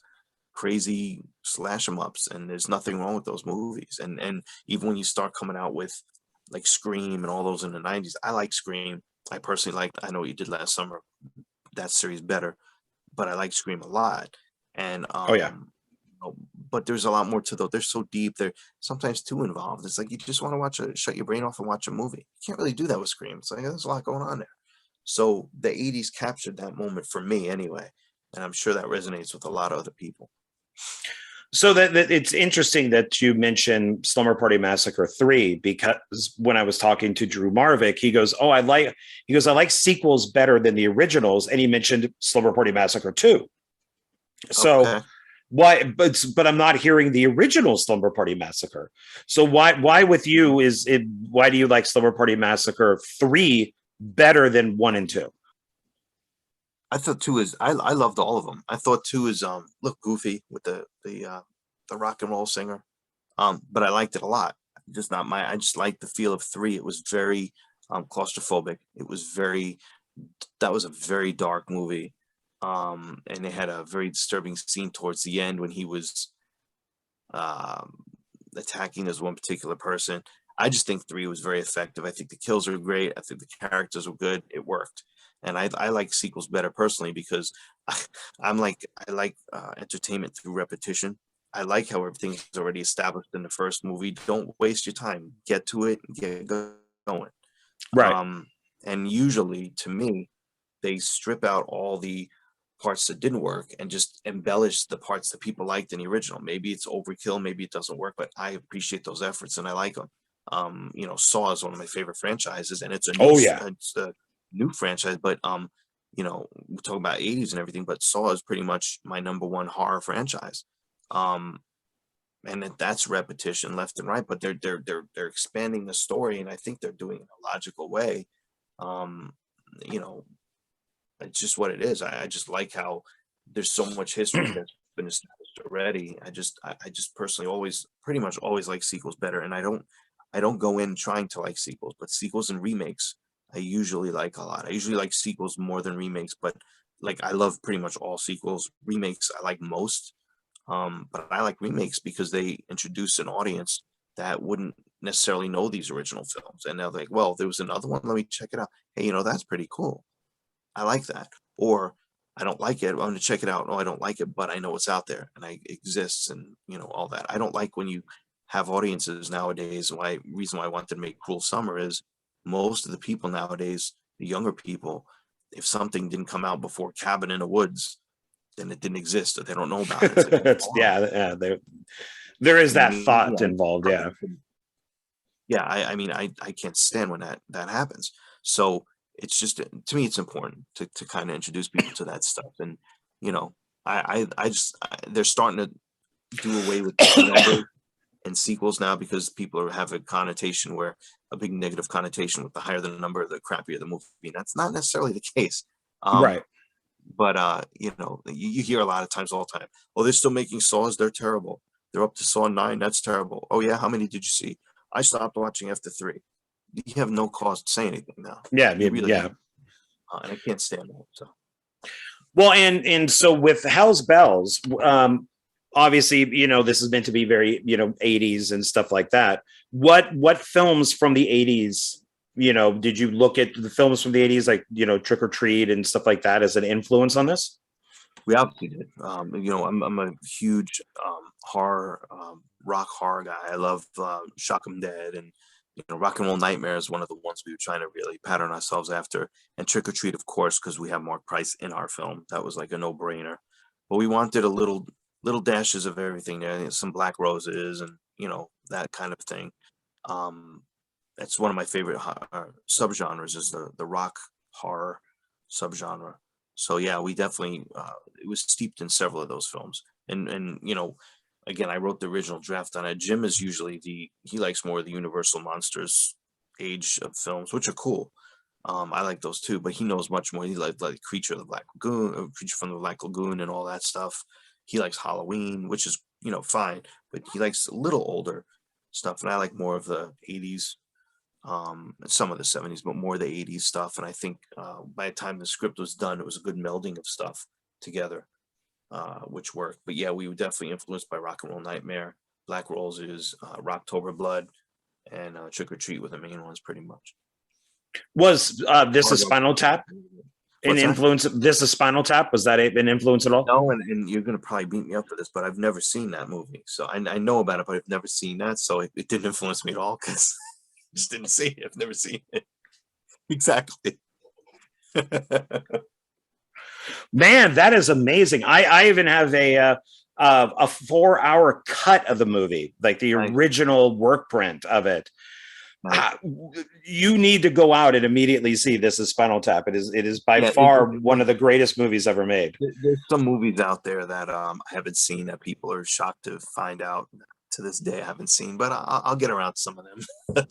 [SPEAKER 2] crazy slash 'em ups, and there's nothing wrong with those movies. And even when you start coming out with like Scream and all those in the 90s, I like Scream. I personally liked I Know What You Did Last Summer, that series better, but I like Scream a lot. And
[SPEAKER 1] Oh yeah.
[SPEAKER 2] but there's a lot more to those. They're so deep. They're sometimes too involved. It's like you just want to shut your brain off and watch a movie. You can't really do that with Scream. It's like there's a lot going on there. So the 80s captured that moment for me anyway, and I'm sure that resonates with a lot of other people.
[SPEAKER 1] So that it's interesting that you mentioned Slumber Party Massacre 3, because when I was talking to Drew Marvick, he goes, "Oh, I like sequels better than the originals," and he mentioned Slumber Party Massacre 2. So
[SPEAKER 2] Okay.
[SPEAKER 1] why? But I'm not hearing the original Slumber Party Massacre. So why with you is it? Why do you like Slumber Party Massacre 3 better than 1 and 2?
[SPEAKER 2] I thought two is I loved all of them. I thought two is look goofy with the rock and roll singer. But I liked it a lot. Just not my I just liked the feel of three. It was very claustrophobic. It was very that was a very dark movie. And they had a very disturbing scene towards the end when he was um attacking this one particular person. I just think three was very effective. I think the kills were great. I think the characters were good. It worked. And I like sequels better personally because I like entertainment through repetition. I like how everything's already established in the first movie. Don't waste your time. Get to it, get going.
[SPEAKER 1] Right.
[SPEAKER 2] Um, and usually, to me, they strip out all the parts that didn't work and just embellish the parts that people liked in the original. Maybe it's overkill, maybe it doesn't work, but I appreciate those efforts and I like them. Saw is one of my favorite franchises, and
[SPEAKER 1] Oh yeah.
[SPEAKER 2] it's a new franchise, but we're talking about 80s and everything, but Saw is pretty much my number one horror franchise. Um, and that's repetition left and right, but they're expanding the story, and I think they're doing it in a logical way. Um, you know, it's just what it is. I just like how there's so much history that's been established already. I just personally always pretty much always like sequels better, and I don't go in trying to like sequels, but sequels and remakes I usually like a lot. I usually like sequels more than remakes, but like I love pretty much all sequels. Remakes I like most, but I like remakes because they introduce an audience that wouldn't necessarily know these original films, and they're like, "Well, there was another one. Let me check it out. Hey, that's pretty cool. I like that." Or I don't like it. I'm going to check it out. No, I don't like it, but I know it's out there and I exists and all that. I don't like when you have audiences nowadays. Reason why I wanted to make Cruel Summer is most of the people nowadays, the younger people, if something didn't come out before Cabin in the Woods, then it didn't exist or they don't know about it. It's like,
[SPEAKER 1] Yeah. There is
[SPEAKER 2] and
[SPEAKER 1] that
[SPEAKER 2] me,
[SPEAKER 1] thought involved. Yeah.
[SPEAKER 2] yeah, I mean, I can't stand when that happens. So it's just to me, it's important to kind of introduce people to that stuff. And you know, they're starting to do away with numbers and sequels now because have a connotation where a big negative connotation with the higher the number, the crappier the movie. And that's not necessarily the case. Um,
[SPEAKER 1] Right.
[SPEAKER 2] but you hear a lot of times all the time, oh, they're still making Saws, they're terrible. They're up to Saw 9, that's terrible. Oh yeah, how many did you see? I stopped watching after 3. You have no cause to say anything now.
[SPEAKER 1] Yeah.
[SPEAKER 2] You really
[SPEAKER 1] Yeah.
[SPEAKER 2] don't. And I can't stand that. So
[SPEAKER 1] Well, and so with Hell's Bells, obviously, this is meant to be very, 80s and stuff like that. What films from the 80s, did you look at the films from the 80s, like, Trick or Treat and stuff like that as an influence on this?
[SPEAKER 2] we obviously did. I'm a huge horror, rock horror guy. I love Shock 'em Dead and Rock and Roll Nightmare is one of the ones we were trying to really pattern ourselves after. And Trick or Treat, of course, because we have Mark Price in our film. That was like a no-brainer. But we wanted a little dashes of everything there, some Black Roses and that kind of thing. Um, that's one of my favorite subgenres is the rock horror subgenre. So yeah, we definitely it was steeped in several of those films. And again, I wrote the original draft on it. Jim is usually he likes more of the Universal Monsters age of films, which are cool. I like those too, but he knows much more. He like Creature of the Black Lagoon, Creature from the Black Lagoon, and all that stuff. He likes Halloween, which is fine, but he likes a little older stuff, and I like more of the '80s, some of the '70s, but more the '80s stuff. And I think by the time the script was done, it was a good melding of stuff together, which worked. But yeah, we were definitely influenced by Rock and Roll Nightmare, Black Roses, Rocktober Blood, and Trick or Treat were the main ones, pretty much.
[SPEAKER 1] Was This Is
[SPEAKER 2] Fargo.
[SPEAKER 1] Spinal Tap an
[SPEAKER 2] What's that?
[SPEAKER 1] influence? This Is Spinal Tap, was that an influence at all?
[SPEAKER 2] No, and you're gonna probably beat me up for this, but I've never seen that movie. So I know about it, but I've never seen that. So it didn't influence me at all because I just didn't see it. I've never seen it. Exactly.
[SPEAKER 1] Man, that is amazing. I even have a 4 hour cut of the movie, like the
[SPEAKER 2] Nice,
[SPEAKER 1] original work print of it.
[SPEAKER 2] nice.
[SPEAKER 1] Uh, you need to go out and immediately see This Is Spinal Tap. It is by
[SPEAKER 2] Yeah,
[SPEAKER 1] far one of the greatest movies ever made.
[SPEAKER 2] there's some movies out there that I haven't seen that people are shocked to find out to this day I haven't seen, but I'll get around to some of them.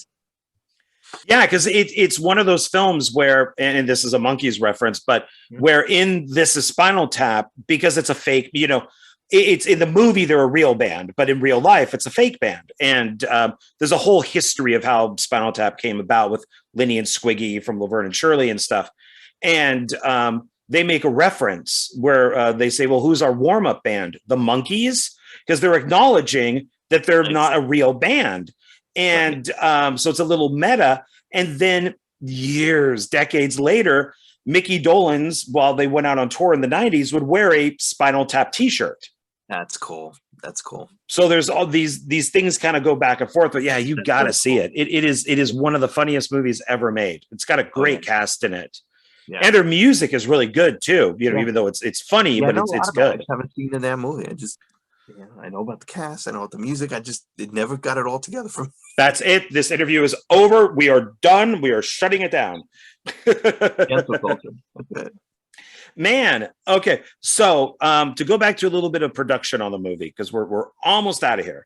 [SPEAKER 1] Yeah, because it's one of those films where, and this is a Monkeys reference, but
[SPEAKER 2] Yeah.
[SPEAKER 1] where in This Is Spinal Tap, because it's a fake, it's in the movie they're a real band, but in real life it's a fake band. And there's a whole history of how Spinal Tap came about with Lenny and Squiggy from Laverne and Shirley and stuff. And they make a reference where they say, well, who's our warm-up band? The Monkeys? Because they're acknowledging that they're
[SPEAKER 2] Nice.
[SPEAKER 1] not a real band. And so it's a little meta. And then decades later, Mickey Dolenz, while they went out on tour in the 90s, would wear a Spinal Tap t-shirt.
[SPEAKER 2] That's cool. That's cool.
[SPEAKER 1] So there's all these things kind of go back and forth, but yeah, you got to see
[SPEAKER 2] cool.
[SPEAKER 1] it. It is one of the funniest movies ever made. It's got a great cast in it.
[SPEAKER 2] Yeah.
[SPEAKER 1] And their music is really good too, even though it's funny, but it's good.
[SPEAKER 2] I haven't seen the damn movie. I know about the cast. I know about the music. It never got it all together for me.
[SPEAKER 1] That's it. This interview is over. We are done. We are shutting it down.
[SPEAKER 2] Cancel culture. That's it.
[SPEAKER 1] Man, okay. So to go back to a little bit of production on the movie, because we're almost out of here.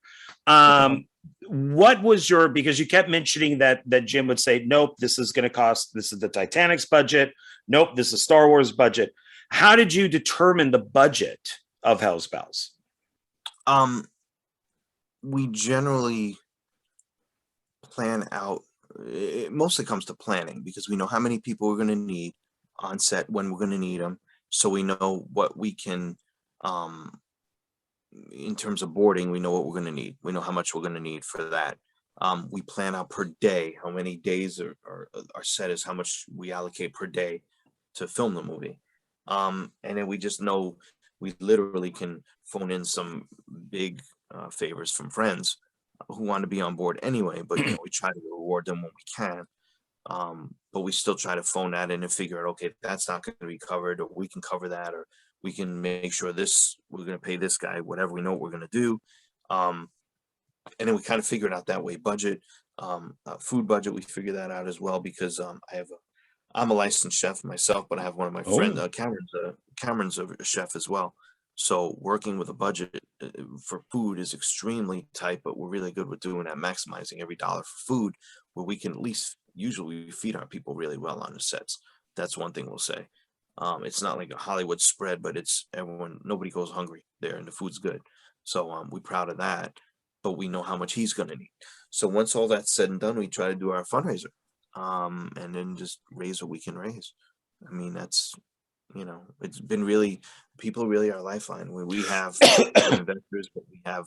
[SPEAKER 1] What was because you kept mentioning that Jim would say, nope, this is going to cost, this is the Titanic's budget. Nope, this is Star Wars budget. How did you determine the budget of Hell's Bells?
[SPEAKER 2] We generally plan out. It mostly comes to planning because we know how many people we're going to need on set, when we're going to need them, so we know what we can, in terms of boarding, we know what we're going to need, we know how much we're going to need for that. We plan out per day how many days our set is, how much we allocate per day to film the movie, and then we just know we literally can phone in some big favors from friends who want to be on board anyway, but we try to reward them when we can. But we still try to phone that in and figure out, okay, that's not going to be covered, or we can cover that, or we can make sure we're going to pay this guy, whatever we know what we're going to do. And then we kind of figure it out that way. Budget, food budget, we figure that out as well, because I'm a licensed chef myself, but I have one of my friends, Cameron's a chef as well. So working with a budget for food is extremely tight, but we're really good with doing that, maximizing every dollar for food, where we can at least usually feed our people really well on the sets. That's one thing we'll say. It's not like a Hollywood spread, but nobody goes hungry there, and the food's good. So we're proud of that, but we know how much he's going to need. So once all that's said and done, we try to do our fundraiser, and then just raise what we can raise. I mean, that's, it's been people really our lifeline. We have investors, but we have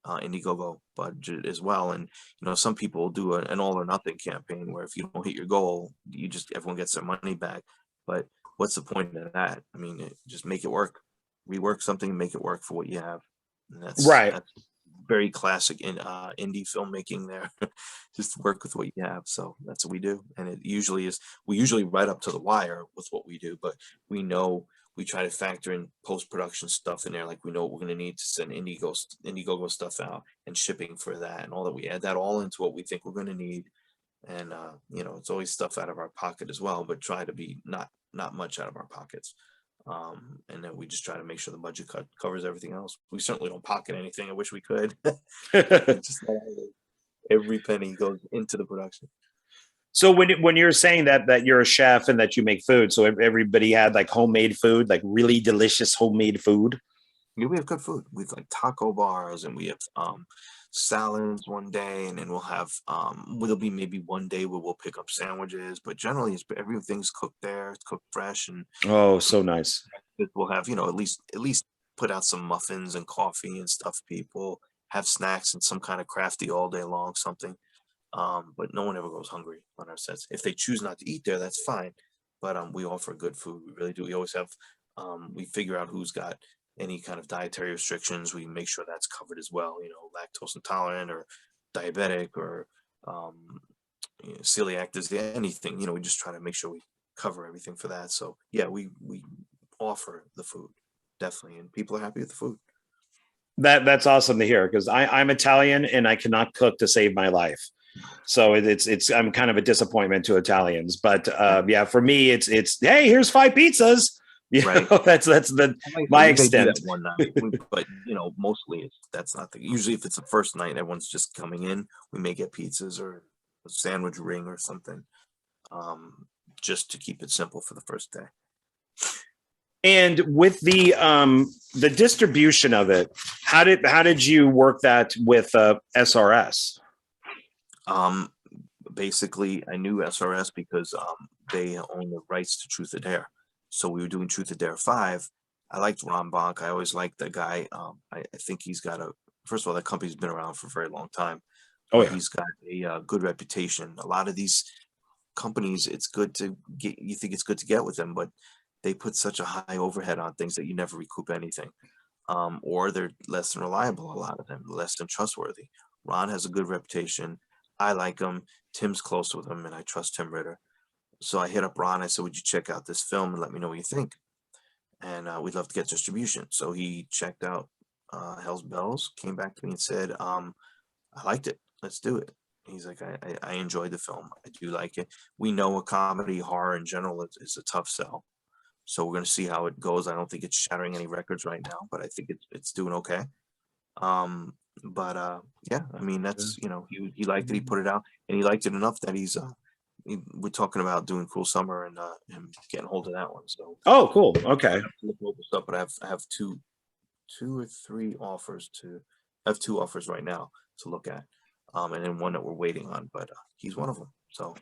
[SPEAKER 2] Indiegogo budget as well. And, some people will do an all or nothing campaign where if you don't hit your goal, everyone gets their money back. But what's the point of that? I mean, just make it work, rework something, make it work for what you have. And that's very classic in indie filmmaking there. Just work with what you have. So that's what we do. And we usually right up to the wire with what we do, but we try to factor in post-production stuff in there. Like we know what we're going to need to send Indiegogo stuff out, and shipping for that, and all that. We add that all into what we think we're going to need. And, it's always stuff out of our pocket as well, but try to be not much out of our pockets. And then we just try to make sure the budget cut covers everything else. We certainly don't pocket anything. I wish we could. Just every penny goes into the production.
[SPEAKER 1] So when you're saying that you're a chef and that you make food, so everybody had like homemade food, like really delicious homemade food?
[SPEAKER 2] Yeah, we have good food. We have like taco bars, and we have salads one day, and then we'll have there'll be maybe one day where we'll pick up sandwiches, but generally everything's cooked there. It's cooked fresh. And
[SPEAKER 1] oh, so nice.
[SPEAKER 2] We'll have, at least put out some muffins and coffee and stuff. People have snacks and some kind of crafty all day long, something. But no one ever goes hungry on our sets. If they choose not to eat there, that's fine. But we offer good food. We really do. We always have, we figure out who's got any kind of dietary restrictions. We make sure that's covered as well, lactose intolerant or diabetic or celiac disease, anything, we just try to make sure we cover everything for that. So yeah, we offer the food, definitely, and people are happy with the food.
[SPEAKER 1] That's awesome to hear, because I'm Italian and I cannot cook to save my life. So it's I'm kind of a disappointment to Italians, but yeah, for me it's hey, here's 5 pizzas.
[SPEAKER 2] Right.
[SPEAKER 1] That's my extent.
[SPEAKER 2] That one night, but mostly that's not the. Usually, if it's the first night, everyone's just coming in. We may get pizzas or a sandwich ring or something, just to keep it simple for the first day.
[SPEAKER 1] And with the distribution of it, how did you work that with SRS?
[SPEAKER 2] Basically, I knew SRS because they own the rights to Truth or Dare. So we were doing Truth or Dare 5. I liked Ron Bonk. I always liked the guy. I think he's got first of all, that company's been around for a very long time.
[SPEAKER 1] Oh yeah.
[SPEAKER 2] He's got a good reputation. A lot of these companies, it's good to get, you think it's good to get with them, but they put such a high overhead on things that you never recoup anything. Or they're less than reliable, a lot of them, less than trustworthy. Ron has a good reputation. I like him. Tim's close with him, and I trust Tim Ritter. So I hit up Ron. I said, would you check out this film and let me know what you think? And we'd love to get distribution. So he checked out Hell's Bells, came back to me and said, I liked it. Let's do it. He's like, I enjoyed the film. I do like it. We know a comedy, horror in general is a tough sell. So we're going to see how it goes. I don't think it's shattering any records right now, but I think it's doing okay. Yeah, I mean, that's, he liked it. He put it out, and he liked it enough that we're talking about doing Cruel Summer and getting hold of that one. So
[SPEAKER 1] oh, cool. Okay.
[SPEAKER 2] Stuff, but I have two or three offers I have 2 offers right now to look at, and then one that we're waiting on. But he's one of them. So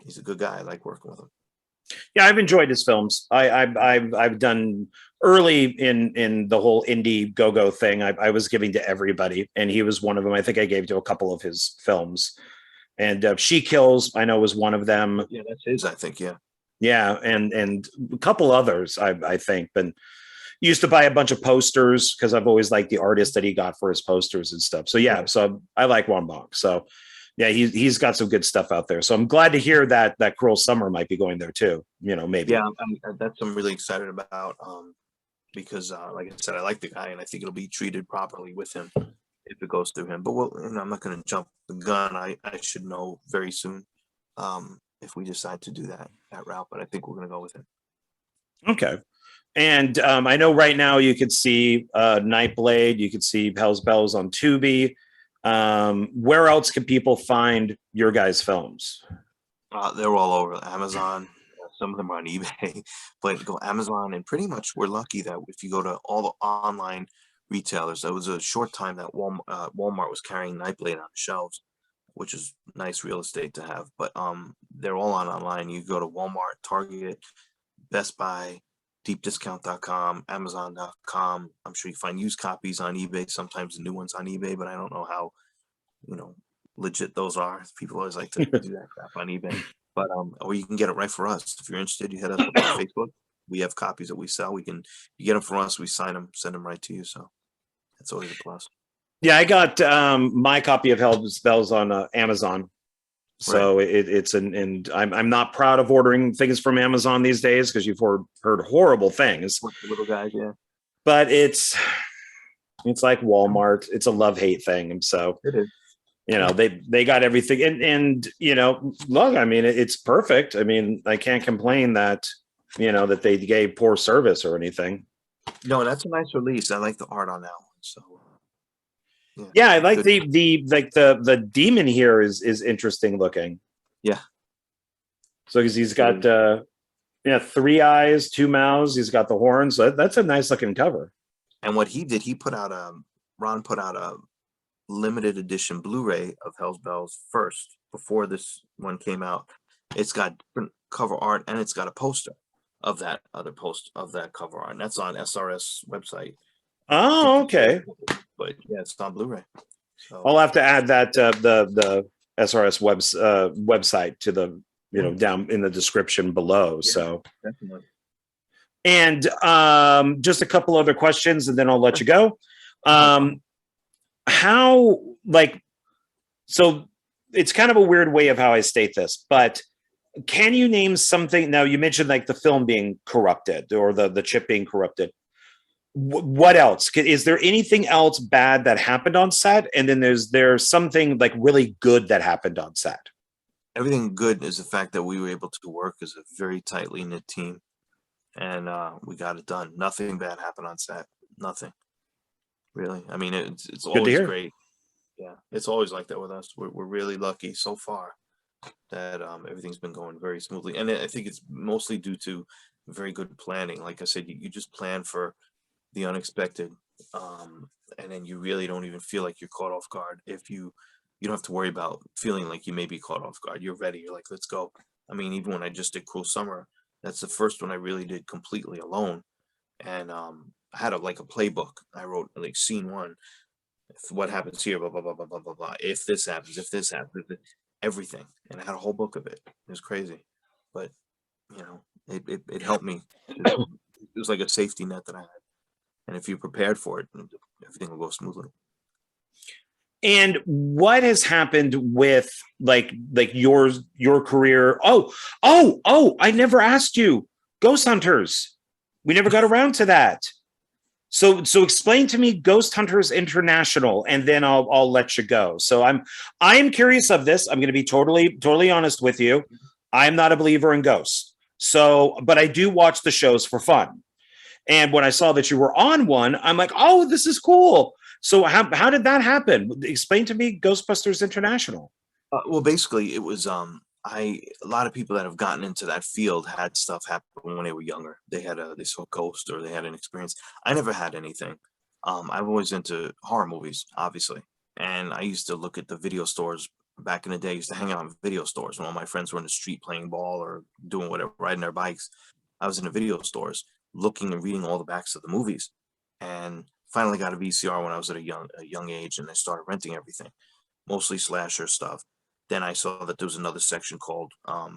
[SPEAKER 2] he's a good guy. I like working with him.
[SPEAKER 1] Yeah, I've enjoyed his films. I've done early in the whole indie go-go thing. I was giving to everybody, and he was one of them. I think I gave to a couple of his films, and She Kills, I know, was one of them.
[SPEAKER 2] Yeah, that's his, I think.
[SPEAKER 1] Yeah, and a couple others, I think. But used to buy a bunch of posters because I've always liked the artist that he got for his posters and stuff. So yeah, so I like Ron Bonk. So yeah, he's got some good stuff out there. So I'm glad to hear that Cruel Summer might be going there too. Maybe.
[SPEAKER 2] Yeah, that's I'm really excited about, because like I said, I like the guy, and I think it'll be treated properly with him if it goes through him. But I'm not going to jump the gun. I should know very soon if we decide to do that route. But I think we're going to go with it.
[SPEAKER 1] Okay. And I know right now you could see Nightblade. You could see Hell's Bells on Tubi. Where else can people find your guys' films?
[SPEAKER 2] They're all over Amazon. Some of them are on eBay, but go Amazon, and pretty much we're lucky that if you go to all the online retailers, there was a short time that Walmart was carrying Nightblade on the shelves, which is nice real estate to have. But they're all online. You go to Walmart, Target, Best Buy, deepdiscount.com, amazon.com. I'm sure you find used copies on eBay, sometimes the new ones on eBay, but I don't know how legit those are. People always like to do that crap on eBay. But or you can get it right for us. If you're interested, you head us up on Facebook. We have copies that we sell. You get them from us, we sign them, send them right to you. So that's always a plus.
[SPEAKER 1] Yeah, I got my copy of Hell's Bells on Amazon. So right. And I'm not proud of ordering things from Amazon these days because you've heard horrible things.
[SPEAKER 2] Little guys, yeah.
[SPEAKER 1] But it's like Walmart. It's a love-hate thing. And so
[SPEAKER 2] it is.
[SPEAKER 1] They got everything. And look, I mean, it's perfect. I mean, I can't complain that, that they gave poor service or anything.
[SPEAKER 2] No, that's a nice release. I like the art on that one. So
[SPEAKER 1] yeah, I like the demon here is interesting looking.
[SPEAKER 2] Yeah.
[SPEAKER 1] So he's got 3 eyes, 2 mouths. He's got the horns. So that's a nice looking cover.
[SPEAKER 2] And what he did, Ron put out a limited edition Blu-ray of Hell's Bells first before this one came out. It's got different cover art, and it's got a poster of that cover art. And that's on SRS website.
[SPEAKER 1] Oh, okay.
[SPEAKER 2] But yeah, it's on Blu-ray.
[SPEAKER 1] So I'll have to add that the SRS website to the,
[SPEAKER 2] Yeah,
[SPEAKER 1] down in the description below.
[SPEAKER 2] yeah,
[SPEAKER 1] So,
[SPEAKER 2] definitely.
[SPEAKER 1] and just a couple other questions, and then I'll let
[SPEAKER 2] Sure,
[SPEAKER 1] you go.
[SPEAKER 2] no problem.
[SPEAKER 1] Um, how, like, so it's kind of a weird way of how I state this, but can you name something? Now, you mentioned like the film being corrupted or the chip being corrupted. What else? Is there anything else bad that happened on set? And then there's something like really good that happened on set.
[SPEAKER 2] Everything good is the fact that we were able to work as a very tightly knit team, and we got it done. Nothing bad happened on set. Nothing really. I mean, it's
[SPEAKER 1] Good to
[SPEAKER 2] always
[SPEAKER 1] hear.
[SPEAKER 2] great. Yeah, it's always like that with us. We're really lucky so far that everything's been going very smoothly, and I think it's mostly due to very good planning. Like I said, you just plan for the unexpected, and then you really don't even feel like you're caught off guard. If you don't have to worry about feeling like you may be caught off guard. You're ready. You're like, let's go. I mean, even when I just did Cruel Summer, that's the first one I really did completely alone, and I had like a playbook. I wrote like scene one, if what happens here, blah blah blah blah blah blah blah. If this happens, if this happens, everything, and I had a whole book of it. It was crazy, but it helped me. It was like a safety net that I had, and if you're prepared for it, everything will go smoothly.
[SPEAKER 1] And what has happened with like your career? Oh, I never asked you. Ghost Hunters. We never got around to that. So explain to me Ghost Hunters International, and then I'll let you go. So I'm curious of this. I'm going to be totally honest with you. I'm not a believer in ghosts. So, but I do watch the shows for fun. And when I saw that you were on one, I'm like, oh, this is cool. So how did that happen? Explain to me Ghostbusters International.
[SPEAKER 2] Well, basically, it was I a lot of people that have gotten into that field had stuff happen when they were younger. They saw a ghost or they had an experience. I never had anything. I'm always into horror movies, obviously, and I used to look at the video stores back in the day. I used to hang out in video stores when all my friends were in the street playing ball or doing whatever, riding their bikes. I was in the video stores looking and reading all the backs of the movies, and finally got a VCR when I was at a young age, and I started renting everything, mostly slasher stuff. Then I saw that there was another section called I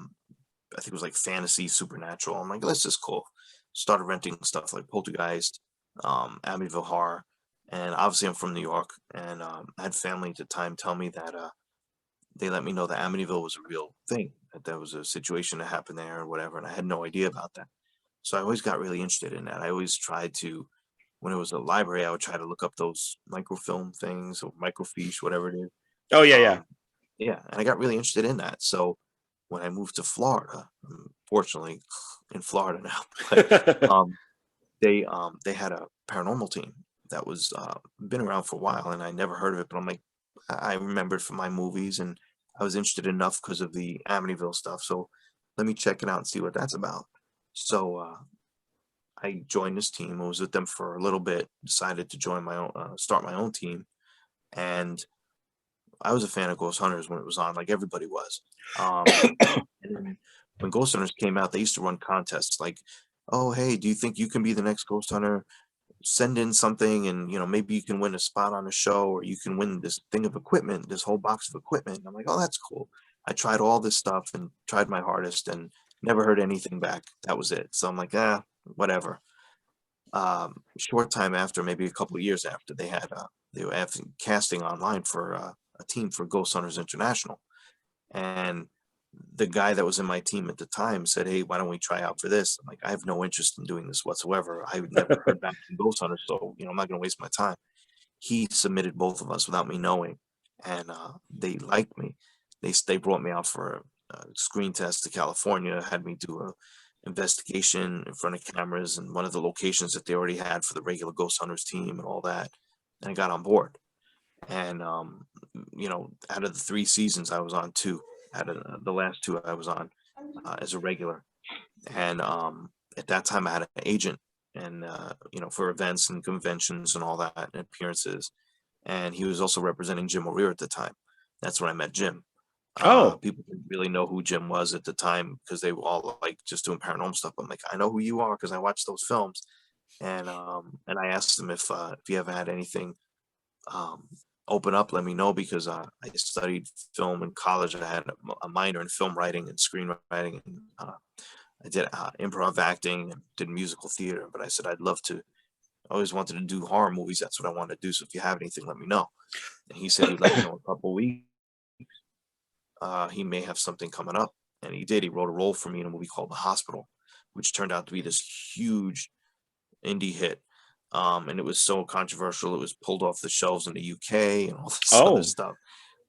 [SPEAKER 2] think it was like fantasy supernatural. I'm like, this is cool. Started renting stuff like Poltergeist, Amityville Horror, and obviously I'm from New York, and I had family at the time tell me that they let me know that Amityville was a real thing, that there was a situation that happened there or whatever, and I had no idea about that. So I always got really interested in that. I always tried to, when it was a library, I would try to look up those microfilm things or microfiche, whatever it is.
[SPEAKER 1] Oh yeah, yeah.
[SPEAKER 2] Um, yeah, and I got really interested in that. So when I moved to Florida, fortunately in Florida now, but um, they had a paranormal team that was been around for a while, and I never heard of it. But I'm like, I remembered from my movies, and I was interested enough because of the Amityville stuff. So let me check it out and see what that's about. So I joined this team. I was with them for a little bit. Decided to join my own, start my own team, and I was a fan of Ghost Hunters when it was on, like everybody was. And then when Ghost Hunters came out, they used to run contests like, "Oh, hey, do you think you can be the next Ghost Hunter? Send in something, and maybe you can win a spot on the show, or you can win this thing of equipment, this whole box of equipment." And I'm like, "Oh, that's cool." I tried all this stuff and tried my hardest, and never heard anything back. That was it. So I'm like, whatever. Short time after, maybe a couple of years after, they were casting online for a team for Ghost Hunters International, and the guy that was in my team at the time said, "Hey, why don't we try out for this?" I'm like, "I have no interest in doing this whatsoever. I would never heard back from Ghost Hunters, so I'm not going to waste my time." He submitted both of us without me knowing, and they liked me. They brought me out for a screen test to California, had me do a investigation in front of cameras in one of the locations that they already had for the regular Ghost Hunters team and all that, and I got on board. And out of the 3 seasons, I was on two. Out of the last two, I was on as a regular. And at that time, I had an agent, and for events and conventions and all that and appearances. And he was also representing Jim O'Rear at the time. That's when I met Jim.
[SPEAKER 1] Oh,
[SPEAKER 2] People didn't really know who Jim was at the time because they were all like just doing paranormal stuff. I'm like, I know who you are because I watched those films. And I asked him if he ever had anything um, open up, let me know, because I studied film in college. I had a minor in film writing and screenwriting, and I did improv acting and did musical theater. But I said I'd love to. I always wanted to do horror movies. That's what I wanted to do. So if you have anything, let me know. And he said he'd let me know in a couple of weeks. He may have something coming up, and he did. He wrote a role for me in a movie called The Hospital, which turned out to be this huge indie hit. And it was so controversial, it was pulled off the shelves in the UK and all this other
[SPEAKER 1] Oh,
[SPEAKER 2] stuff.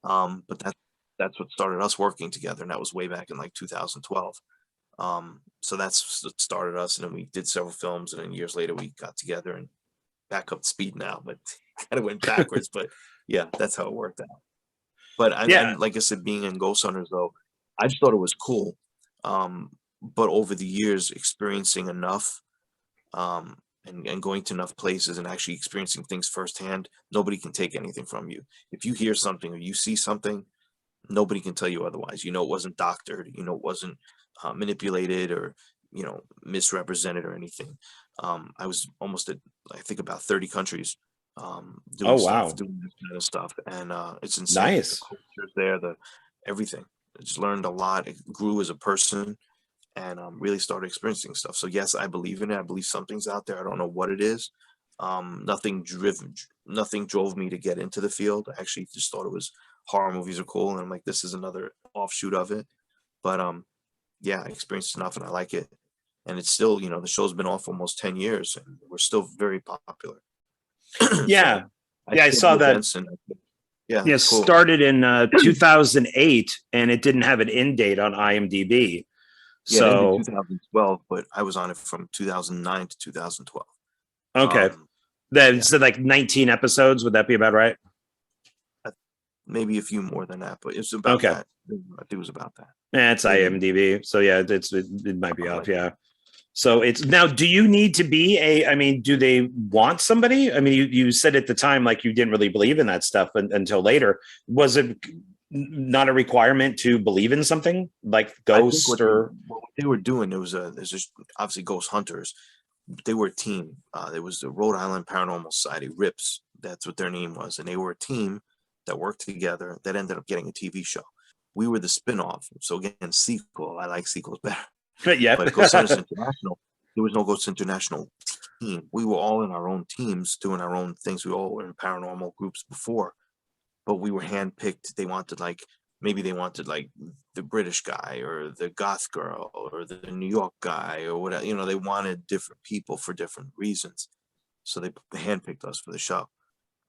[SPEAKER 2] But that's what started us working together, and that was way back in like 2012. So that's what started us, and then we did several films, and then years later we got together and back up to speed now, but kind of went backwards. But yeah, that's how it worked out. But
[SPEAKER 1] yeah.
[SPEAKER 2] I'm like I said, being in Ghost Hunters though, I just thought it was cool. But over the years, experiencing enough, and going to enough places and actually experiencing things firsthand, nobody can take anything from you. If you hear something or you see something, nobody can tell you otherwise. You know, it wasn't doctored. You know, it wasn't manipulated or misrepresented or anything. I was almost at, I think, about 30 countries
[SPEAKER 1] Oh,
[SPEAKER 2] doing stuff,
[SPEAKER 1] wow.
[SPEAKER 2] doing this kind of stuff, and it's insane. The
[SPEAKER 1] Nice.
[SPEAKER 2] cultures there, the everything. I just learned a lot. It grew as a person, and really started experiencing stuff. So yes, I believe in it. I believe something's out there. I don't know what it is. Nothing drove me to get into the field. I actually just thought it was horror movies are cool, and I'm like, this is another offshoot of it. But yeah, I experienced enough, and I like it. And it's still, the show's been off almost 10 years, and we're still very popular.
[SPEAKER 1] Yeah.
[SPEAKER 2] So I
[SPEAKER 1] Yeah, I
[SPEAKER 2] still
[SPEAKER 1] saw
[SPEAKER 2] do
[SPEAKER 1] that.
[SPEAKER 2] events, and yeah,
[SPEAKER 1] Yeah,
[SPEAKER 2] it's cool.
[SPEAKER 1] started in 2008, and it didn't have an end date on IMDb.
[SPEAKER 2] Yeah, it ended
[SPEAKER 1] So,
[SPEAKER 2] 2012, but I was on it from 2009 to 2012.
[SPEAKER 1] okay.
[SPEAKER 2] Um,
[SPEAKER 1] Then
[SPEAKER 2] yeah,
[SPEAKER 1] so like 19 episodes. Would that be about right?
[SPEAKER 2] I- maybe a few more than that, but it's about
[SPEAKER 1] Okay.
[SPEAKER 2] that. I think it was about that.
[SPEAKER 1] Yeah, it's
[SPEAKER 2] Maybe
[SPEAKER 1] IMDb. So yeah, it might be off.
[SPEAKER 2] like
[SPEAKER 1] Yeah. So it's now, do you need to be I mean, do they want somebody? I mean, you said at the time, like you didn't really believe in that stuff until later. Was it not a requirement to believe in something like
[SPEAKER 2] I think
[SPEAKER 1] ghost or?
[SPEAKER 2] what they were doing, there's just obviously Ghost Hunters. They were a team. There was the Rhode Island Paranormal Society, RIPS. That's what their name was, and they were a team that worked together that ended up getting a TV show. We were the spin-off. So again, sequel. I like sequels better.
[SPEAKER 1] Yeah.
[SPEAKER 2] But Ghost Hunters International, there was no Ghost International team. We were all in our own teams doing our own things. We all were in paranormal groups before, but we were handpicked. Maybe they wanted like the British guy or the goth girl or the New York guy or whatever. They wanted different people for different reasons. So they handpicked us for the show.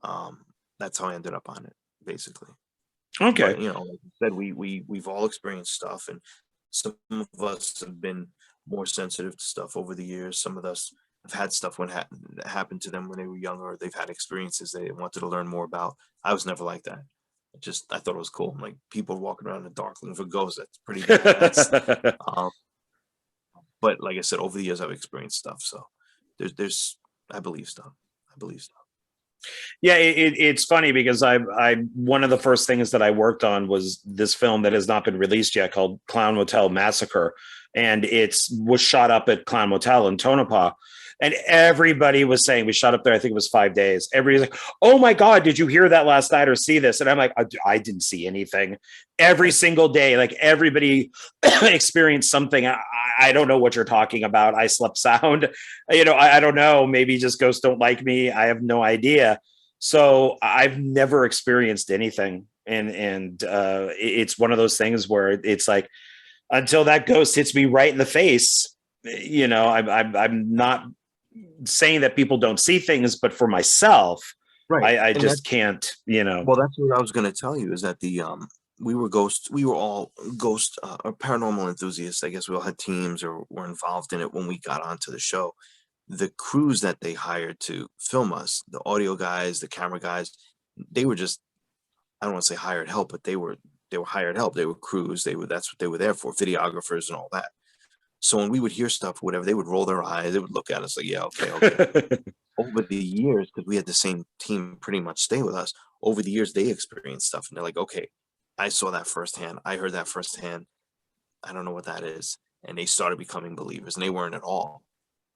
[SPEAKER 2] Um, that's how I ended up on it, basically.
[SPEAKER 1] Okay.
[SPEAKER 2] But like you said, we've all experienced stuff, and some of us have been more sensitive to stuff over the years. Some of us have had stuff that happened to them when they were younger, or they've had experiences they wanted to learn more about. I was never like that. I thought it was cool. Like people walking around in the dark looking for ghosts. That's pretty badass. Um, but like I said, over the years I've experienced stuff. So there's I believe stuff. I believe stuff.
[SPEAKER 1] Yeah, it's funny because I one of the first things that I worked on was this film that has not been released yet called Clown Motel Massacre, and it's was shot up at Clown Motel in Tonopah. And everybody was saying, we shot up there, I think it was 5 days. Everybody's like, oh my God, did you hear that last night or see this? And I'm like, I didn't see anything. Every single day, like everybody experienced something. I don't know what you're talking about. I slept sound. I don't know. Maybe just ghosts don't like me. I have no idea. So I've never experienced anything. And it's one of those things where it's like, until that ghost hits me right in the face, I'm not saying that people don't see things, but for myself,
[SPEAKER 2] Right.
[SPEAKER 1] I
[SPEAKER 2] And
[SPEAKER 1] just can't.
[SPEAKER 2] well, that's what I was going to tell you, is that we were all ghost or paranormal enthusiasts. I guess we all had teams or were involved in it when we got onto the show. The crews that they hired to film us, the audio guys, the camera guys, they were just, I don't want to say hired help, but they were hired help. They were crews. That's what they were there for, videographers and all that. So when we would hear stuff, whatever, they would roll their eyes. They would look at us like, yeah, okay, okay. Over the years, because we had the same team pretty much stay with us, over the years, they experienced stuff. And they're like, okay, I saw that firsthand. I heard that firsthand. I don't know what that is. And they started becoming believers, and they weren't at all.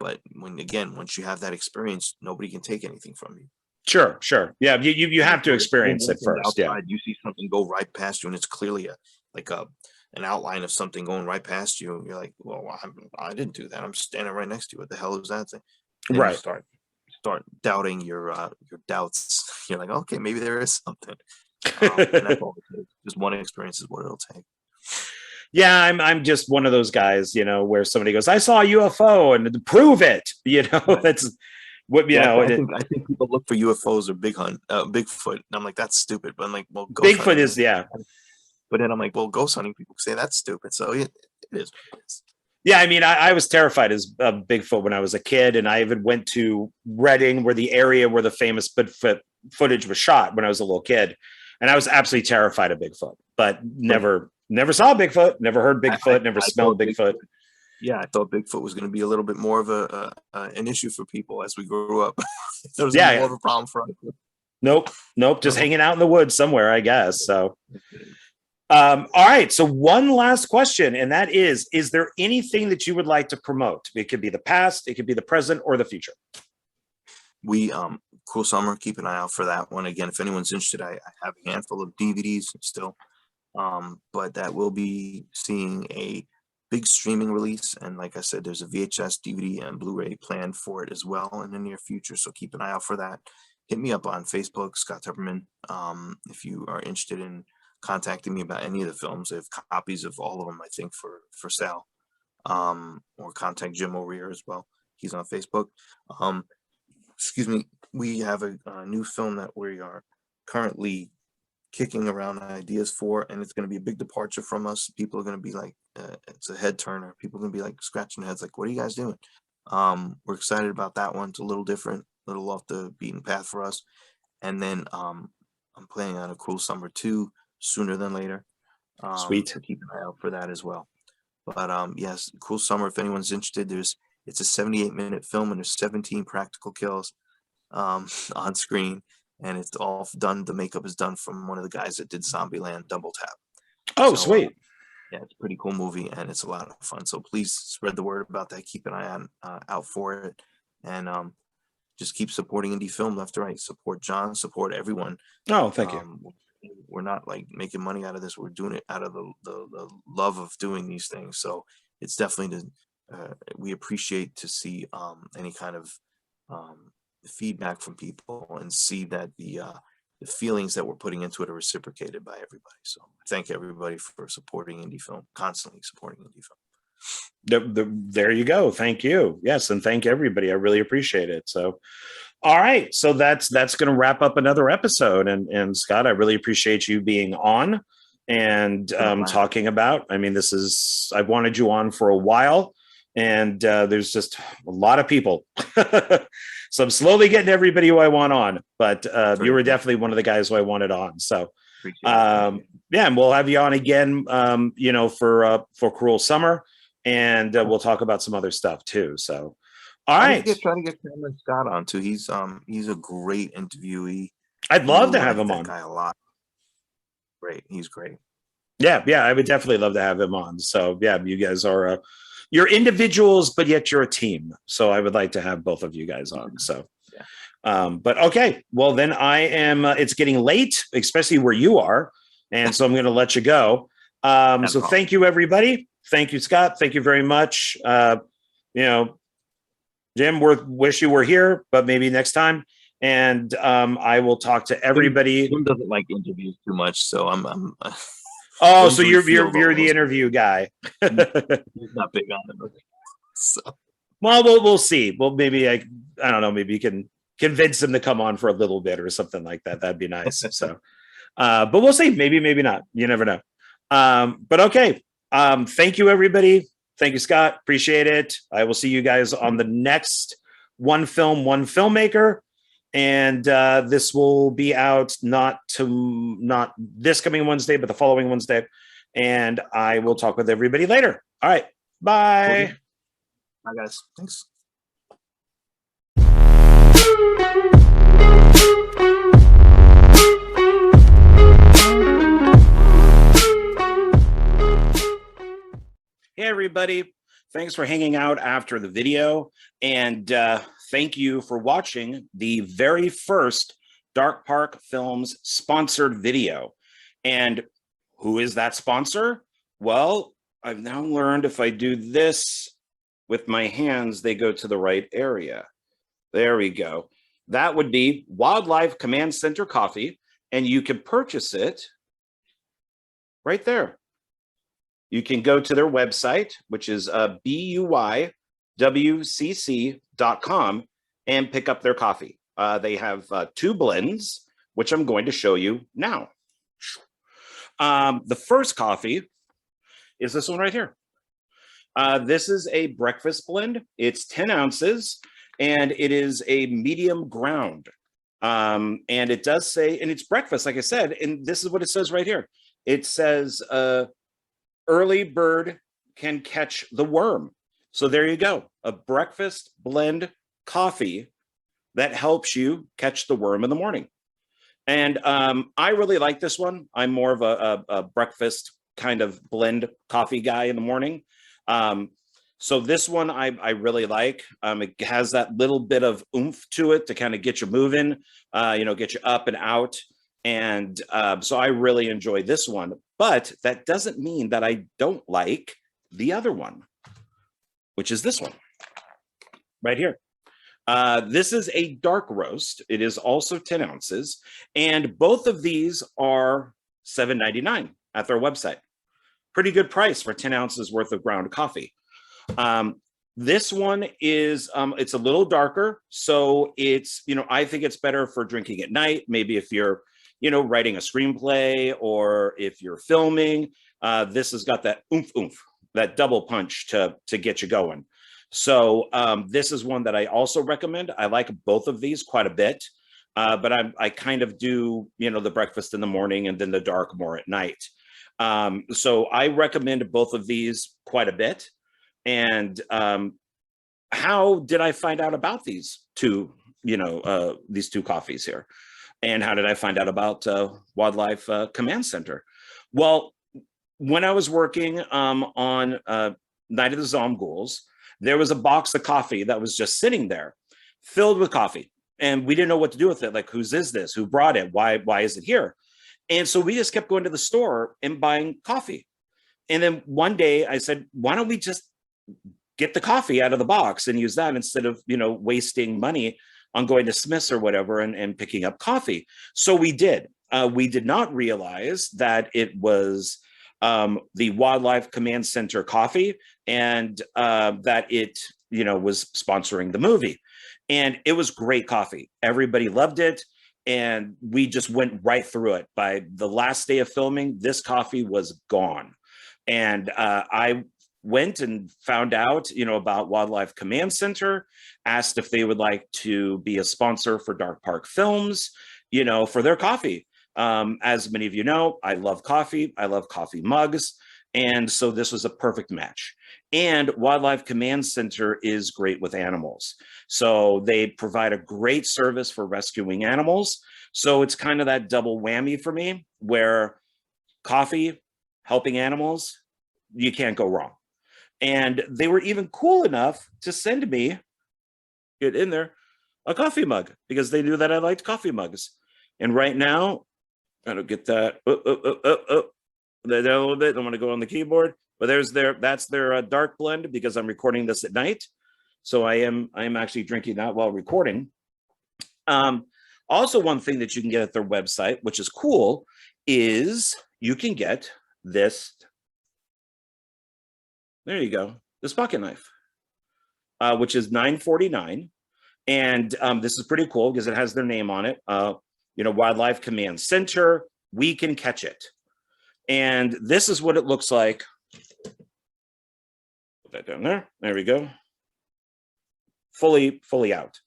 [SPEAKER 2] But once you have that experience, nobody can take anything from you.
[SPEAKER 1] Sure, sure. Yeah, you have to experience it first. Yeah.
[SPEAKER 2] You see something go right past you, and it's clearly an outline of something going right past you. You're like, well, I didn't do that. I'm standing right next to you. What the hell is that thing? And
[SPEAKER 1] Right.
[SPEAKER 2] you start doubting your doubts. You're like, okay, maybe there is something. And that's all it takes. Just one experience is what it'll take.
[SPEAKER 1] Yeah, I'm just one of those guys, where somebody goes, I saw a UFO and prove it.
[SPEAKER 2] Right.
[SPEAKER 1] That's what
[SPEAKER 2] I think people look for UFOs or Bigfoot, and I'm like, that's stupid. But I'm like, well,
[SPEAKER 1] Bigfoot is, yeah.
[SPEAKER 2] But then I'm like, well, ghost hunting people say that's stupid. So it is what it is.
[SPEAKER 1] Yeah, I mean, I was terrified as Bigfoot when I was a kid, and I even went to Reading, where the area where the famous Bigfoot footage was shot when I was a little kid, and I was absolutely terrified of Bigfoot, but never saw Bigfoot, never heard Bigfoot, never smelled Bigfoot.
[SPEAKER 2] Yeah, I thought Bigfoot was going to be a little bit more of an issue for people as we grew up. There was more of a problem for us.
[SPEAKER 1] Nope, just hanging out in the woods somewhere, I guess. So. All right. So one last question, and that is there anything that you would like to promote? It could be the past, it could be the present, or the future.
[SPEAKER 2] We, Cruel Summer, keep an eye out for that one. Again, if anyone's interested, I have a handful of DVDs still, but that will be seeing a big streaming release. And like I said, there's a VHS, DVD, and Blu-ray planned for it as well in the near future. So keep an eye out for that. Hit me up on Facebook, Scott Tepperman, if you are interested in contacting me about any of the films. I have copies of all of them, I think, for sale. Or contact Jim O'Rear as well. He's on Facebook. Excuse me. We have a new film that we are currently kicking around ideas for, and it's going to be a big departure from us. People are going to be like, it's a head turner. People are going to be like scratching their heads, like, what are you guys doing? We're excited about that one. It's a little different, a little off the beaten path for us. And then I'm planning on a Cruel Summer 2 sooner than later.
[SPEAKER 1] Sweet.
[SPEAKER 2] So keep an eye out for that as well. But yes, Cruel Summer, if anyone's interested, it's a 78-minute film, and there's 17 practical kills on screen, and it's all done. The makeup is done from one of the guys that did Zombieland, Double Tap.
[SPEAKER 1] Oh, so, sweet.
[SPEAKER 2] Yeah, it's a pretty cool movie, and it's a lot of fun. So please spread the word about that. Keep an eye on out for it, and just keep supporting indie film left to right. Support John, support everyone.
[SPEAKER 1] Oh, thank you.
[SPEAKER 2] We're not like making money out of this. We're doing it out of the love of doing these things. So it's definitely we appreciate to see any kind of feedback from people, and see that the feelings that we're putting into it are reciprocated by everybody. So thank everybody for supporting indie film, constantly supporting indie film.
[SPEAKER 1] There you go. Thank you. Yes, and thank everybody. I really appreciate it. So. All right, so that's going to wrap up another episode, and Scott, I really appreciate you being on and talking about. I mean, I've wanted you on for a while, and there's just a lot of people, so I'm slowly getting everybody who I want on. But you were definitely one of the guys who I wanted on. So yeah, and we'll have you on again, for Cruel Summer, and we'll talk about some other stuff too. So. All right.
[SPEAKER 2] Try to get Cameron Scott on too. He's a great interviewee.
[SPEAKER 1] I'd love to have him on.
[SPEAKER 2] Guy a lot. Great. He's great.
[SPEAKER 1] Yeah, I would definitely love to have him on. So yeah, you guys are you're individuals, but yet you're a team. So I would like to have both of you guys on. So but okay. Well, then I am it's getting late, especially where you are. And so I'm gonna let you go. So thank you, everybody. Thank you, Scott. Thank you very much. Jim, wish you were here, but maybe next time. And I will talk to everybody.
[SPEAKER 2] Jim doesn't like interviews too much, so I'm
[SPEAKER 1] oh, so you're the interview guy.
[SPEAKER 2] He's not big on it. So.
[SPEAKER 1] Well, we'll see. Well, maybe I don't know. Maybe you can convince him to come on for a little bit or something like that. That'd be nice. So, but we'll see. Maybe not. You never know. But okay. Thank you, everybody. Thank you, Scott. Appreciate it. I will see you guys on the next One Film, One Filmmaker. And this will be out not this coming Wednesday, but the following Wednesday. And I will talk with everybody later. All right. Bye.
[SPEAKER 2] Bye, guys. Thanks.
[SPEAKER 1] Hey, everybody. Thanks for hanging out after the video. And thank you for watching the very first Dark Park Films sponsored video. And who is that sponsor? Well, I've now learned if I do this with my hands, they go to the right area. There we go. That would be Wildlife Command Center Coffee, and you can purchase it right there. You can go to their website, which is buyWCC.com, and pick up their coffee. They have 2 blends, which I'm going to show you now. The first coffee is this one right here. This is a breakfast blend. It's 10 ounces, and it is a medium ground. And it does say, and it's breakfast, like I said, and this is what it says right here. It says, early bird can catch the worm. So there you go, a breakfast blend coffee that helps you catch the worm in the morning. And I really like this one. I'm more of a breakfast kind of blend coffee guy in the morning. So this one I really like. It has that little bit of oomph to it to kind of get you moving, get you up and out. And so I really enjoy this one, but that doesn't mean that I don't like the other one, which is this one right here. This is a dark roast. It is also 10 ounces, and both of these are $7.99 at their website. Pretty good price for 10 ounces worth of ground coffee. This one is, it's a little darker. So it's, I think it's better for drinking at night. Maybe if you're, writing a screenplay or if you're filming, this has got that oomph, that double punch to get you going. So this is one that I also recommend. I like both of these quite a bit, but I kind of do, the breakfast in the morning and then the dark more at night. So I recommend both of these quite a bit. And how did I find out about these two coffees here? And how did I find out about Wildlife Command Center? Well, when I was working on Night of the Zomghouls, there was a box of coffee that was just sitting there, filled with coffee. And we didn't know what to do with it. Like, whose is this? Who brought it? Why is it here? And so we just kept going to the store and buying coffee. And then one day I said, why don't we just get the coffee out of the box and use that instead of, wasting money on going to Smith's or whatever and picking up coffee. So we did. We did not realize that it was the Wildlife Command Center coffee and that it, was sponsoring the movie. And it was great coffee. Everybody loved it. And we just went right through it. By the last day of filming, this coffee was gone. And I went and found out, about Wildlife Command Center, asked if they would like to be a sponsor for Dark Park Films, for their coffee. As many of you know, I love coffee. I love coffee mugs. And so this was a perfect match. And Wildlife Command Center is great with animals. So they provide a great service for rescuing animals. So it's kind of that double whammy for me, where coffee, helping animals, you can't go wrong. And they were even cool enough to send me, get in there, a coffee mug, because they knew that I liked coffee mugs. And right now, I don't get that. A little bit. I want to go on the keyboard, but that's their dark blend, because I'm recording this at night. So I am actually drinking that while recording. Also, one thing that you can get at their website, which is cool, is you can get this. There you go. This pocket knife, which is $9.49. And this is pretty cool because it has their name on it. Wildlife Command Center, we can catch it. And this is what it looks like. Put that down there. There we go. Fully out.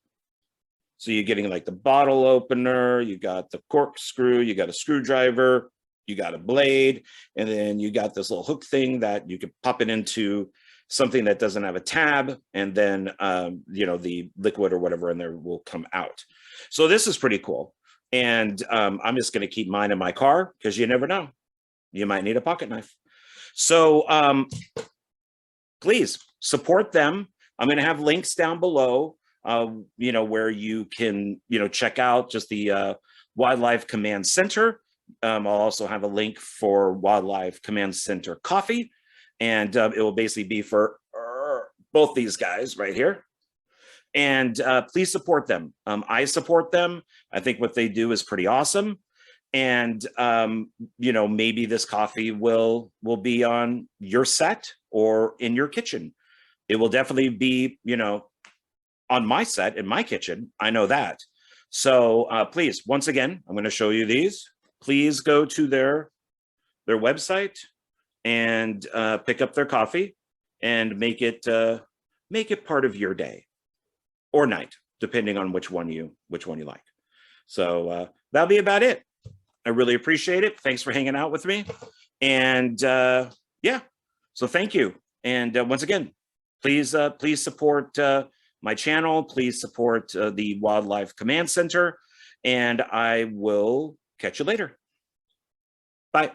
[SPEAKER 1] So you're getting like the bottle opener, you got the corkscrew, you got a screwdriver, you got a blade, and then you got this little hook thing that you can pop it into something that doesn't have a tab, and then the liquid or whatever in there will come out. So this is pretty cool. And I'm just going to keep mine in my car because you never know. You might need a pocket knife. So please support them. I'm going to have links down below, where you can, check out just the Wildlife Command Center. I'll also have a link for Wildlife Command Center coffee, and it will basically be for both these guys right here. And please support them. I support them. I think what they do is pretty awesome. And maybe this coffee will be on your set or in your kitchen. It will definitely be, on my set in my kitchen. I know that. So please, once again, I'm going to show you these. Please go to their website and pick up their coffee and make it part of your day or night, depending on which one you like. So that'll be about it. I really appreciate it. Thanks for hanging out with me. And yeah, so thank you. And once again, please support my channel. Please support the Wildlife Command Center. And I will catch you later. Bye.